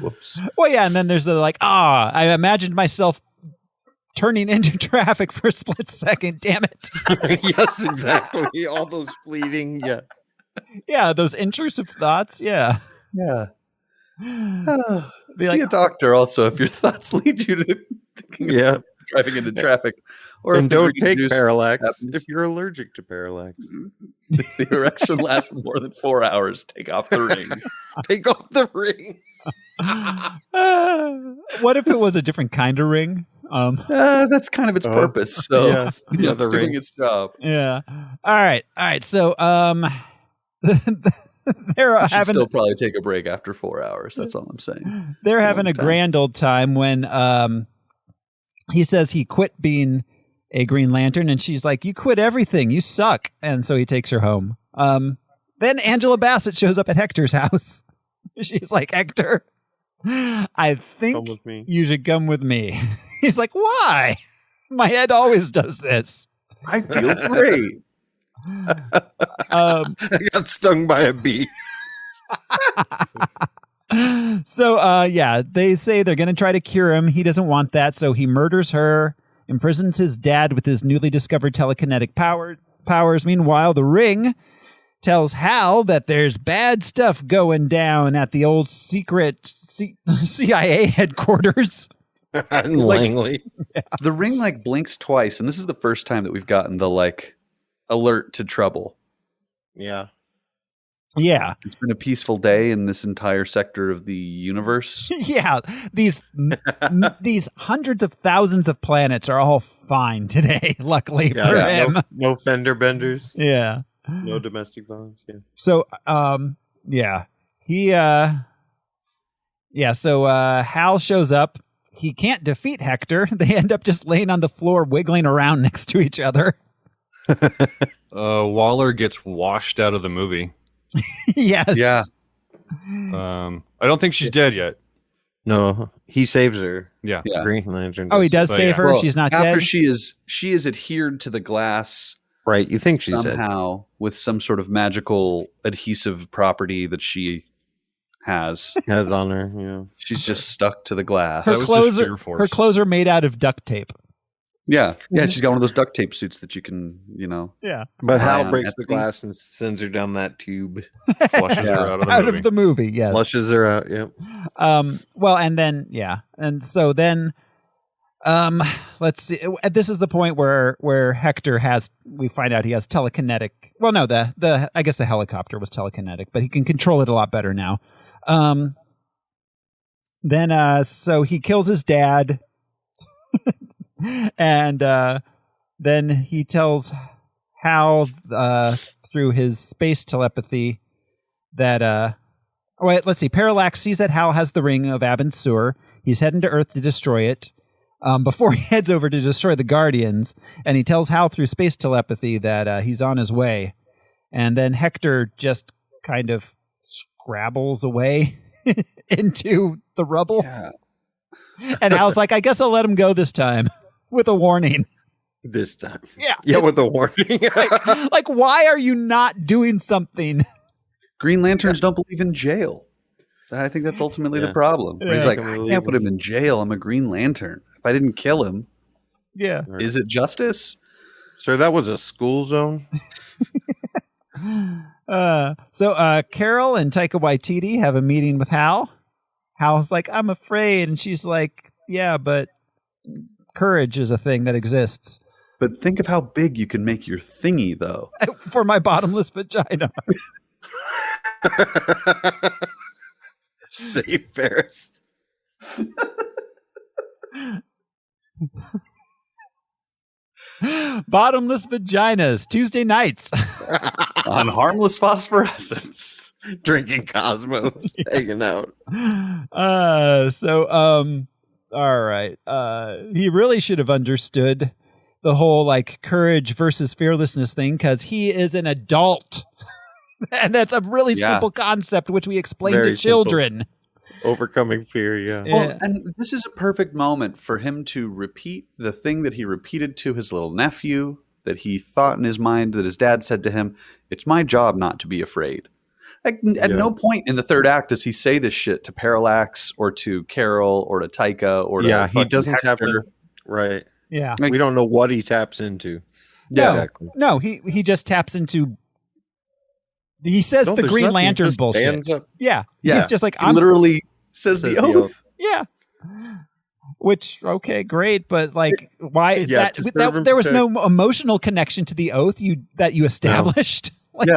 whoops. Well, yeah, and then there's the I imagined myself turning into traffic for a split second. Damn it. Yes, exactly. All those fleeting, Yeah, those intrusive thoughts. Yeah. Yeah. See a doctor also if your thoughts lead you to thinking of driving into traffic. Or and don't take Parallax if you're allergic to Parallax. The erection lasts more than 4 hours. Take off the ring. Take off the ring. What if it was a different kind of ring? That's kind of its purpose. So the it's doing its job. Yeah. All right. So they're having still probably take a break after 4 hours. That's all I'm saying. They're having a grand old time when he says he quit being a Green Lantern, and she's like, "You quit everything. You suck." And so he takes her home. Then Angela Bassett shows up at Hector's house. She's like, "Hector, I think you should come with me." He's like, "Why? My head always does this. I feel great." I got stung by a bee. So, they say they're going to try to cure him. He doesn't want that, so he murders her, imprisons his dad with his newly discovered telekinetic powers. Meanwhile, the Ring tells Hal that there's bad stuff going down at the old secret CIA headquarters. In Langley. The Ring blinks twice, and this is the first time that we've gotten the alert to trouble. Yeah. Yeah. It's been a peaceful day in this entire sector of the universe. Yeah. These hundreds of thousands of planets are all fine today, luckily for him. No fender benders. Yeah. No domestic violence. Yeah. So, So Hal shows up. He can't defeat Hector. They end up just laying on the floor, wiggling around next to each other. Waller gets washed out of the movie. Yes. Yeah. I don't think she's dead yet. No, he saves her. Yeah. Green Lantern. Oh, he does save her. Well, she's not after dead. After she is adhered to the glass. Right. You think she's somehow dead. With some sort of magical adhesive property that she has on her. Yeah. She's just stuck to the glass. Her clothes are made out of duct tape. Yeah. She's got one of those duct tape suits that you can, Yeah. But Hal breaks the glass and sends her down that tube. Flushes her out of the movie. Yes. Flushes her out. Yep. Well, and then and so then, let's see. This is the point where Hector we find out he has telekinetic. Well, no, I guess the helicopter was telekinetic, but he can control it a lot better now. So he kills his dad. And then he tells Hal through his space telepathy that let's see. Parallax sees that Hal has the ring of Abin's sewer. He's heading to Earth to destroy it before he heads over to destroy the Guardians. And he tells Hal through space telepathy that he's on his way. And then Hector just kind of scrabbles away into the rubble. Yeah. And Hal's like, "I guess I'll let him go this time." With a warning. This time. Yeah, with a warning. like, why are you not doing something? Green Lanterns don't believe in jail. I think that's ultimately the problem. He's like, I can't put him in jail. I'm a Green Lantern. If I didn't kill him, is it justice? Sir, that was a school zone. So Carol and Taika Waititi have a meeting with Hal. Hal's like, "I'm afraid," and she's like, "Yeah, but courage is a thing that exists." But think of how big you can make your thingy, though. For my bottomless vagina. Save Ferris. Bottomless vaginas, Tuesday nights. On Harmless Phosphorescence. Drinking Cosmos, hanging out. all right. He really should have understood the whole like courage versus fearlessness thing because he is an adult. And that's a really simple concept, which we explain Very to children. Simple. Overcoming fear, yeah. Well, and this is a perfect moment for him to repeat the thing that he repeated to his little nephew, that he thought in his mind that his dad said to him, "It's my job not to be afraid." Like, at no point in the third act does he say this shit to Parallax or to Carol or to Taika or to he doesn't tap Hector. in. Right. Yeah. Like, we don't know what he taps into. No, exactly. No, he just taps into. He says the Green Lantern bullshit. Yeah. He's just like, he literally says the oath. Yeah. Which, okay, great, but like, why? Yeah, there was no emotional connection to the oath that you established. No. Like,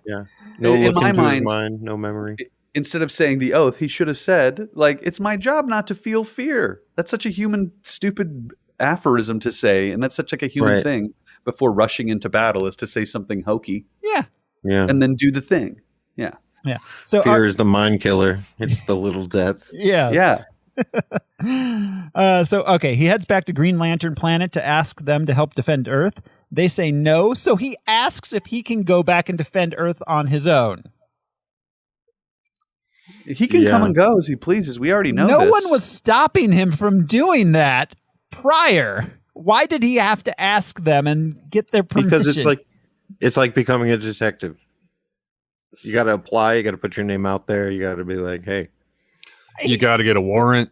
yeah. No in my mind, mind, no memory. Instead of saying the oath, he should have said, like, "It's my job not to feel fear." That's such a human, stupid aphorism to say, and that's such like a human thing before rushing into battle is to say something hokey. Yeah. Yeah. And then do the thing. Yeah. Yeah. So fear is the mind killer. It's the little death. Yeah. Yeah. Okay, he heads back to Green Lantern Planet to ask them to help defend Earth. They say no, so he asks if he can go back and defend Earth on his own. He can come and go as he pleases. We already know no this. one was stopping him from doing that prior. Why did he have to ask them and get their permission? Because it's like becoming a detective. You got to apply. You got to put your name out there. You got to be like, hey. You got to get a warrant.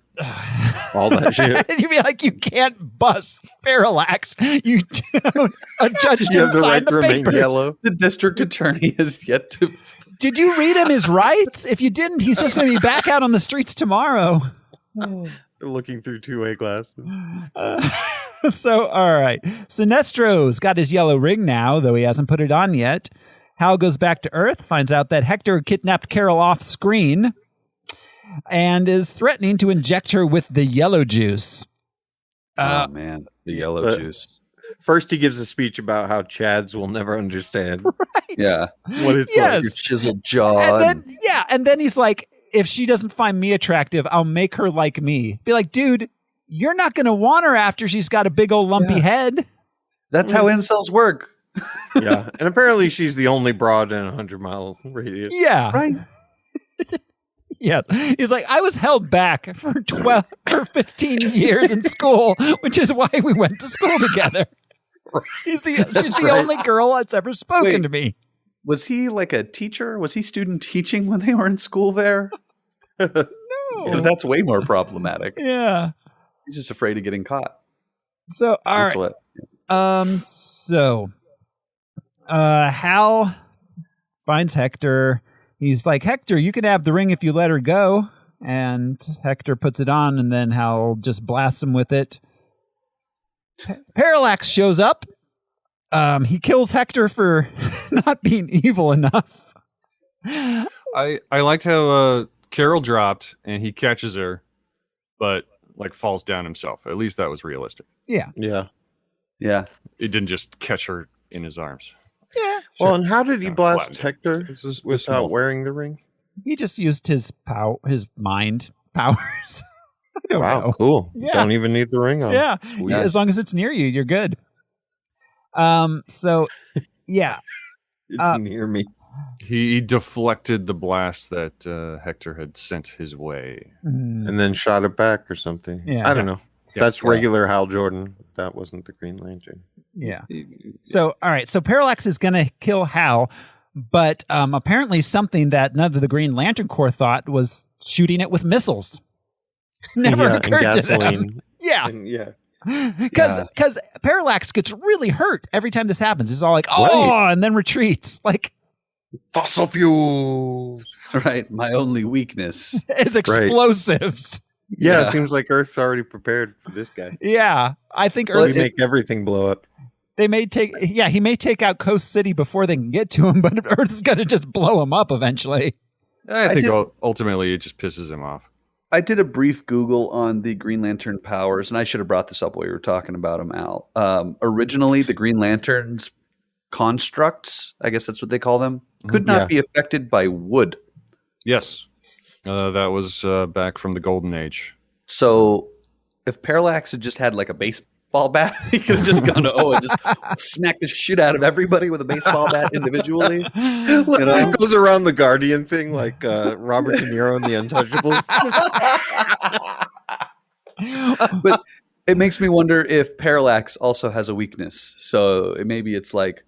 All that shit. You'd be like, you can't bust Parallax. You don't. A judge didn't sign the papers. Yellow. The district attorney has yet to. Did you read him his rights? If you didn't, he's just going to be back out on the streets tomorrow. They're looking through two-way glasses. So, all right. Sinestro's got his yellow ring now, though he hasn't put it on yet. Hal goes back to Earth, finds out that Hector kidnapped Carol off screen, and is threatening to inject her with the yellow juice. Oh, man. The yellow juice. First, he gives a speech about how Chads will never understand. Right. Yeah. What it's like. Your chiseled jaw. And then he's like, if she doesn't find me attractive, I'll make her like me. Be like, dude, you're not going to want her after she's got a big old lumpy head. That's how incels work. Yeah. And apparently she's the only broad in a 100-mile radius. Yeah. Right. Yeah. He's like, I was held back for 15 years in school, which is why we went to school together. She's the only girl that's ever spoken to me. Was he like a teacher? Was he student teaching when they were in school there? No. Because that's way more problematic. Yeah. He's just afraid of getting caught. So, all right. Hal finds Hector. He's like, Hector, you can have the ring if you let her go. And Hector puts it on, and then Hal just blasts him with it. Parallax shows up. He kills Hector for not being evil enough. I liked how Carol dropped and he catches her, but like falls down himself. At least that was realistic. Yeah. Yeah. Yeah. It didn't just catch her in his arms. Yeah. Well, and how did he blast Hector This without wearing the ring? He just used his mind powers. I don't know. Cool. Yeah. Don't even need the ring on. Yeah. As long as it's near you, you're good. So, yeah. It's near me. He deflected the blast that Hector had sent his way. And then shot it back or something. Yeah. I don't know. Yeah. That's regular Hal Jordan. That wasn't the Green Lantern. Yeah. So, all right. So Parallax is going to kill Hal, but apparently something that none of the Green Lantern Corps thought was shooting it with missiles. Never occurred to them. Yeah. Because Parallax gets really hurt every time this happens. It's all like, and then retreats. Like, fossil fuel. Right. My only weakness is explosives. Yeah, it seems like Earth's already prepared for this guy. Yeah. I think Earth. They make everything blow up. He may take out Coast City before they can get to him, but Earth's going to just blow him up eventually. I think ultimately it just pisses him off. I did a brief Google on the Green Lantern powers, and I should have brought this up while you were talking about them, Al. Originally, the Green Lantern's constructs, I guess that's what they call them, could not be affected by wood. Yes. That was back from the Golden Age. So if Parallax had just had like a baseball bat, he could have just gone and just smacked the shit out of everybody with a baseball bat individually. It goes around the Guardian thing like Robert De Niro and the Untouchables. But it makes me wonder if Parallax also has a weakness. So maybe it's like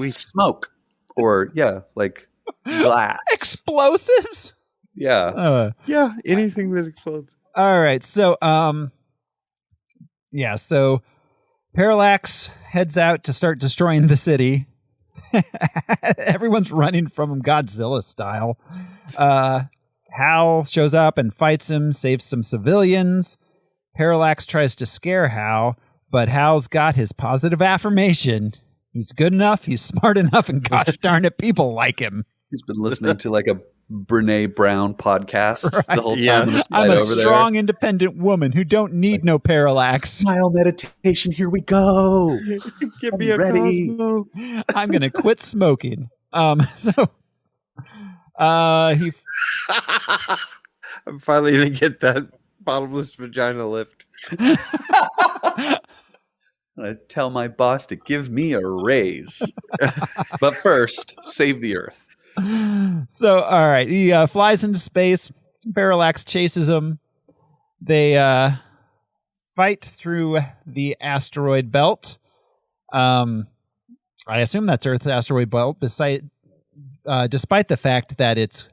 smoke or like glass. Explosives? Yeah. Yeah, anything that explodes. All right. So, so Parallax heads out to start destroying the city. Everyone's running from him Godzilla style. Hal shows up and fights him, saves some civilians. Parallax tries to scare Hal, but Hal's got his positive affirmation. He's good enough, he's smart enough, and gosh darn it, people like him. He's been listening to like a Brene Brown podcast the whole time. I'm a strong, independent woman who don't need no Parallax. Smile meditation, here we go. Get me ready. I'm going to quit smoking. I'm finally going to get that bottomless vagina lift. I tell my boss to give me a raise. But first, save the Earth. So, all right. He flies into space. Parallax chases him. They fight through the asteroid belt. I assume that's Earth's asteroid belt, despite the fact that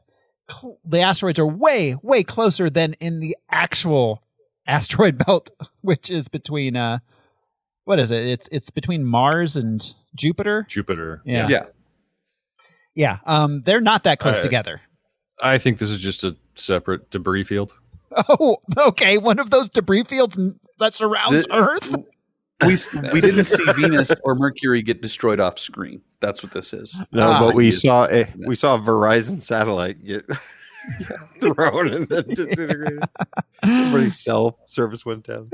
the asteroids are way, way closer than in the actual asteroid belt, which is between what is it? It's between Mars and Jupiter. Yeah. They're not that close together. I think this is just a separate debris field. Oh, okay. One of those debris fields that surrounds Earth. We didn't see Venus or Mercury get destroyed off screen. That's what this is. No, but we saw a Verizon satellite get thrown and then disintegrated. Everybody's cell service went down.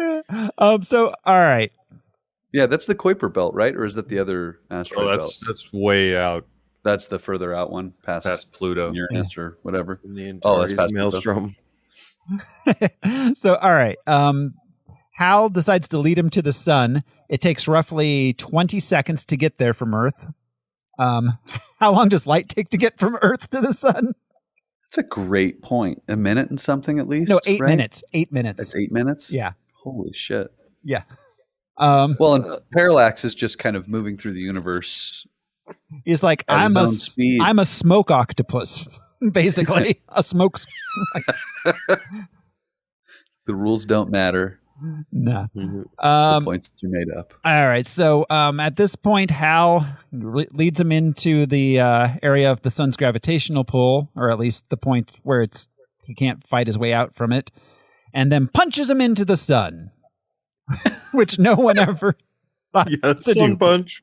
So all right. Yeah, that's the Kuiper belt, right? Or is that the other asteroid belt? That's way out. That's the further out one, past Pluto, Uranus, or whatever. That's past Maelstrom. So all right. Hal decides to lead him to the sun. It takes roughly 20 seconds to get there from Earth. How long does light take to get from Earth to the sun? That's a great point. A minute and something at least? No, 8 minutes. 8 minutes. That's 8 minutes? Yeah. Holy shit. Yeah. Well, and Parallax is just kind of moving through the universe. He's like, I'm a smoke octopus, basically. A smoke. The rules don't matter. No. The points are made up. All right. So at this point, Hal leads him into the area of the sun's gravitational pull, or at least the point where he can't fight his way out from it, and then punches him into the sun, which no one ever thought to sun do. punch.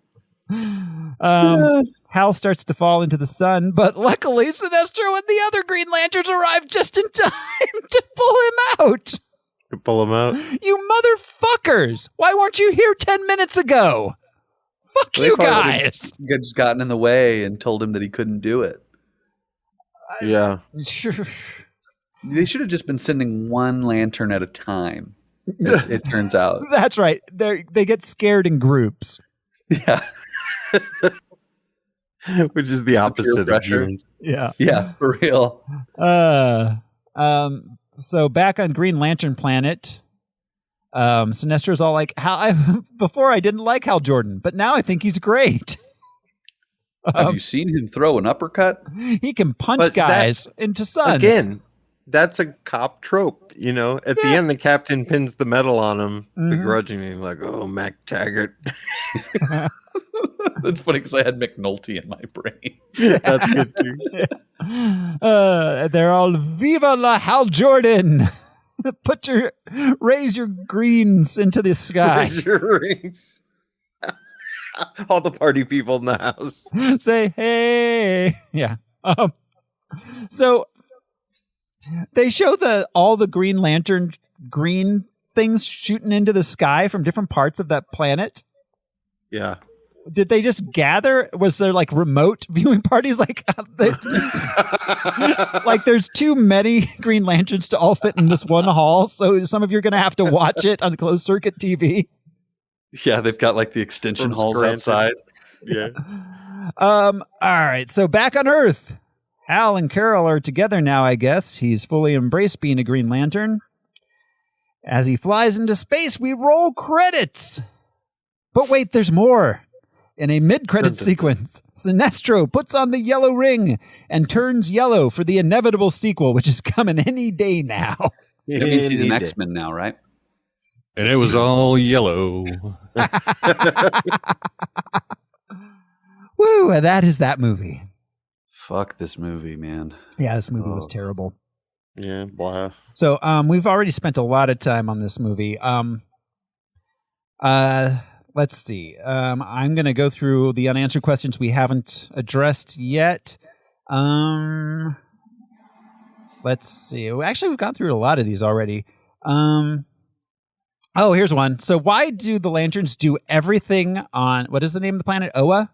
Hal starts to fall into the sun, but luckily Sinestro and the other Green Lanterns arrive just in time to pull him out. To pull him out. You motherfuckers! Why weren't you here 10 minutes ago? Fuck you guys! Just gotten in the way and told him that he couldn't do it. Yeah. Sure. They should have just been sending one lantern at a time. It turns out. That's right. They get scared in groups. Yeah. Which is the opposite of humans. Yeah. Yeah, for real. So back on Green Lantern Planet, Sinestro's all like, before I didn't like Hal Jordan, but now I think he's great. Have you seen him throw an uppercut? He can punch guys into suns. Again, that's a cop trope, you know. At the end, the captain pins the medal on him, begrudgingly, like, "Oh, Mac Taggart." That's funny because I had McNulty in my brain. That's good too. They're all "Viva la Hal Jordan!" Raise your greens into the sky. Raise your rings. All the party people in the house say, "Hey!" Yeah. So they show all the Green Lantern green things shooting into the sky from different parts of that planet. Yeah. did they just gather? Was there like remote viewing parties? Like, like there's too many Green Lanterns to all fit in this one hall. So some of you are going to have to watch it on closed circuit TV. Yeah, they've got like the extension halls outside. Yeah. All right. So back on Earth, Hal and Carol are together now, I guess. He's fully embraced being a Green Lantern. As he flies into space, we roll credits. But wait, there's more. In a mid-credit sequence, Sinestro puts on the yellow ring and turns yellow for the inevitable sequel, which is coming any day now. It means he's an X-Men now, right? And it was all yellow. Woo, and that is that movie. Fuck this movie, man. Yeah, this movie was terrible. Yeah, blah. So we've already spent a lot of time on this movie. Let's see. I'm going to go through the unanswered questions we haven't addressed yet. Let's see. Actually, we've gone through a lot of these already. Oh, here's one. So why do the Lanterns do everything on, what is the name of the planet? Oa?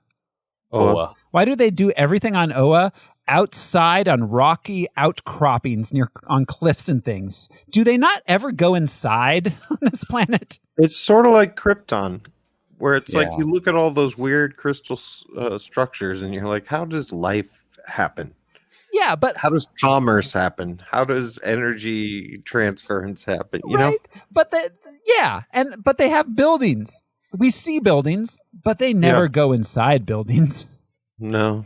Oa. Why do they do everything on Oa outside on rocky outcroppings on cliffs and things? Do they not ever go inside on this planet? It's sort of like Krypton, where it's like you look at all those weird crystal structures and you're like, how does life happen? Yeah, but how does commerce happen? How does energy transference happen? You know? But but they have buildings. We see buildings, but they never go inside buildings. No.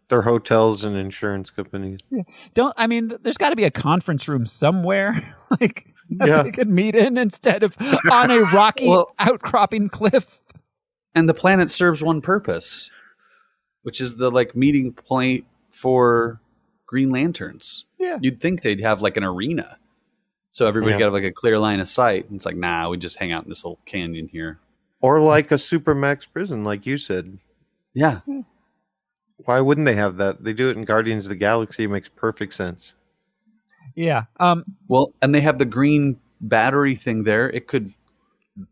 They're hotels and insurance companies. Yeah. There's got to be a conference room somewhere like that they could meet in instead of on a rocky outcropping cliff. And the planet serves one purpose, which is the like meeting point for Green Lanterns. Yeah. You'd think they'd have like an arena. So everybody got like a clear line of sight. And it's like, nah, we just hang out in this little canyon here. Or like a Supermax prison, like you said. Yeah. Why wouldn't they have that? They do it in Guardians of the Galaxy. It makes perfect sense. Yeah. Well, and they have the green battery thing there. It could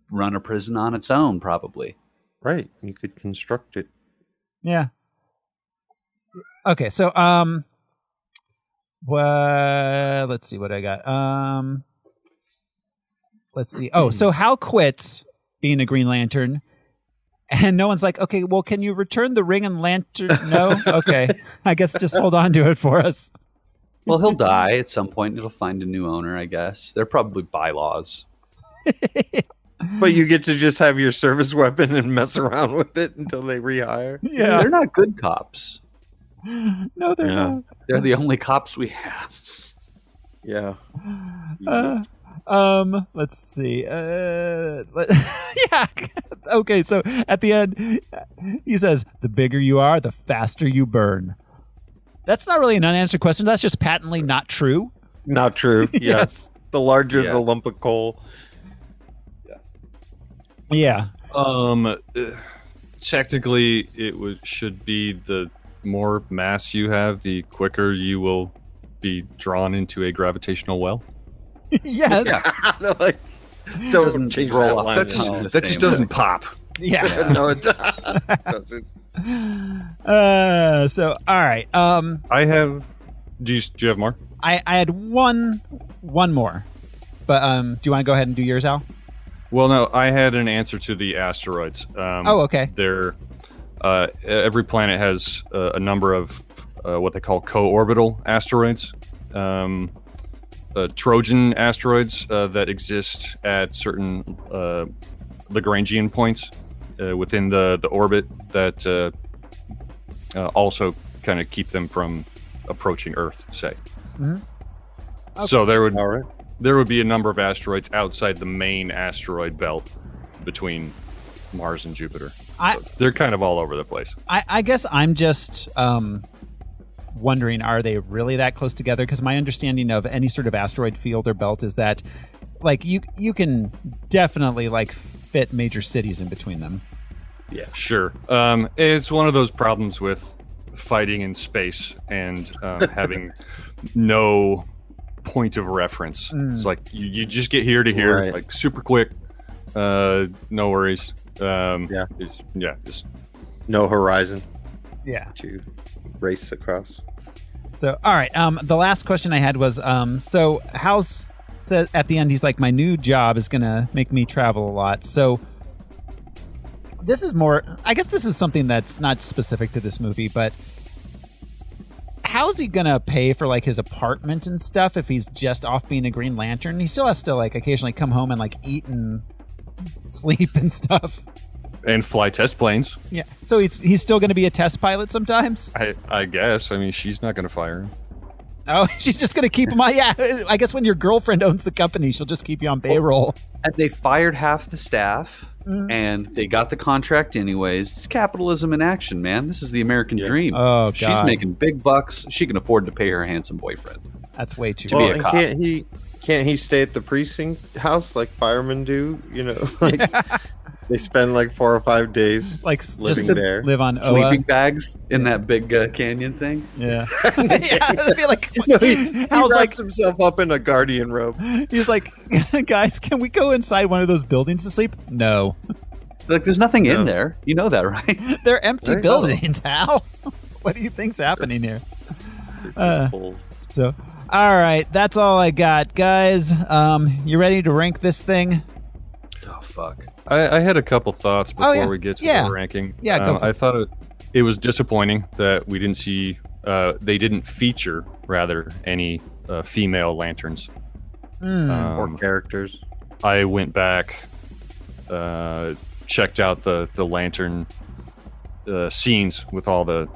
run a prison on its own, probably. Right. You could construct it. Yeah. Okay. So, let's see what I got. Let's see. Oh, so Hal quits being a Green Lantern. And no one's like, okay, well, can you return the ring and lantern? No? Okay. I guess just hold on to it for us. Well, he'll die at some point. It'll find a new owner, I guess. They're probably bylaws. But you get to just have your service weapon and mess around with it until they rehire. Yeah. They're not good cops. No, they're not. They're the only cops we have. Yeah. Let's see. Yeah. Okay, so at the end, he says, the bigger you are, the faster you burn. That's not really an unanswered question. That's just patently not true. Not true. Yes. The larger the lump of coal. Yeah. Technically, it should be the more mass you have, the quicker you will be drawn into a gravitational well. Yes. Yeah. Like, doesn't change that line. That just doesn't pop. Yeah. No, it doesn't. So all right. I have. Do you have more? I had one more, but do you want to go ahead and do yours, Al? Well, no, I had an answer to the asteroids. Okay. They're every planet has a number of what they call co-orbital asteroids. Trojan asteroids that exist at certain Lagrangian points within the orbit that also kind of keep them from approaching Earth, say. Mm-hmm. Okay. So there would be a number of asteroids outside the main asteroid belt between Mars and Jupiter. They're kind of all over the place. I guess I'm just wondering, are they really that close together? Because my understanding of any sort of asteroid field or belt is that, like, you can definitely like fit major cities in between them. Yeah, sure. It's one of those problems with fighting in space and having no point of reference. It's like you just get here to here, like super quick. No worries. Just No horizon Yeah. to race across. So, all right. The last question I had was, so House said at the end, he's like, my new job is going to make me travel a lot. So this is more, I guess this is something that's not specific to this movie, but how's he going to pay for like his apartment and stuff if he's just off being a Green Lantern? He still has to like occasionally come home and like eat and sleep and stuff. And fly test planes. Yeah. So he's still going to be a test pilot sometimes? I guess. I mean, she's not going to fire him. Oh, she's just going to keep him on. Yeah. I guess when your girlfriend owns the company, she'll just keep you on payroll. And they fired half the staff, and they got the contract anyways. It's capitalism in action, man. This is the American dream. Oh, God. She's making big bucks. She can afford to pay her handsome boyfriend. That's way too to be a cop. Can't he stay at the precinct house like firemen do? You know, like they spend like 4 or 5 days like living just there. Live on sleeping bags in that big canyon thing. Yeah. I feel like he wraps himself up in a guardian robe. He's like, guys, can we go inside one of those buildings to sleep? No. Like, there's nothing in there. You know that, right? They're empty buildings, Hal. What do you think's happening here? So, all right, that's all I got, guys. You ready to rank this thing? Oh, fuck. I had a couple thoughts before we get to the ranking. Yeah, go for I thought it was disappointing that we didn't see, they didn't feature, rather, any female lanterns. Or characters. I went back, checked out the lantern scenes with all the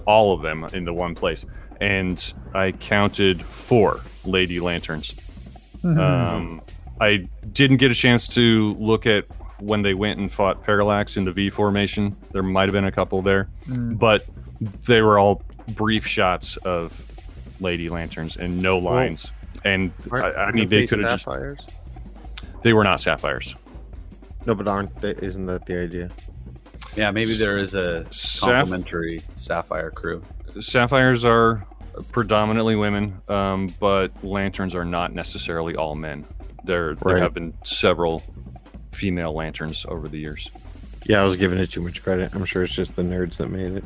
all of them into one place, and I counted 4 lady lanterns. I didn't get a chance to look at when they went and fought Parallax in the V formation. There might have been a couple there, but they were all brief shots of lady lanterns and no lines. And I mean, they could have just. They were not sapphires. No, but aren't they? Isn't that the idea? Yeah, maybe there is a complimentary sapphire crew. Sapphires are predominantly women, but lanterns are not necessarily all men. There have been several female lanterns over the years. Yeah, I was giving it too much credit. I'm sure it's just the nerds that made it.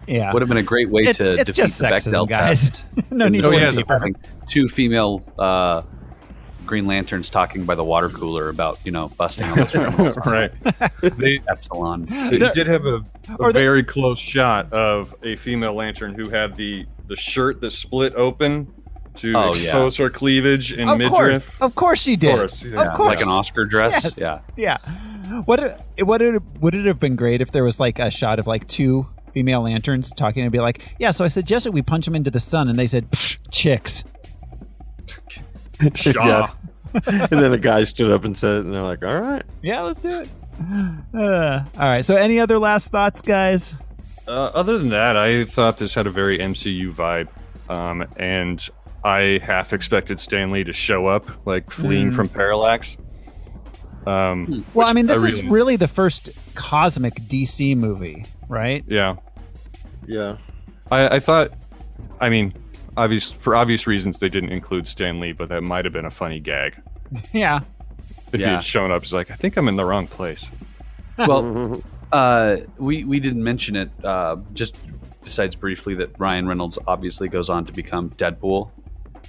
Yeah, would have been a great way to defeat just the sexism, Bechdel guys. test. No need to having 2 female Green Lanterns talking by the water cooler about busting all those criminals. Right. Epsilon. They did have a very close shot of a female lantern who had the shirt that split open to expose her cleavage and midriff. Of course she did. Of course. Like an Oscar dress. Yes. Yeah. Would it have been great if there was like a shot of like 2 female lanterns talking and be like, yeah, so I suggested we punch them into the sun, and they said, chicks. Yeah. And then a guy stood up and said it, and they're like, all right. Yeah, let's do it. All right. So any other last thoughts, guys? Other than that, I thought this had a very MCU vibe. And I half expected Stan Lee to show up, like fleeing from Parallax. Well, I mean, this is really the first cosmic DC movie, right? Yeah. Yeah. I thought, I mean, for obvious reasons, they didn't include Stan Lee, but that might have been a funny gag. Yeah. If he had shown up, he's like, I think I'm in the wrong place. Well, we didn't mention it, just besides briefly, that Ryan Reynolds obviously goes on to become Deadpool.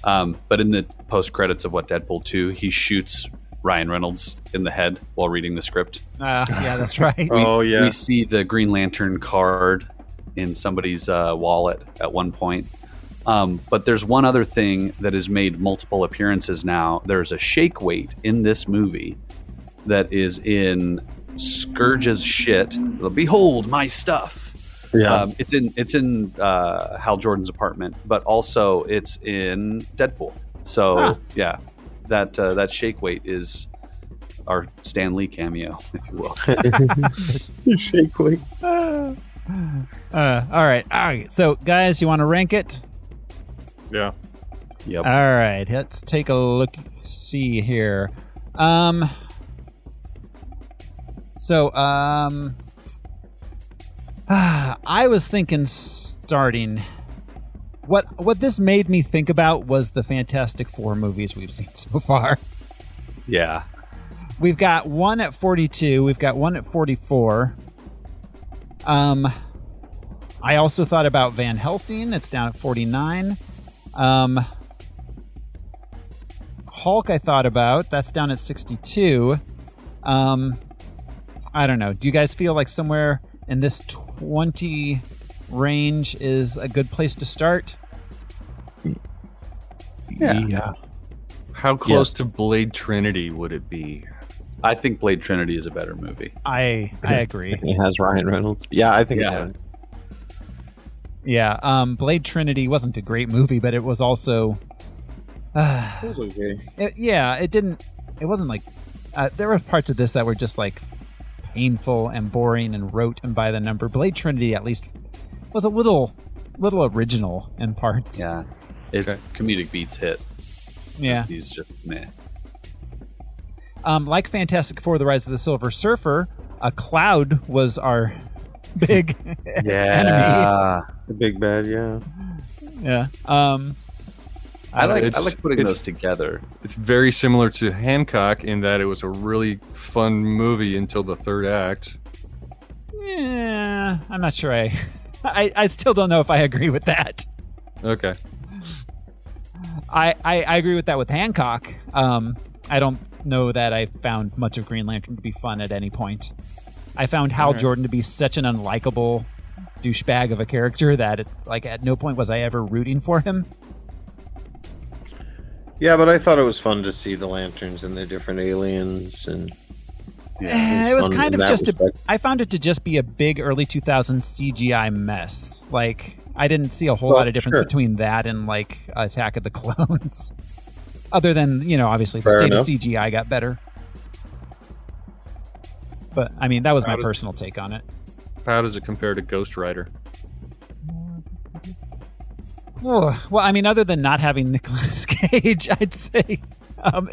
But in the post-credits of Deadpool 2, he shoots Ryan Reynolds in the head while reading the script. Yeah, that's right. We see the Green Lantern card in somebody's wallet at one point. But there's one other thing that has made multiple appearances now. There's a shake weight in this movie that is in Scourge's shit. Behold my stuff. Yeah. It's in Hal Jordan's apartment, but also it's in Deadpool. So yeah, that shake weight is our Stan Lee cameo, if you will. Shake weight. All right. So guys, you want to rank it? Yeah. Yep. All right. Let's take a look. See here. I was thinking starting. What this made me think about was the Fantastic Four movies we've seen so far. Yeah. We've got one at 42. We've got one at 44. I also thought about Van Helsing. It's down at 49. Hulk I thought about. That's down at 62. I don't know. Do you guys feel like somewhere in this 20 range is a good place to start? Yeah. How close to Blade Trinity would it be? I think Blade Trinity is a better movie. I agree. It has Ryan Reynolds. Yeah, I think it's fine. Yeah, Blade Trinity wasn't a great movie, but it was also... It was okay. It wasn't like... there were parts of this that were just like painful and boring and rote and by the number. Blade Trinity at least was a little original in parts. Yeah, it's comedic beats hit. Yeah. He's just meh. Like Fantastic Four: The Rise of the Silver Surfer, a cloud was our big enemy. The big bad, yeah. Yeah. I like putting those together. It's very similar to Hancock in that it was a really fun movie until the third act. Yeah, I'm not sure. I still don't know if I agree with that. Okay. I agree with that with Hancock. I don't know that I found much of Green Lantern to be fun at any point. I found Hal Jordan to be such an unlikable douchebag of a character that at no point was I ever rooting for him. Yeah, but I thought it was fun to see the lanterns and the different aliens, and it was kind of just I found it to just be a big early 2000s CGI mess. Like, I didn't see a whole lot of difference between that and like Attack of the Clones. Other than, obviously the state of CGI got better. But I mean, that was my personal take on it. How does it compare to Ghost Rider? Oh, well, I mean, other than not having Nicolas Cage, I'd say let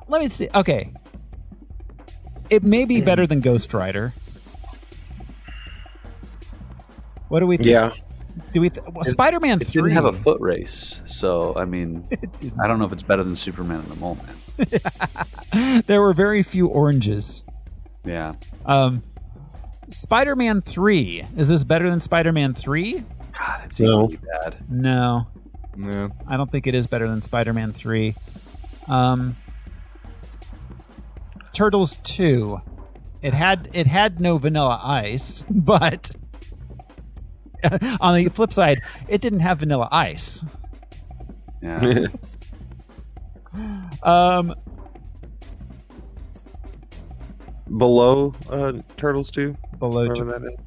me see. Okay. It may be better than Ghost Rider. What do we think? Yeah. Spider-Man 3 It didn't have a foot race, so I mean, I don't know if it's better than Superman in the moment. There were very few oranges. Yeah. Spider-Man 3. Is this better than Spider-Man 3? God, it's really bad. No. No. I don't think it is better than Spider-Man 3. Turtles 2. It had no Vanilla Ice, but on the flip side, it didn't have Vanilla Ice. Yeah. Below Turtles 2? Below that is.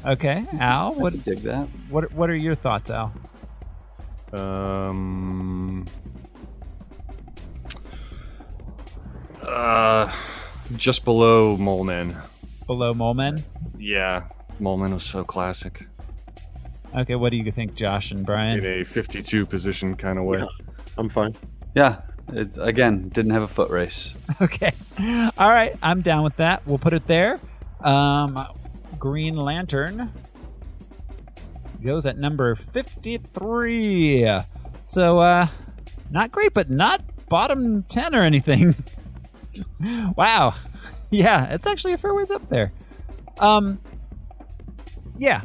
Okay, Al, I dig that. What are your thoughts, Al? Just below Mole Men. Below Mole Men? Yeah, Mole Men was so classic. Okay, what do you think, Josh and Brian? In a 52 position kind of way. Yeah, I'm fine. Yeah. It, again, didn't have a foot race. Okay. All right, I'm down with that. We'll put it there. Green Lantern goes at number 53. So, not great, but not bottom 10 or anything. Wow. Yeah, it's actually a fair ways up there. Yeah.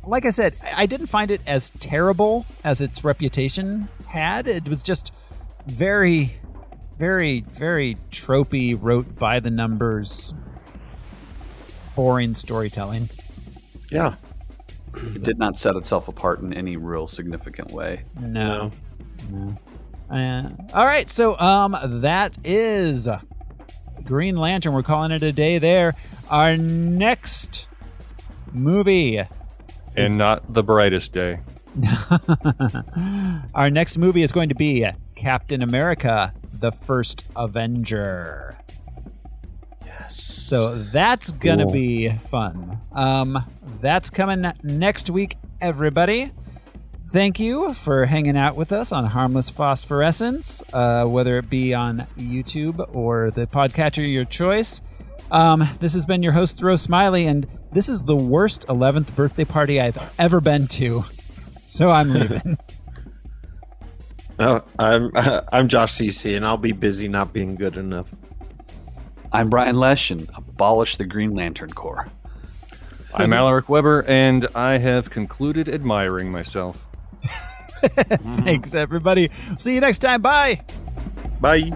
Like I said, I didn't find it as terrible as its reputation had. It was just very, very, very tropey, wrote by the numbers, boring storytelling. Yeah. It did not set itself apart in any real significant way. No. All right, so that is Green Lantern. We're calling it a day there. Our next movie, and not the brightest day. Our next movie is going to be Captain America: The First Avenger. Yes. So that's gonna be fun. That's coming next week, everybody. Thank you for hanging out with us on Harmless Phosphorescence, whether it be on YouTube or the podcatcher of your choice. This has been your host, Throw Smiley, and this is the worst 11th birthday party I've ever been to. So I'm leaving. I'm Josh CC, and I'll be busy not being good enough. I'm Brian Lesh, and abolish the Green Lantern Corps. I'm Alaric Weber, and I have concluded admiring myself. Thanks, everybody. See you next time. Bye. Bye.